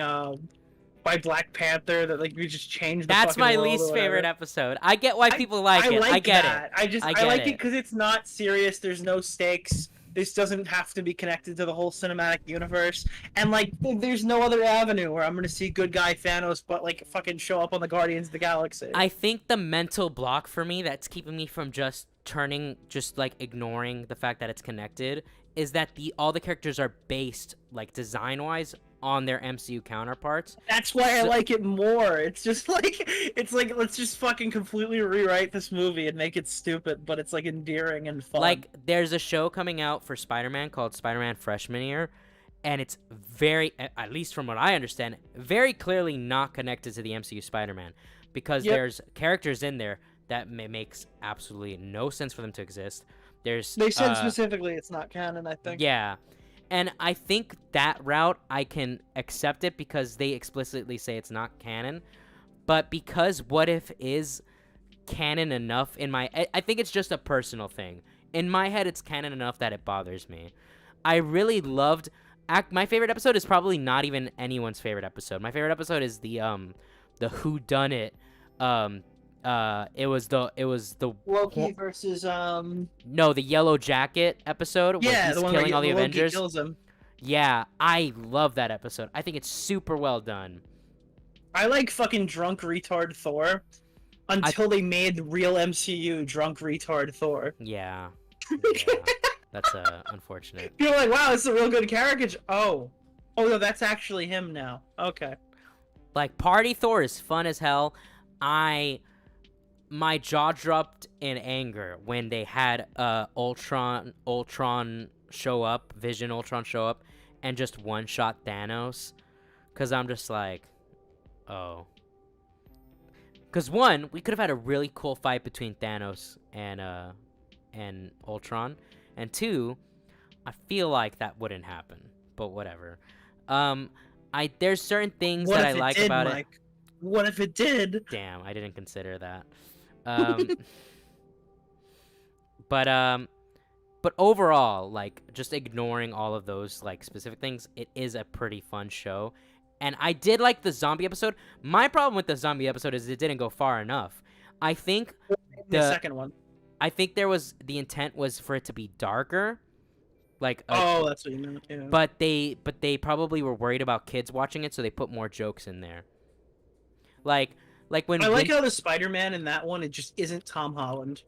by Black Panther that like we just changed the that's fucking my world or least whatever. favorite episode. I get why people like I it. I like get it. that. I I get like it it. because it's not serious. There's no stakes. This doesn't have to be connected to the whole cinematic universe, and like, there's no other avenue where I'm gonna see good guy Thanos, but like fucking show up on the Guardians of the Galaxy. I think the mental block for me that's keeping me from just like ignoring the fact that it's connected is that all the characters are based like design wise on their MCU counterparts. That's why I like it more. It's like let's just fucking completely rewrite this movie and make it stupid, but it's like endearing and fun. Like there's a show coming out for Spider-Man called Spider-Man Freshman Year, and it's very, at least from what I understand, very clearly not connected to the MCU Spider-Man because there's characters in there that makes absolutely no sense for them to exist. They said specifically it's not canon, I think. Yeah. And I think that route I can accept it because they explicitly say it's not canon. But because What If is canon enough I think it's just a personal thing. In my head, it's canon enough that it bothers me. I really loved my favorite episode is probably not even anyone's favorite episode. My favorite episode is the Who Done It. It was the Loki versus no, the Yellow Jacket episode where he's the one killing where all the Loki Avengers. kills him. Yeah, I love that episode. I think it's super well done. I like fucking drunk retard Thor until they made the real MCU drunk retard Thor. Yeah. Yeah. That's unfortunate. You're like, wow, it's a real good character. Oh no, that's actually him now. Okay. Like Party Thor is fun as hell. My jaw dropped in anger when they had Ultron show up, Vision Ultron show up, and just one-shot Thanos. Because I'm just like, oh. Because one, we could have had a really cool fight between Thanos and Ultron. And two, I feel like that wouldn't happen. But whatever. There's certain things that I like about it. What if it did? Damn, I didn't consider that. But overall, like, just ignoring all of those like specific things, it is a pretty fun show. And I did like the zombie episode. My problem with the zombie episode is it didn't go far enough. I think the second one. I think the intent was for it to be darker. Like that's what you meant. Yeah. But they probably were worried about kids watching it, so they put more jokes in there. Like when I like how the Spider-Man in that one, it just isn't Tom Holland.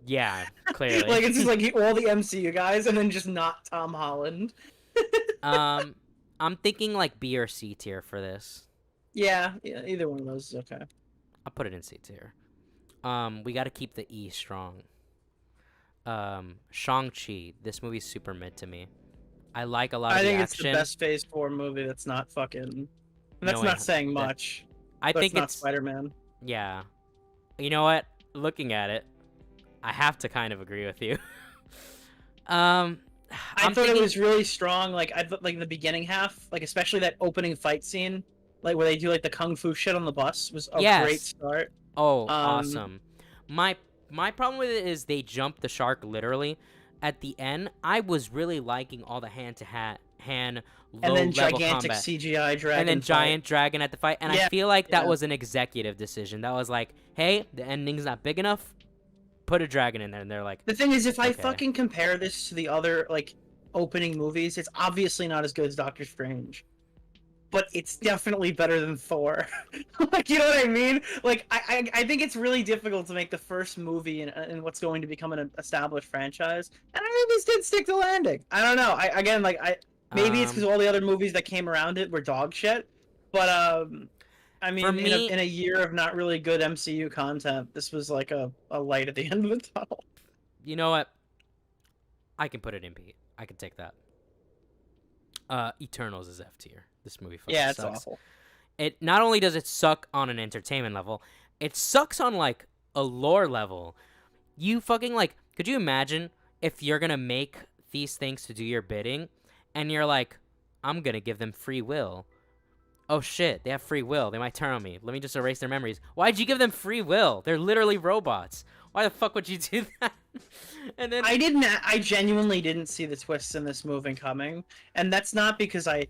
Yeah, clearly. Like it's just like all the MCU guys and then just not Tom Holland. I'm thinking like B or C tier for this. Yeah, either one of those is okay. I'll put it in C tier. We got to keep the E strong. Shang-Chi. This movie's super mid to me. I like a lot of the action. I think it's the best Phase 4 movie that's not fucking... That's not saying much. I think it's Spider-Man. Yeah. You know what? Looking at it, I have to kind of agree with you. I thought it was really strong. Like I thought, like the beginning half, like especially that opening fight scene, like where they do like the kung fu shit on the bus, was a great start. Oh, awesome! My problem with it is they jumped the shark literally. At the end, I was really liking all the hand-to-hand, and then low-level gigantic combat. CGI dragon, and then fight. giant dragon at the fight. And I feel like that was an executive decision. That was like, hey, the ending's not big enough. Put a dragon in there, and they're like. The thing is, if I fucking compare this to the other like opening movies, it's obviously not as good as Doctor Strange, but it's definitely better than Thor. Like, you know what I mean? Like, I think it's really difficult to make the first movie in what's going to become an established franchise, and I think this did stick the landing. I don't know. Maybe it's because all the other movies that came around it were dog shit, but I mean, in a year of not really good MCU content, this was like a light at the end of the tunnel. You know what? I can put it in B. I can take that. Eternals is F tier. This movie fucking it's sucks. awful. It not only does it suck on an entertainment level, it sucks on like a lore level. You fucking like, could you imagine if you're gonna make these things to do your bidding, and you're like, I'm gonna give them free will. Oh shit, they have free will. They might turn on me. Let me just erase their memories. Why'd you give them free will? They're literally robots. Why the fuck would you do that? And then I genuinely didn't see the twists in this movie coming, and that's not because I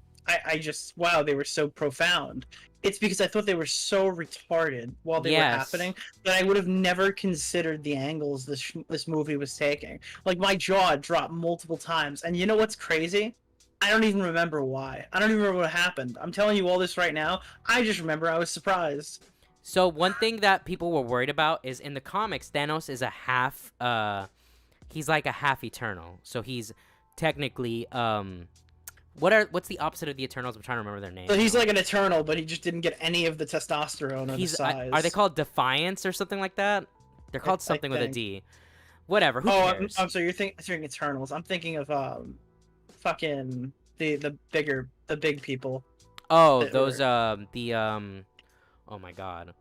just wow, they were so profound. It's because I thought they were so retarded while they were happening that I would have never considered the angles this movie was taking. Like, my jaw dropped multiple times, and you know what's crazy? I don't even remember why. I don't even remember what happened. I'm telling you all this right now. I just remember I was surprised. So one thing that people were worried about is in the comics, Thanos is a half. He's like a half Eternal. So he's technically what's the opposite of the Eternals? I'm trying to remember their name. So he's like an Eternal, but he just didn't get any of the testosterone or the size. Are they called Defiance or something like that? They're called something with a D. Whatever. Who cares? I'm sorry. You're thinking Eternals. I'm thinking of fucking the big people. Oh, those oh my god.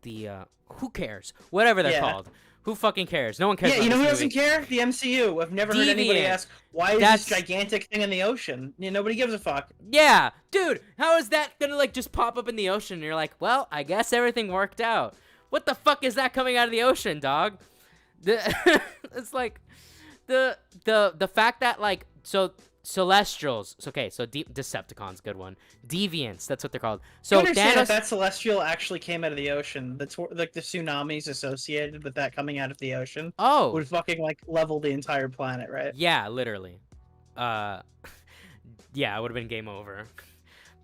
Who cares? Whatever they're called. Who fucking cares? No one cares. Yeah, you know who doesn't care? The MCU. I've never heard anybody ask, why is this gigantic thing in the ocean? Nobody gives a fuck. Yeah, dude, how is that gonna like just pop up in the ocean? And you're like, well, I guess everything worked out. What the fuck is that coming out of the ocean, dog? It's like the fact that like Celestials. Okay, so Decepticons, good one. Deviants, that's what they're called. So you understand that Celestial actually came out of the ocean. The tsunamis associated with that coming out of the ocean. Oh, would fucking like level the entire planet, right? Yeah, literally. Yeah, it would have been game over.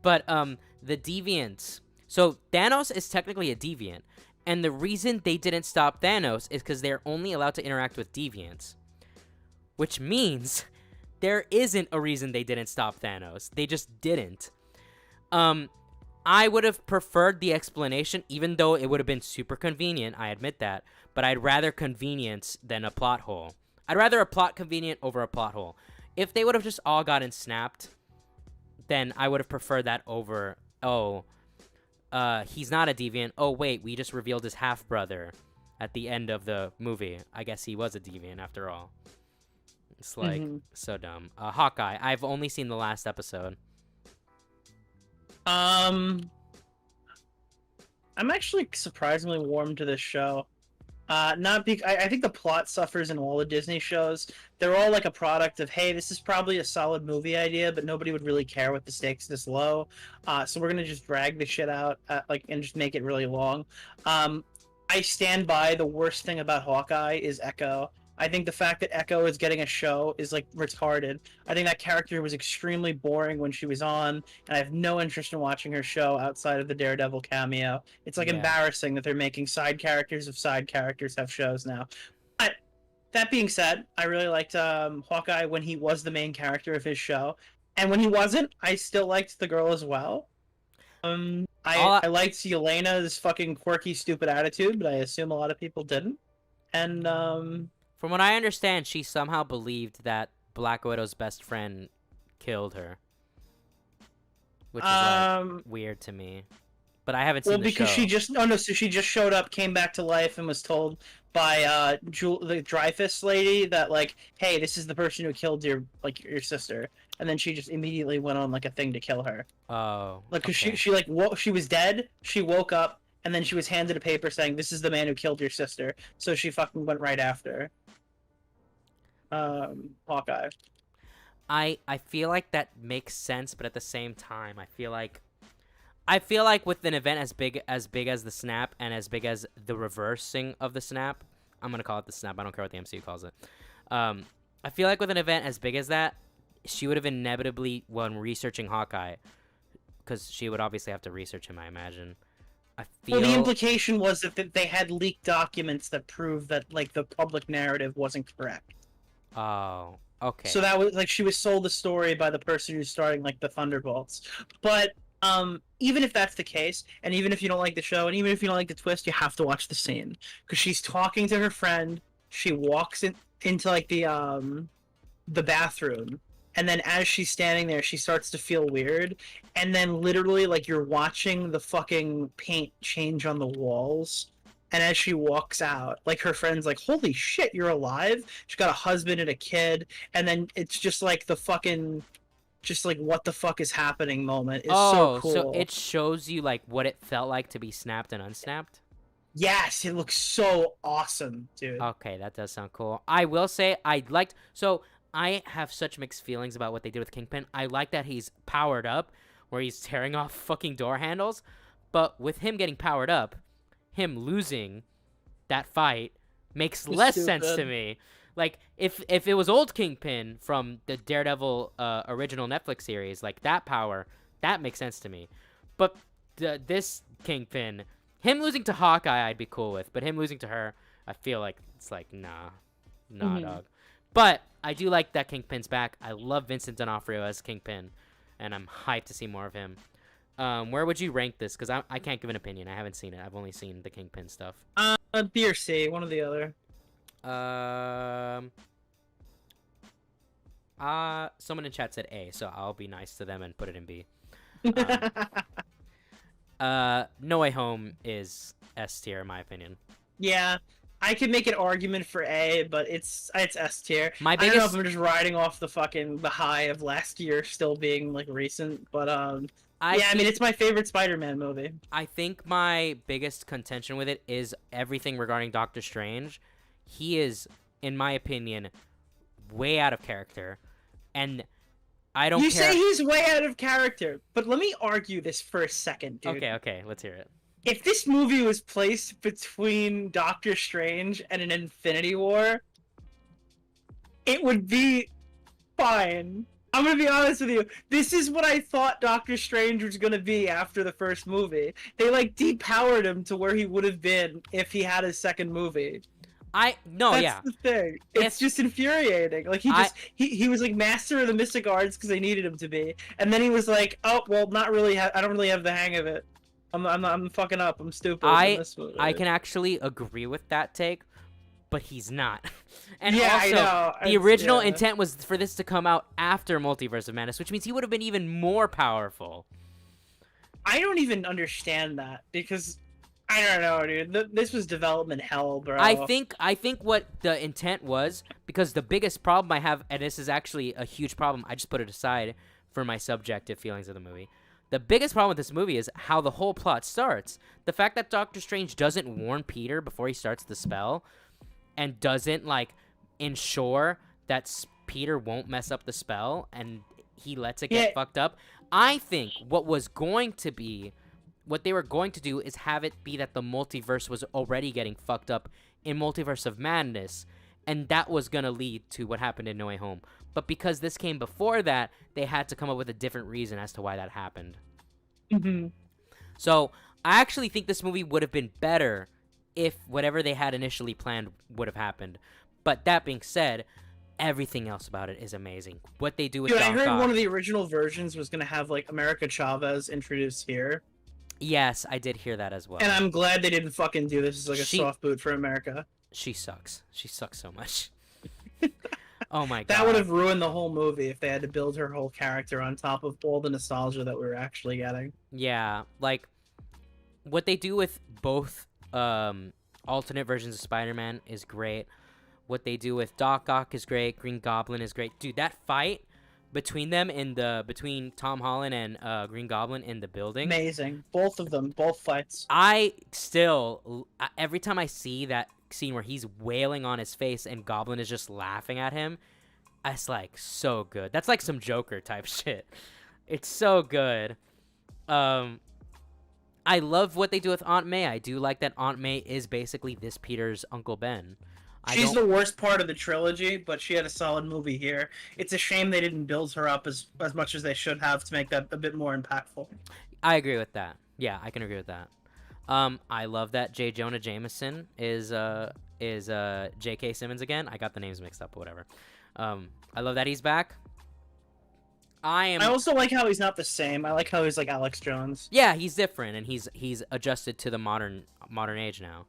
But the Deviants. So Thanos is technically a Deviant, and the reason they didn't stop Thanos is because they're only allowed to interact with Deviants, which means there isn't a reason they didn't stop Thanos. They just didn't. I would have preferred the explanation, even though it would have been super convenient. I admit that. But I'd rather convenience than a plot hole. I'd rather a plot convenient over a plot hole. If they would have just all gotten snapped, then I would have preferred that over, he's not a deviant. Oh, wait, we just revealed his half-brother at the end of the movie. I guess he was a deviant after all. It's like so dumb. Hawkeye. I've only seen the last episode. I'm actually surprisingly warm to this show. I think the plot suffers in all the Disney shows. They're all like a product of, hey, this is probably a solid movie idea, but nobody would really care with the stakes this low. So we're gonna just drag the shit out, and just make it really long. I stand by the worst thing about Hawkeye is Echo. I think the fact that Echo is getting a show is like retarded. I think that character was extremely boring when she was on, and I have no interest in watching her show outside of the Daredevil cameo. It's like embarrassing that they're making side characters have shows now. But that being said, I really liked Hawkeye when he was the main character of his show, and when he wasn't, I still liked the girl as well. I liked Yelena's fucking quirky, stupid attitude, but I assume a lot of people didn't. And from what I understand, she somehow believed that Black Widow's best friend killed her, which is like weird to me. But I haven't seen the show. So she just showed up, came back to life, and was told by the Dreyfus lady that like, hey, this is the person who killed your sister, and then she just immediately went on like a thing to kill her. Oh, like because she was dead. She woke up, and then she was handed a paper saying, this is the man who killed your sister. So she fucking went right after Hawkeye. I feel like that makes sense, but at the same time, I feel like with an event as big as the snap and as big as the reversing of the snap, I'm gonna call it the snap. I don't care what the MCU calls it. I feel like with an event as big as that, she would have inevitably, when researching Hawkeye, because she would obviously have to research him, I imagine. Well, the implication was that they had leaked documents that proved that like the public narrative wasn't correct. Oh, okay. So that was like she was sold the story by the person who's starting like the Thunderbolts. But even if that's the case, and even if you don't like the show, and even if you don't like the twist, you have to watch the scene because she's talking to her friend. She walks into like the bathroom, and then as she's standing there, she starts to feel weird, and then literally like you're watching the fucking paint change on the walls. And as she walks out, like her friend's like, holy shit, you're alive? She's got a husband and a kid, and then it's just like the fucking just like what the fuck is happening moment is so Oh, cool. so it shows you like what it felt like to be snapped and unsnapped? Yes, it looks so awesome, dude. Okay, that does sound cool. I will say I liked so I have such mixed feelings about what they did with Kingpin. I like that he's powered up where he's tearing off fucking door handles, but with him getting powered up, him losing that fight makes less sense to Stupid. me. Like if it was old Kingpin from the Daredevil original Netflix series, like that power, that makes sense to me. But this Kingpin, him losing to Hawkeye, I'd be cool with, but him losing to her, I feel like it's like nah, dog. But I do like that Kingpin's back. I love Vincent D'Onofrio as Kingpin, and I'm hyped to see more of him. Where would you rank this? Because I can't give an opinion. I haven't seen it. I've only seen the Kingpin stuff. B or C, one or the other. Someone in chat said A, so I'll be nice to them and put it in B. No Way Home is S tier in my opinion. Yeah, I could make an argument for A, but it's S tier. My I don't know biggest, if I'm just riding off the high of last year still being like recent, but I mean it's my favorite Spider-Man movie. I think my biggest contention with it is everything regarding Doctor Strange. He is, in my opinion, way out of character, and I don't You care. say he's way out of character, but let me argue this for a second, dude. Okay, let's hear it. If this movie was placed between Doctor Strange and an Infinity War, it would be fine. I'm gonna be honest with you. This is what I thought Doctor Strange was gonna be after the first movie. They like depowered him to where he would have been if he had his second movie. That's the thing. It's just infuriating. Like he was like master of the mystic arts because they needed him to be, and then he was like, oh well, not really. I don't really have the hang of it. I'm fucking up. I'm stupid. I can actually agree with that take, but he's not. And yeah, also, I know. the original intent was for this to come out after Multiverse of Madness, which means he would have been even more powerful. I don't even understand that because I don't know, dude. This was development hell, bro. I think what the intent was, because the biggest problem I have, and this is actually a huge problem, I just put it aside for my subjective feelings of the movie. The biggest problem with this movie is how the whole plot starts. The fact that Doctor Strange doesn't warn Peter before he starts the spell, and doesn't like ensure that Peter won't mess up the spell, and he lets it get fucked up. I think what they were going to do is have it be that the multiverse was already getting fucked up in Multiverse of Madness, and that was going to lead to what happened in No Way Home. But because this came before that, they had to come up with a different reason as to why that happened. Mm-hmm. So I actually think this movie would have been better if whatever they had initially planned would have happened. But that being said, everything else about it is amazing. What they do with Dude, I heard Ock, one of the original versions was going to have like America Chavez introduced here. Yes, I did hear that as well. And I'm glad they didn't fucking do this as like a soft boot for America. She sucks. She sucks so much. Oh my god. That would have ruined the whole movie if they had to build her whole character on top of all the nostalgia that we were actually getting. Yeah, like what they do with both alternate versions of Spider-Man is great. What they do with Doc Ock is great. Green Goblin is great. Dude, that fight between them between Tom Holland and Green Goblin in the building. Amazing. Both of them, both fights. I still, every time I see that scene where he's wailing on his face and Goblin is just laughing at him, it's like so good. That's like some Joker type shit. It's so good. I love what they do with Aunt May. I do like that Aunt May is basically this Peter's Uncle Ben. She's the worst part of the trilogy, but she had a solid movie here. It's a shame they didn't build her up as much as they should have to make that a bit more impactful. I agree with that. Yeah, I can agree with that. I love that J. Jonah Jameson is J.K. Simmons again. I got the names mixed up, but whatever. I love that he's back. I also like how he's not the same. I like how he's like Alex Jones. Yeah, he's different, and he's adjusted to the modern age now.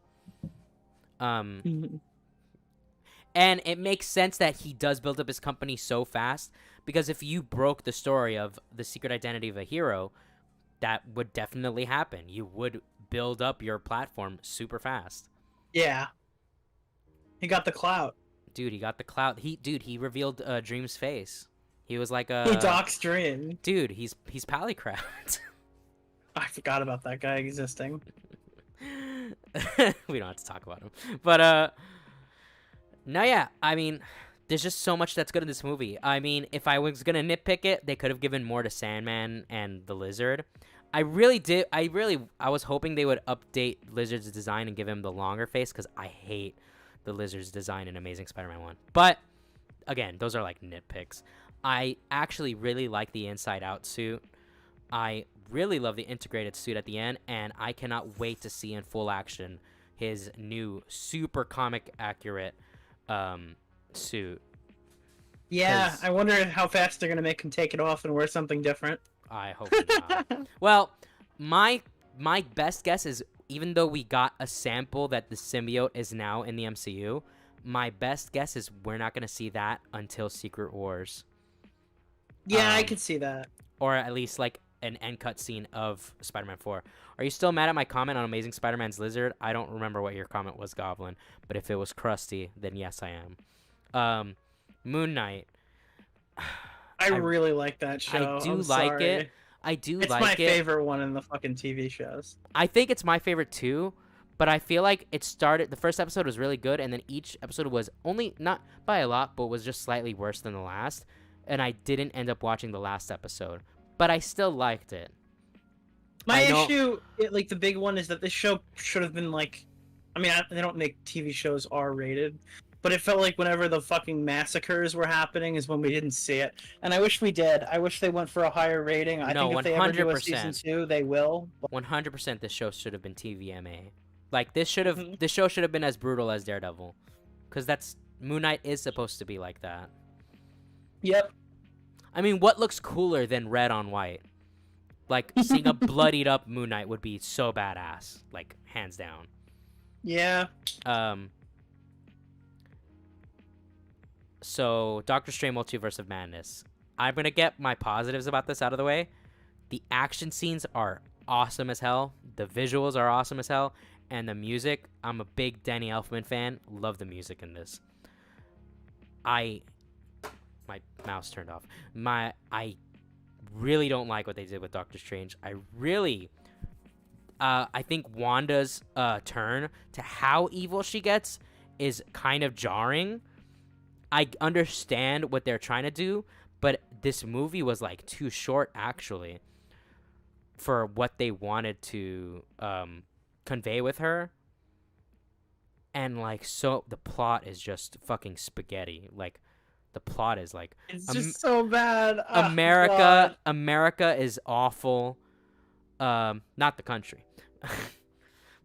And it makes sense that he does build up his company so fast, because if you broke the story of the secret identity of a hero, that would definitely happen. You would build up your platform super fast. Yeah. He got the clout. Dude, he got the clout. He revealed Dream's face. He was like He Doc's dream. dude. He's Pallycraft. I forgot about that guy existing. We don't have to talk about him, but no, yeah. I mean, there's just so much that's good in this movie. I mean, if I was gonna nitpick it, they could have given more to Sandman and the Lizard. I really did. I was hoping they would update Lizard's design and give him the longer face, because I hate the Lizard's design in Amazing Spider-Man 1. But again, those are like nitpicks. I actually really like the Inside Out suit. I really love the integrated suit at the end, and I cannot wait to see in full action his new super comic accurate suit. Yeah, I wonder how fast they're gonna make him take it off and wear something different. I hope not. Well, my best guess is, even though we got a sample that the symbiote is now in the MCU, my best guess is we're not going to see that until Secret Wars. Yeah, I could see that. Or at least like an end cut scene of Spider-Man 4. Are you still mad at my comment on Amazing Spider-Man's Lizard? I don't remember what your comment was, Goblin, but if it was crusty, then yes, I am. Moon Knight. I really like that show. I do I'm like sorry. it. I do it's like it. It's my favorite one in the fucking TV shows. I think it's my favorite too, but I feel like the first episode was really good, and then each episode was only, not by a lot, but was just slightly worse than the last, and I didn't end up watching the last episode, but I still liked it. My issue, like the big one, is that this show should have been like, I mean, they don't make TV shows R-rated, but it felt like whenever the fucking massacres were happening is when we didn't see it. And I wish we did. I wish they went for a higher rating. I think if they ever do a season 2, they will. 100% this show should have been TVMA. Like, this show should have been as brutal as Daredevil. Because Moon Knight is supposed to be like that. Yep. I mean, what looks cooler than red on white? Like, seeing a bloodied up Moon Knight would be so badass. Like, hands down. Yeah. So, Doctor Strange Multiverse of Madness. I'm going to get my positives about this out of the way. The action scenes are awesome as hell. The visuals are awesome as hell. And the music, I'm a big Danny Elfman fan. Love the music in this. My mouse turned off. I really don't like what they did with Doctor Strange. I think Wanda's turn to how evil she gets is kind of jarring. I understand what they're trying to do, but this movie was like too short actually for what they wanted to convey with her. And like, so the plot is just fucking spaghetti. Like, the plot is like, it's just so bad. America is awful. Not the country.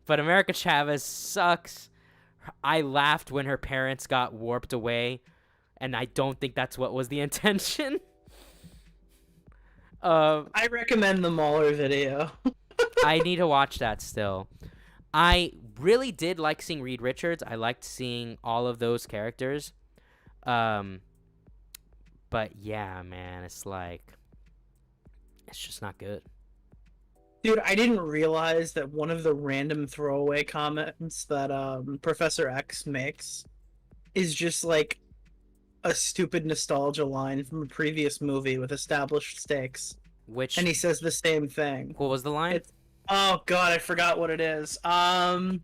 But America Chavez sucks. I laughed when her parents got warped away, and I don't think that's what was the intention. I recommend the Mauler video. I need to watch that still. I really did like seeing Reed Richards. I liked seeing all of those characters. But yeah, man, it's just not good. Dude, I didn't realize that one of the random throwaway comments that Professor X makes is just like a stupid nostalgia line from a previous movie with established stakes. And he says the same thing. What was the line? Oh god, I forgot what it is. Let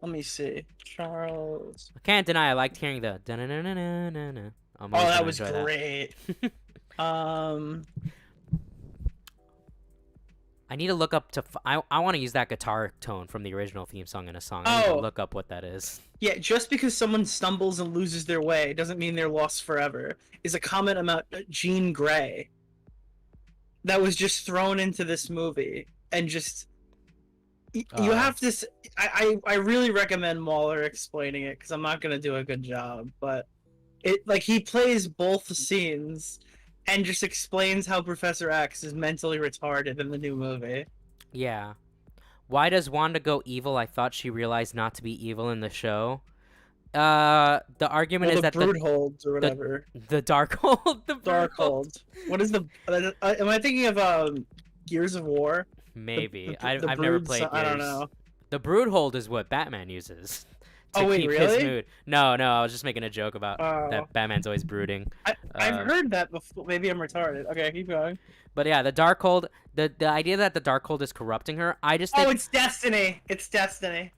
me see. Charles. I can't deny I liked hearing the da-na-na-na-na-na. Oh, that was great. I need to look up I want to use that guitar tone from the original theme song in a song. I need to look up what that is. Yeah, just because someone stumbles and loses their way doesn't mean they're lost forever. Is a comment about Jean Grey that was just thrown into this movie, and just you have to. I really recommend Mauler explaining it, because I'm not gonna do a good job, but he plays both scenes and just explains how Professor X is mentally retarded in the new movie. Yeah. Why does Wanda go evil? I thought she realized not to be evil in the show. The argument is that the Broodholds or whatever. The Darkhold. The Darkhold. What is the? Am I thinking of Gears of War? Maybe. I've never played Gears. I don't know. The Broodhold is what Batman uses to Oh wait, keep really? his mood. No, I was just making a joke about Oh, that Batman's always brooding. I've heard that before. Maybe I'm retarded. Okay, keep going. But yeah, the Darkhold, the idea that the Darkhold is corrupting her, I just Oh, think. it's Destiny. It's Destiny.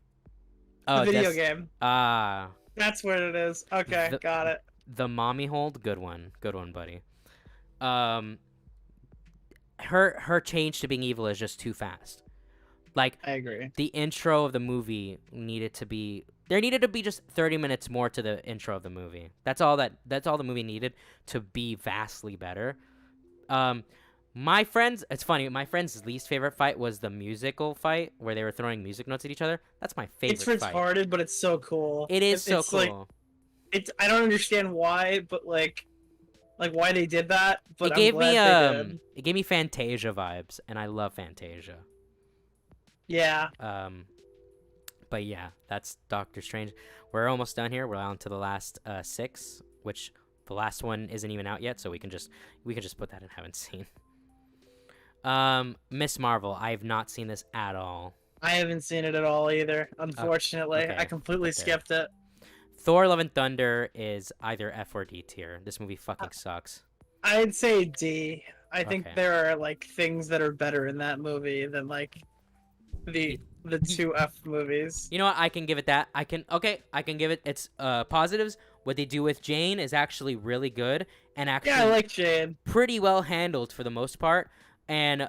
The Oh, video game. Ah, That's what it is. Okay, the got it. the mommy hold, good one, buddy. Um, her change to being evil is just too fast. Like I agree. the intro of the movie needed to be. There needed to be just 30 minutes more to the intro of the movie. That's all the movie needed to be vastly better. My friends, it's funny. My friend's least favorite fight was the musical fight where they were throwing music notes at each other. That's my favorite It's fight. retarded, but it's so cool. It is so it's cool. Like, I don't understand why, but like why they did that. But it gave I'm glad me they did. it gave me Fantasia vibes, and I love Fantasia. Yeah. But yeah, that's Doctor Strange. We're almost done here. We're on to the last 6, which the last one isn't even out yet, so we can just put that in haven't seen. Miss Marvel, I have not seen this at all. I haven't seen it at all either, unfortunately. Okay. I completely skipped it. Thor Love and Thunder is either F or D tier. This movie fucking sucks. I'd say D. I think Okay. there are like things that are better in that movie than like the two F movies. You know what? I can give it that. I can give it its positives. What they do with Jane is actually really good and actually Yeah, I like Jane. pretty well handled for the most part. And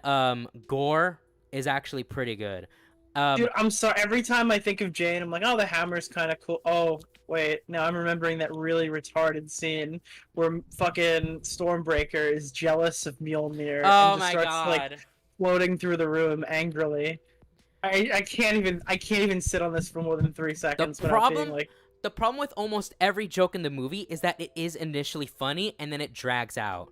gore is actually pretty good. Dude, I'm sorry. Every time I think of Jane, I'm like, oh, the hammer's kind of cool. Oh, wait. Now I'm remembering that really retarded scene where fucking Stormbreaker is jealous of Mjolnir Oh and just my starts god. like floating through the room angrily. I can't even sit on this for more than 3 seconds without being like. The problem with almost every joke in the movie is that it is initially funny and then it drags out.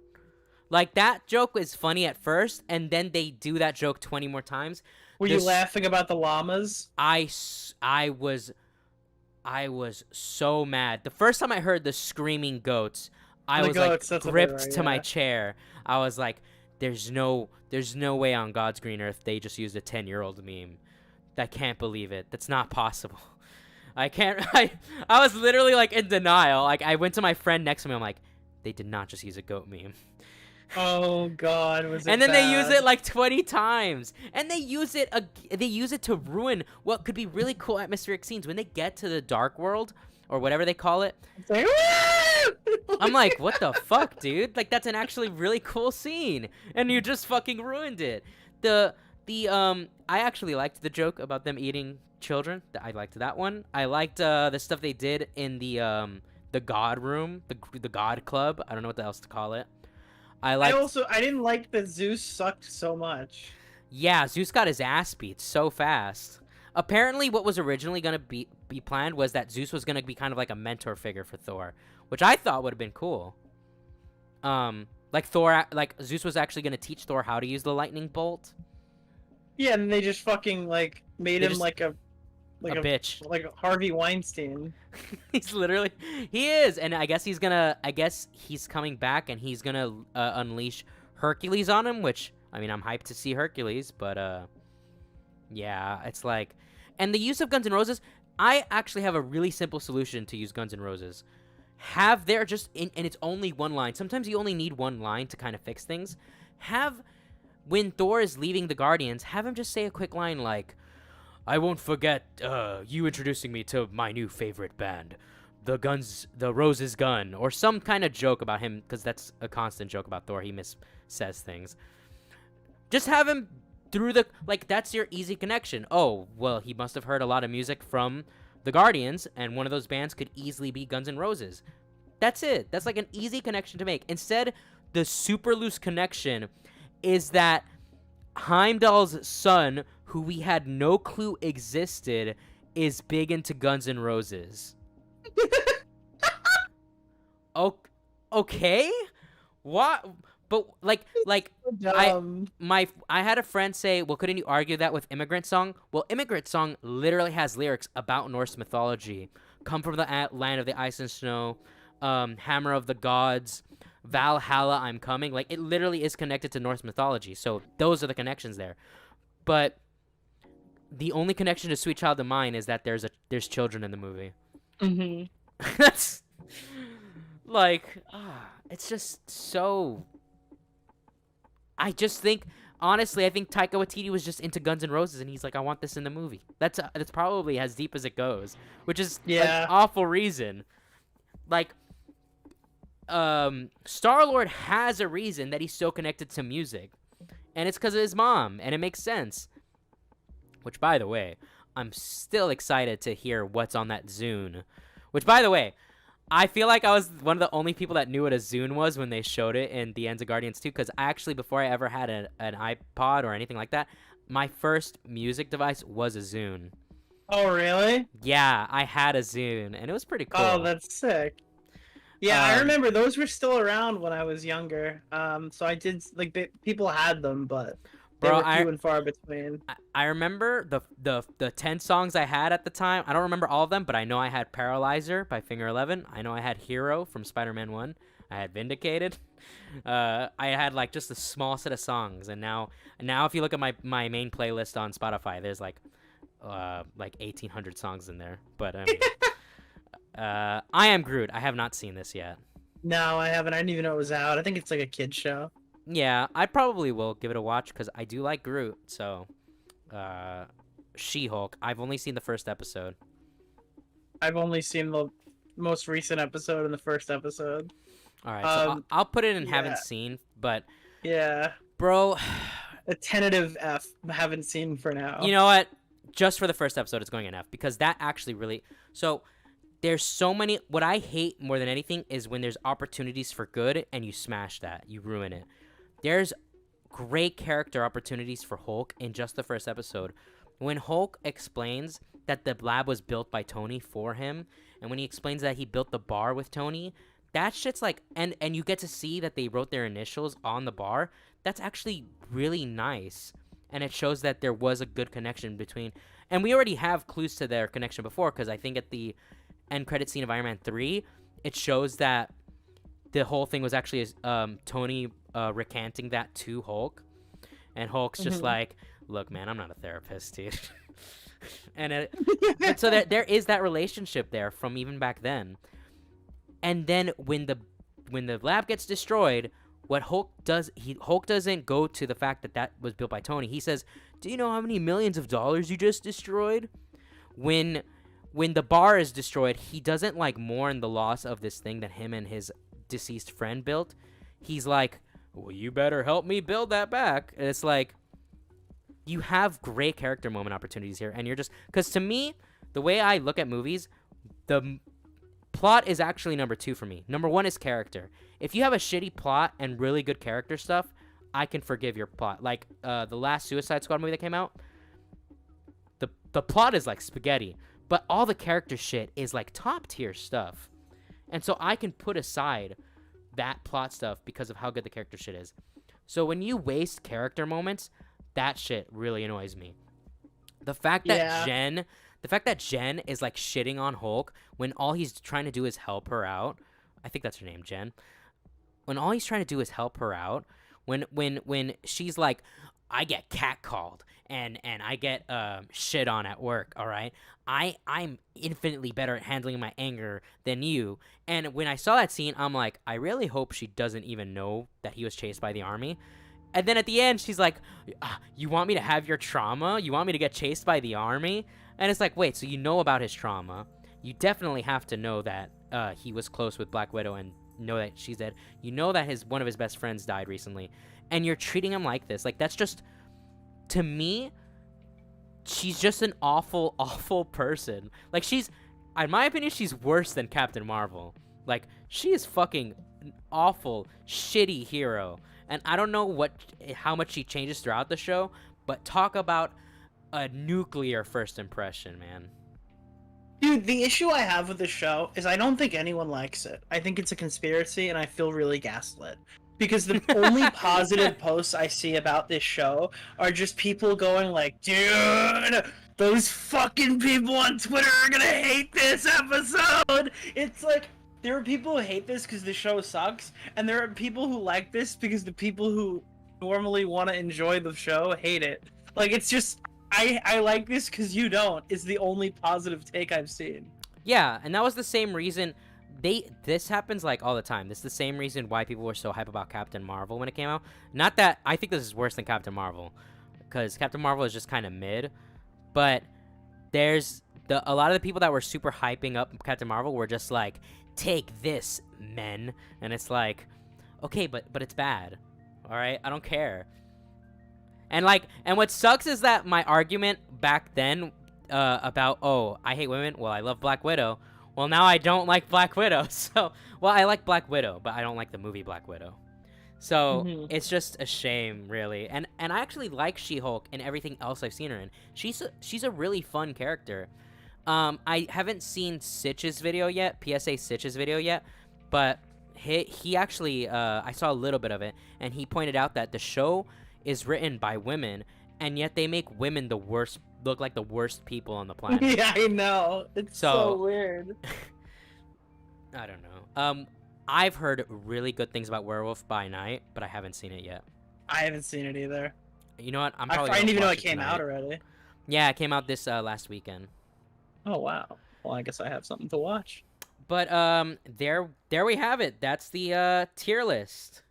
Like, that joke is funny at first, and then they do that joke 20 more times. Were you laughing about the llamas? I was so mad. The first time I heard the screaming goats, I was goats, like gripped to my chair. I was like, there's no way on God's green earth they just used a 10-year-old meme. I can't believe it. That's not possible. I can't. I was literally like in denial. Like, I went to my friend next to me. I'm like, they did not just use a goat meme. Oh God, was it And then bad? they use it like 20 times, and they use it to ruin what could be really cool atmospheric scenes when they get to the dark world or whatever they call it. It's like, I'm like, what the fuck, dude? Like, that's an actually really cool scene, and you just fucking ruined it. I actually liked the joke about them eating children. I liked that one. I liked the stuff they did in the God room, the God club. I don't know what else to call it. I didn't like that Zeus sucked so much. Yeah, Zeus got his ass beat so fast. Apparently, what was originally going to be planned was that Zeus was going to be kind of like a mentor figure for Thor, which I thought would have been cool. Like Zeus was actually going to teach Thor how to use the lightning bolt. Yeah, and they just fucking like made him like a bitch, like Harvey Weinstein. He is, and I guess he's coming back, and he's gonna unleash Hercules on him. Which, I mean, I'm hyped to see Hercules, but yeah, it's like, and the use of Guns N' Roses. I actually have a really simple solution to use Guns N' Roses. Have there and it's only one line. Sometimes you only need one line to kind of fix things. When Thor is leaving the Guardians, have him just say a quick line like, I won't forget you introducing me to my new favorite band, the Roses Gun, or some kind of joke about him, because that's a constant joke about Thor. He says things. Just have him that's your easy connection. Oh, well, he must have heard a lot of music from the Guardians, and one of those bands could easily be Guns N' Roses. That's it. That's like an easy connection to make. Instead, the super loose connection is that Heimdall's son, who we had no clue existed, is big into Guns N' Roses. Okay? What? But I had a friend say, well, couldn't you argue that with Immigrant Song? Well, Immigrant Song literally has lyrics about Norse mythology. Come from the land of the ice and snow, Hammer of the gods, Valhalla, I'm coming. Like, it literally is connected to Norse mythology. So those are the connections there. But the only connection to Sweet Child of Mine is that there's children in the movie. Mm-hmm. That's like, it's just so. I just think, honestly, I think Taika Waititi was just into Guns N' Roses, and he's like, I want this in the movie. That's probably as deep as it goes, which is an Yeah. awful reason. Like, Star-Lord has a reason that he's so connected to music, and it's because of his mom, and it makes sense. Which, by the way, I'm still excited to hear what's on that Zune. Which, by the way, I feel like I was one of the only people that knew what a Zune was when they showed it in The Ends of Guardians 2, because actually, before I ever had an iPod or anything like that, my first music device was a Zune. Oh, really? Yeah, I had a Zune, and it was pretty cool. Oh, that's sick. Yeah, I remember those were still around when I was younger. So I did like people had them, but they were few and far between. I remember the 10 songs I had at the time. I don't remember all of them, but I know I had Paralyzer by Finger 11. I know I had Hero from Spider-Man 1. I had Vindicated. I had like just a small set of songs, and now if you look at my main playlist on Spotify, there's like 1,800 songs in there. But I Am Groot. I have not seen this yet. No, I haven't. I didn't even know it was out. I think it's like a kid's show. Yeah, I probably will give it a watch because I do like Groot. So, She-Hulk. I've only seen the first episode. I've only seen the most recent episode and the first episode. All right, so I'll put it in haven't seen, but yeah, bro, a tentative F. Haven't seen for now. You know what? Just for the first episode, it's going in F because that actually really. So there's so many. What I hate more than anything is when there's opportunities for good and you smash that, you ruin it. There's great character opportunities for Hulk in just the first episode. When Hulk explains that the lab was built by Tony for him, and when he explains that he built the bar with Tony, that shit's like, and you get to see that they wrote their initials on the bar. That's actually really nice, and it shows that there was a good connection between, and we already have clues to their connection before, because I think at the end credit scene of Iron Man 3, it shows that the whole thing was actually Tony recanting that to Hulk, and Hulk's just like, look, man, I'm not a therapist, dude. and so there is that relationship there from even back then. And then when the lab gets destroyed, what Hulk does, Hulk doesn't go to the fact that was built by Tony. He says, do you know how many millions of dollars you just destroyed? When the bar is destroyed, he doesn't like mourn the loss of this thing that him and his deceased friend built. He's like, well, you better help me build that back. And it's like, you have great character moment opportunities here, and you're just, because to me, the way I look at movies, the plot is actually number 2 for me. Number 1 is character. If you have a shitty plot and really good character stuff, I can forgive your plot. Like the last Suicide Squad movie that came out, the plot is like spaghetti, but all the character shit is like top tier stuff. And so I can put aside that plot stuff because of how good the character shit is. So when you waste character moments, that shit really annoys me. The fact that Jen is like shitting on Hulk when all he's trying to do is help her out. I think that's her name, Jen. When all he's trying to do is help her out, when she's like, I get catcalled and I get shit on at work, all right? I'm infinitely better at handling my anger than you. And when I saw that scene, I'm like, I really hope she doesn't even know that he was chased by the army. And then at the end, she's like, you want me to have your trauma? You want me to get chased by the army? And it's like, wait, so you know about his trauma. You definitely have to know that he was close with Black Widow and know that she's dead. You know that one of his best friends died recently. And you're treating him like this. Like, that's just, to me, she's just an awful, awful person. Like, in my opinion, she's worse than Captain Marvel. Like, she is fucking an awful, shitty hero. And I don't know how much she changes throughout the show, but talk about a nuclear first impression, man. Dude, the issue I have with this show is I don't think anyone likes it. I think it's a conspiracy, and I feel really gaslit. Because the only positive posts I see about this show are just people going like, dude, those fucking people on Twitter are gonna hate this episode! It's like, there are people who hate this because the show sucks, and there are people who like this because the people who normally want to enjoy the show hate it. Like, it's just, I like this because you don't, is the only positive take I've seen. Yeah, and that was the same reason this happens like all the time. This is the same reason why people were so hype about Captain Marvel when it came out. Not that I think this is worse than Captain Marvel, because Captain Marvel is just kind of mid, but there's a lot of the people that were super hyping up Captain Marvel were just like, take this, men. And it's like, okay, but it's bad. All right, I don't care. And what sucks is that my argument back then about, oh, I hate women, well, I love Black Widow. Well, now I don't like Black Widow. So, well, I like Black Widow, but I don't like the movie Black Widow. So it's just a shame, really. And I actually like She-Hulk and everything else I've seen her in. She's a really fun character. I haven't seen Sitch's video yet, PSA Sitch's video yet, but he actually, I saw a little bit of it, and he pointed out that the show is written by women, and yet they make women look like the worst people on the planet. Yeah, I know. It's so weird. I don't know. I've heard really good things about Werewolf by Night, but I haven't seen it yet. I haven't seen it either. You know what? I didn't even know it came out already. Yeah, it came out this last weekend. Oh wow. Well, I guess I have something to watch. But there we have it. That's the tier list.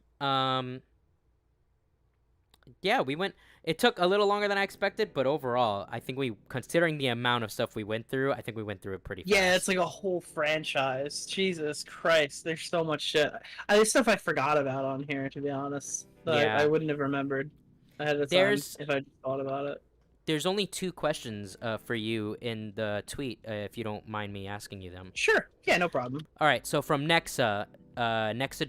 Yeah, we went. It took a little longer than I expected, but overall, I think considering the amount of stuff we went through, I think we went through it pretty fast. Yeah, it's like a whole franchise. Jesus Christ, there's so much shit. There's stuff I forgot about on here, to be honest. Yeah. I wouldn't have remembered ahead of time if I thought about it. There's only 2 questions for you in the tweet, if you don't mind me asking you them. Sure. Yeah, no problem. All right, so from Nexa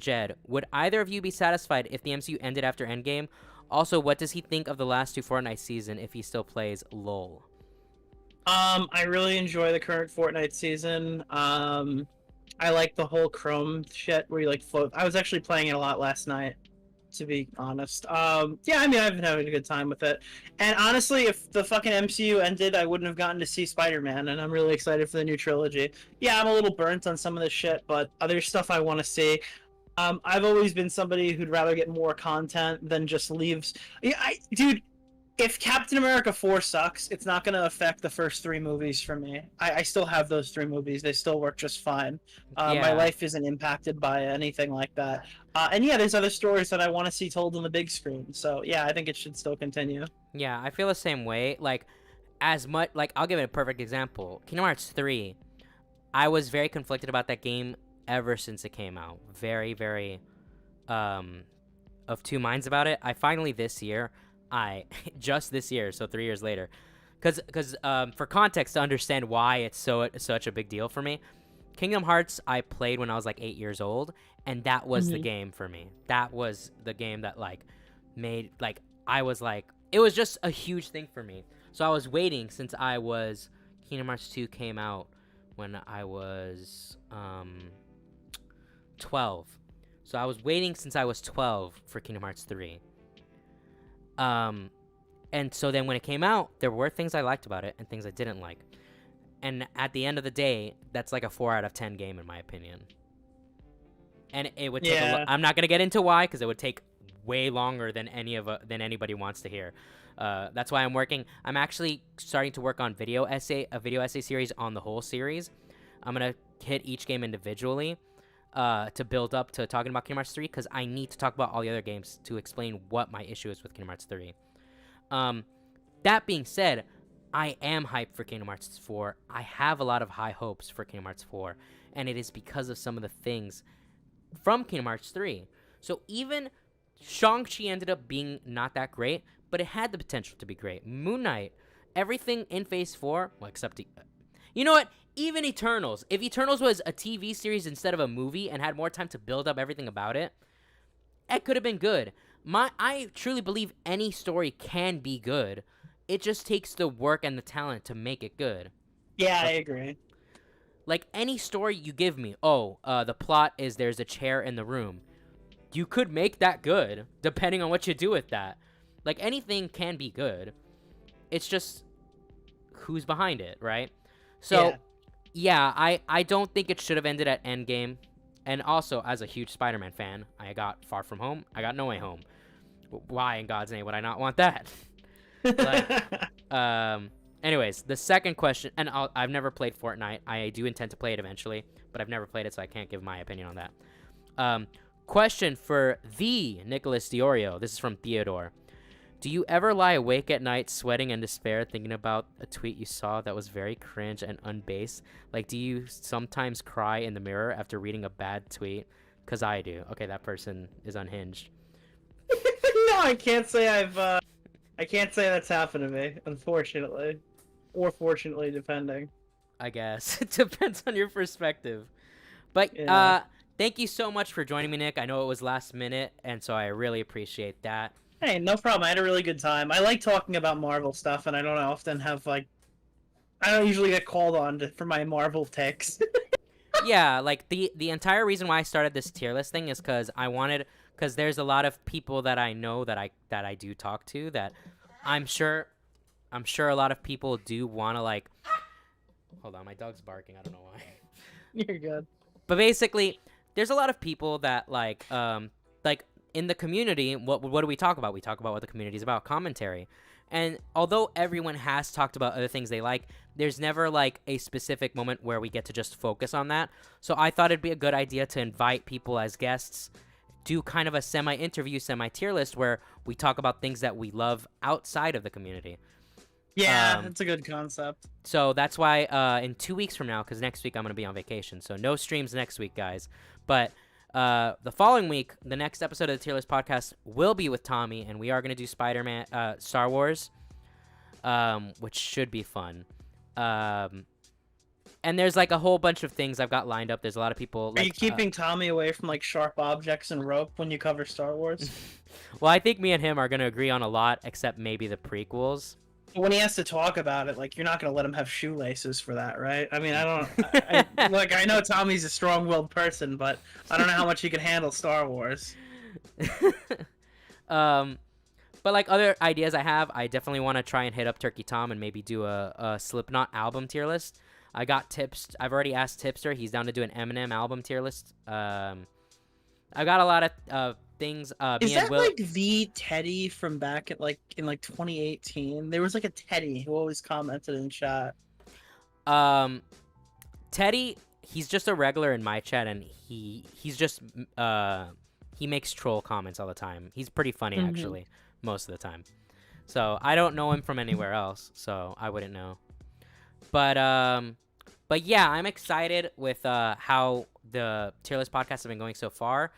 Jed, would either of you be satisfied if the MCU ended after Endgame? Also, what does he think of the last 2 Fortnite season if he still plays LOL? I really enjoy the current Fortnite season. I like the whole Chrome shit where you like float. I was actually playing it a lot last night, to be honest. Yeah, I mean, I've been having a good time with it. And honestly, if the fucking MCU ended, I wouldn't have gotten to see Spider-Man, and I'm really excited for the new trilogy. Yeah, I'm a little burnt on some of this shit, but other stuff I want to see. I've always been somebody who'd rather get more content than just leaves. Yeah, dude, if Captain America 4 sucks, it's not going to affect the first 3 movies for me. I still have those 3 movies. They still work just fine. My life isn't impacted by anything like that. And yeah, there's other stories that I want to see told on the big screen. So yeah, I think it should still continue. Yeah, I feel the same way. Like, I'll give it a perfect example. Kingdom Hearts 3, I was very conflicted about that game ever since it came out. Very, very of 2 minds about it. I finally this year, just this year, so 3 years later, because for context to understand why it's such a big deal for me, Kingdom Hearts I played when I was like 8 years old, and that was the game for me. That was the game that made I was like, it was just a huge thing for me. So I was waiting since Kingdom Hearts 2 came out when I was 12. So I was waiting since I was 12 for Kingdom Hearts 3. And so then when it came out, there were things I liked about it and things I didn't like. And at the end of the day, that's like a 4 out of 10 game in my opinion. And it would take I'm not going to get into why, because it would take way longer than anybody wants to hear. That's why I'm actually starting to work on a video essay series on the whole series. I'm going to hit each game individually to build up to talking about Kingdom Hearts 3, because I need to talk about all the other games to explain what my issue is with Kingdom Hearts 3. That being said, I am hyped for Kingdom Hearts 4. I have a lot of high hopes for Kingdom Hearts 4, and it is because of some of the things from Kingdom Hearts 3. So even Shang-Chi ended up being not that great, but it had the potential to be great. Moon Knight, everything in Phase 4, well, except... you know what? Even Eternals. If Eternals was a TV series instead of a movie and had more time to build up everything about it, it could have been good. I truly believe any story can be good. It just takes the work and the talent to make it good. Yeah, I agree. Like, any story you give me, the plot is there's a chair in the room. You could make that good, depending on what you do with that. Like, anything can be good. It's just who's behind it, right? So, yeah, I don't think it should have ended at Endgame. And also, as a huge Spider-Man fan, I got Far From Home. I got No Way Home. Why in God's name would I not want that? But, Anyways, the second question, and I've never played Fortnite. I do intend to play it eventually, but I've never played it, so I can't give my opinion on that. Question for the Nicholas DeOrio. This is from Theodore. Do you ever lie awake at night sweating in despair thinking about a tweet you saw that was very cringe and unbased? Like, do you sometimes cry in the mirror after reading a bad tweet? Because I do. Okay, that person is unhinged. No, I can't say I can't say that's happened to me, unfortunately. Or fortunately, depending. I guess. It depends on your perspective. But, Yeah. thank you so much for joining me, Nick. I know it was last minute, and so I really appreciate that. Hey, no problem. I had a really good time. I like talking about Marvel stuff, and I don't often have, like... I don't usually get called on for my Marvel takes. Yeah, like, the entire reason why I started this tier list thing is because because there's a lot of people that I know that I do talk to that I'm sure a lot of people do want to, like... Hold on, my dog's barking. I don't know why. You're good. But basically, there's a lot of people that, like in the community, what do we talk about? We talk about what the community is about, commentary. And although everyone has talked about other things they like, there's never, like, a specific moment where we get to just focus on that. So I thought it'd be a good idea to invite people as guests, do kind of a semi-interview, semi-tier list where we talk about things that we love outside of the community. Yeah, that's a good concept. So that's why in 2 weeks from now, because next week I'm going to be on vacation, so no streams next week, guys. But the following week, the next episode of the Tier List podcast will be with Tommy, and we are going to do Star Wars, which should be fun. And there's, like, a whole bunch of things I've got lined up. There's a lot of people. Are you keeping Tommy away from, like, sharp objects and rope when you cover Star Wars? Well, I think me and him are going to agree on a lot, except maybe the prequels. When he has to talk about it, like, you're not going to let him have shoelaces for that, right? I mean, I know Tommy's a strong-willed person, but I don't know how much he can handle Star Wars. But, like, other ideas I have, I definitely want to try and hit up Turkey Tom and maybe do a Slipknot album tier list. I got tips. I've already asked Tipster. He's down to do an Eminem album tier list. I've got a lot of things. Is that like the Teddy from back at in 2018? There was like a Teddy who always commented in chat. Teddy, he's just a regular in my chat, and he's just he makes troll comments all the time. He's pretty funny actually most of the time. So I don't know him from anywhere else, so I wouldn't know. But yeah, I'm excited with how the Tier List podcast have been going so far.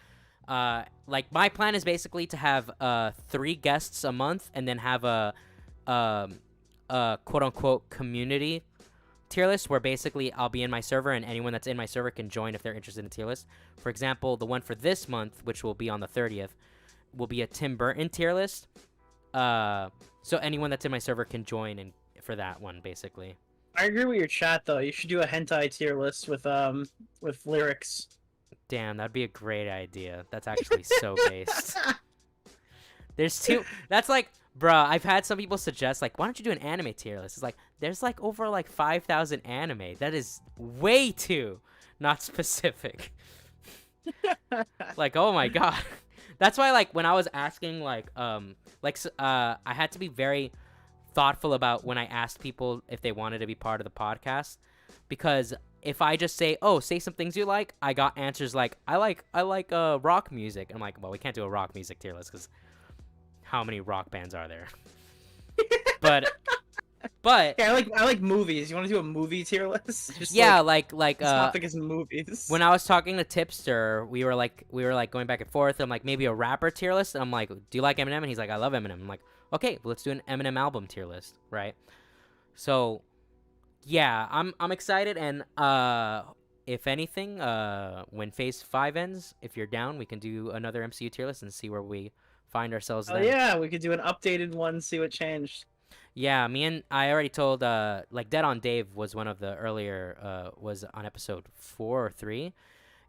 Like, my plan is basically to have 3 guests a month, and then have a quote unquote community tier list where basically I'll be in my server and anyone that's in my server can join if they're interested in the tier list. For example, the one for this month, which will be on the 30th, will be a Tim Burton tier list. So anyone that's in my server can join and for that one, basically. I agree with your chat though. You should do a hentai tier list with lyrics. Damn, that'd be a great idea. That's actually so based. There's 2. That's like, bruh, I've had some people suggest, like, why don't you do an anime tier list? It's like, there's like over like 5,000 anime. That is way too not specific. Like, oh my god. That's why, like, when I was asking, I had to be very thoughtful about when I asked people if they wanted to be part of the podcast, because if I just say, oh, say some things you like, I got answers like, I like rock music. And I'm like, well, we can't do a rock music tier list because how many rock bands are there? but yeah, I like movies. You want to do a movie tier list? Just yeah, like topic is movies. When I was talking to Tipster, we were like going back and forth. I'm like, maybe a rapper tier list. And I'm like, do you like Eminem? And he's like, I love Eminem. I'm like, okay, well, let's do an Eminem album tier list, right? So yeah, I'm excited, and if anything, when Phase 5 ends, if you're down, we can do another MCU tier list and see where we find ourselves then. Yeah, we could do an updated one, see what changed. Yeah, I already told, like, Dead on Dave was one of the earlier, was on episode 4 or 3,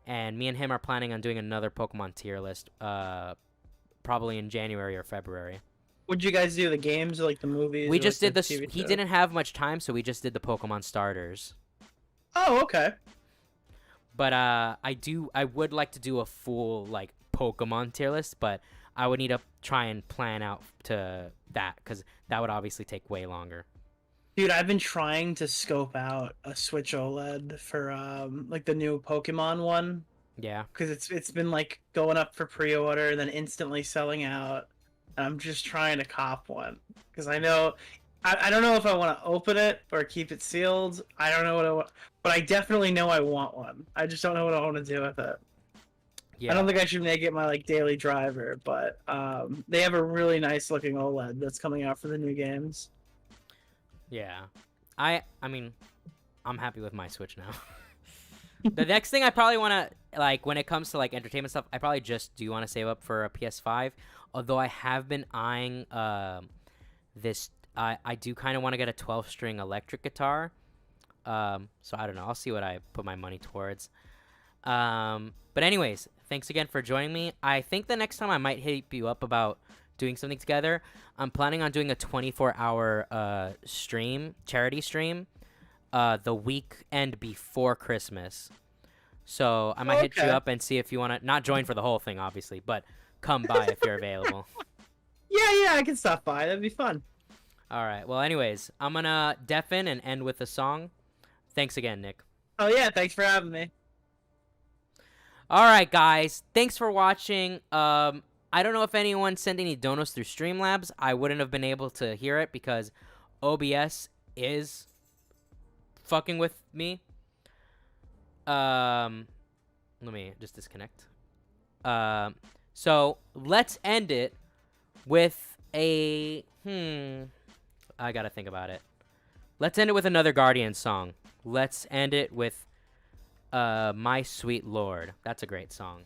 and me and him are planning on doing another Pokemon tier list, probably in January or February. What'd you guys do? The games or like the movies? We just did the this. He didn't have much time, so we just did the Pokemon starters. Oh, okay. But I would like to do a full, like, Pokemon tier list, but I would need to try and plan out to that, because that would obviously take way longer. Dude, I've been trying to scope out a Switch OLED for like the new Pokemon one, Yeah. because it's been like going up for pre-order and then instantly selling out. And I'm just trying to cop one because I know I don't know if I want to open it or keep it sealed. I don't know what I want, but I definitely know I want one. I just don't know what I want to do with it. I Yeah. don't think I should make it my like daily driver, but they have a really nice looking OLED that's coming out for the new games. Yeah. I mean, I'm happy with my Switch now. The next thing I probably want to, like, when it comes to like entertainment stuff, I probably just do want to save up for a PS5. Although I have been eyeing this. I do kind of want to get a 12-string electric guitar. So I don't know. I'll see what I put my money towards. But anyways, thanks again for joining me. I think the next time I might hit you up about doing something together. I'm planning on doing a 24-hour stream, charity stream, the weekend before Christmas. So I might hit you Okay. up and see if you want to not join for the whole thing, obviously, but come by if you're available. Yeah, I can stop by. That'd be fun. All right. Well, anyways, I'm gonna deafen and end with a song. Thanks again, Nick. Oh yeah, thanks for having me. All right, guys. Thanks for watching. I don't know if anyone sent any donos through Streamlabs. I wouldn't have been able to hear it because OBS is fucking with me. Let me just disconnect. So let's end it with a I gotta think about it. Let's end it with another Guardian song. Let's end it with My Sweet Lord. That's a great song.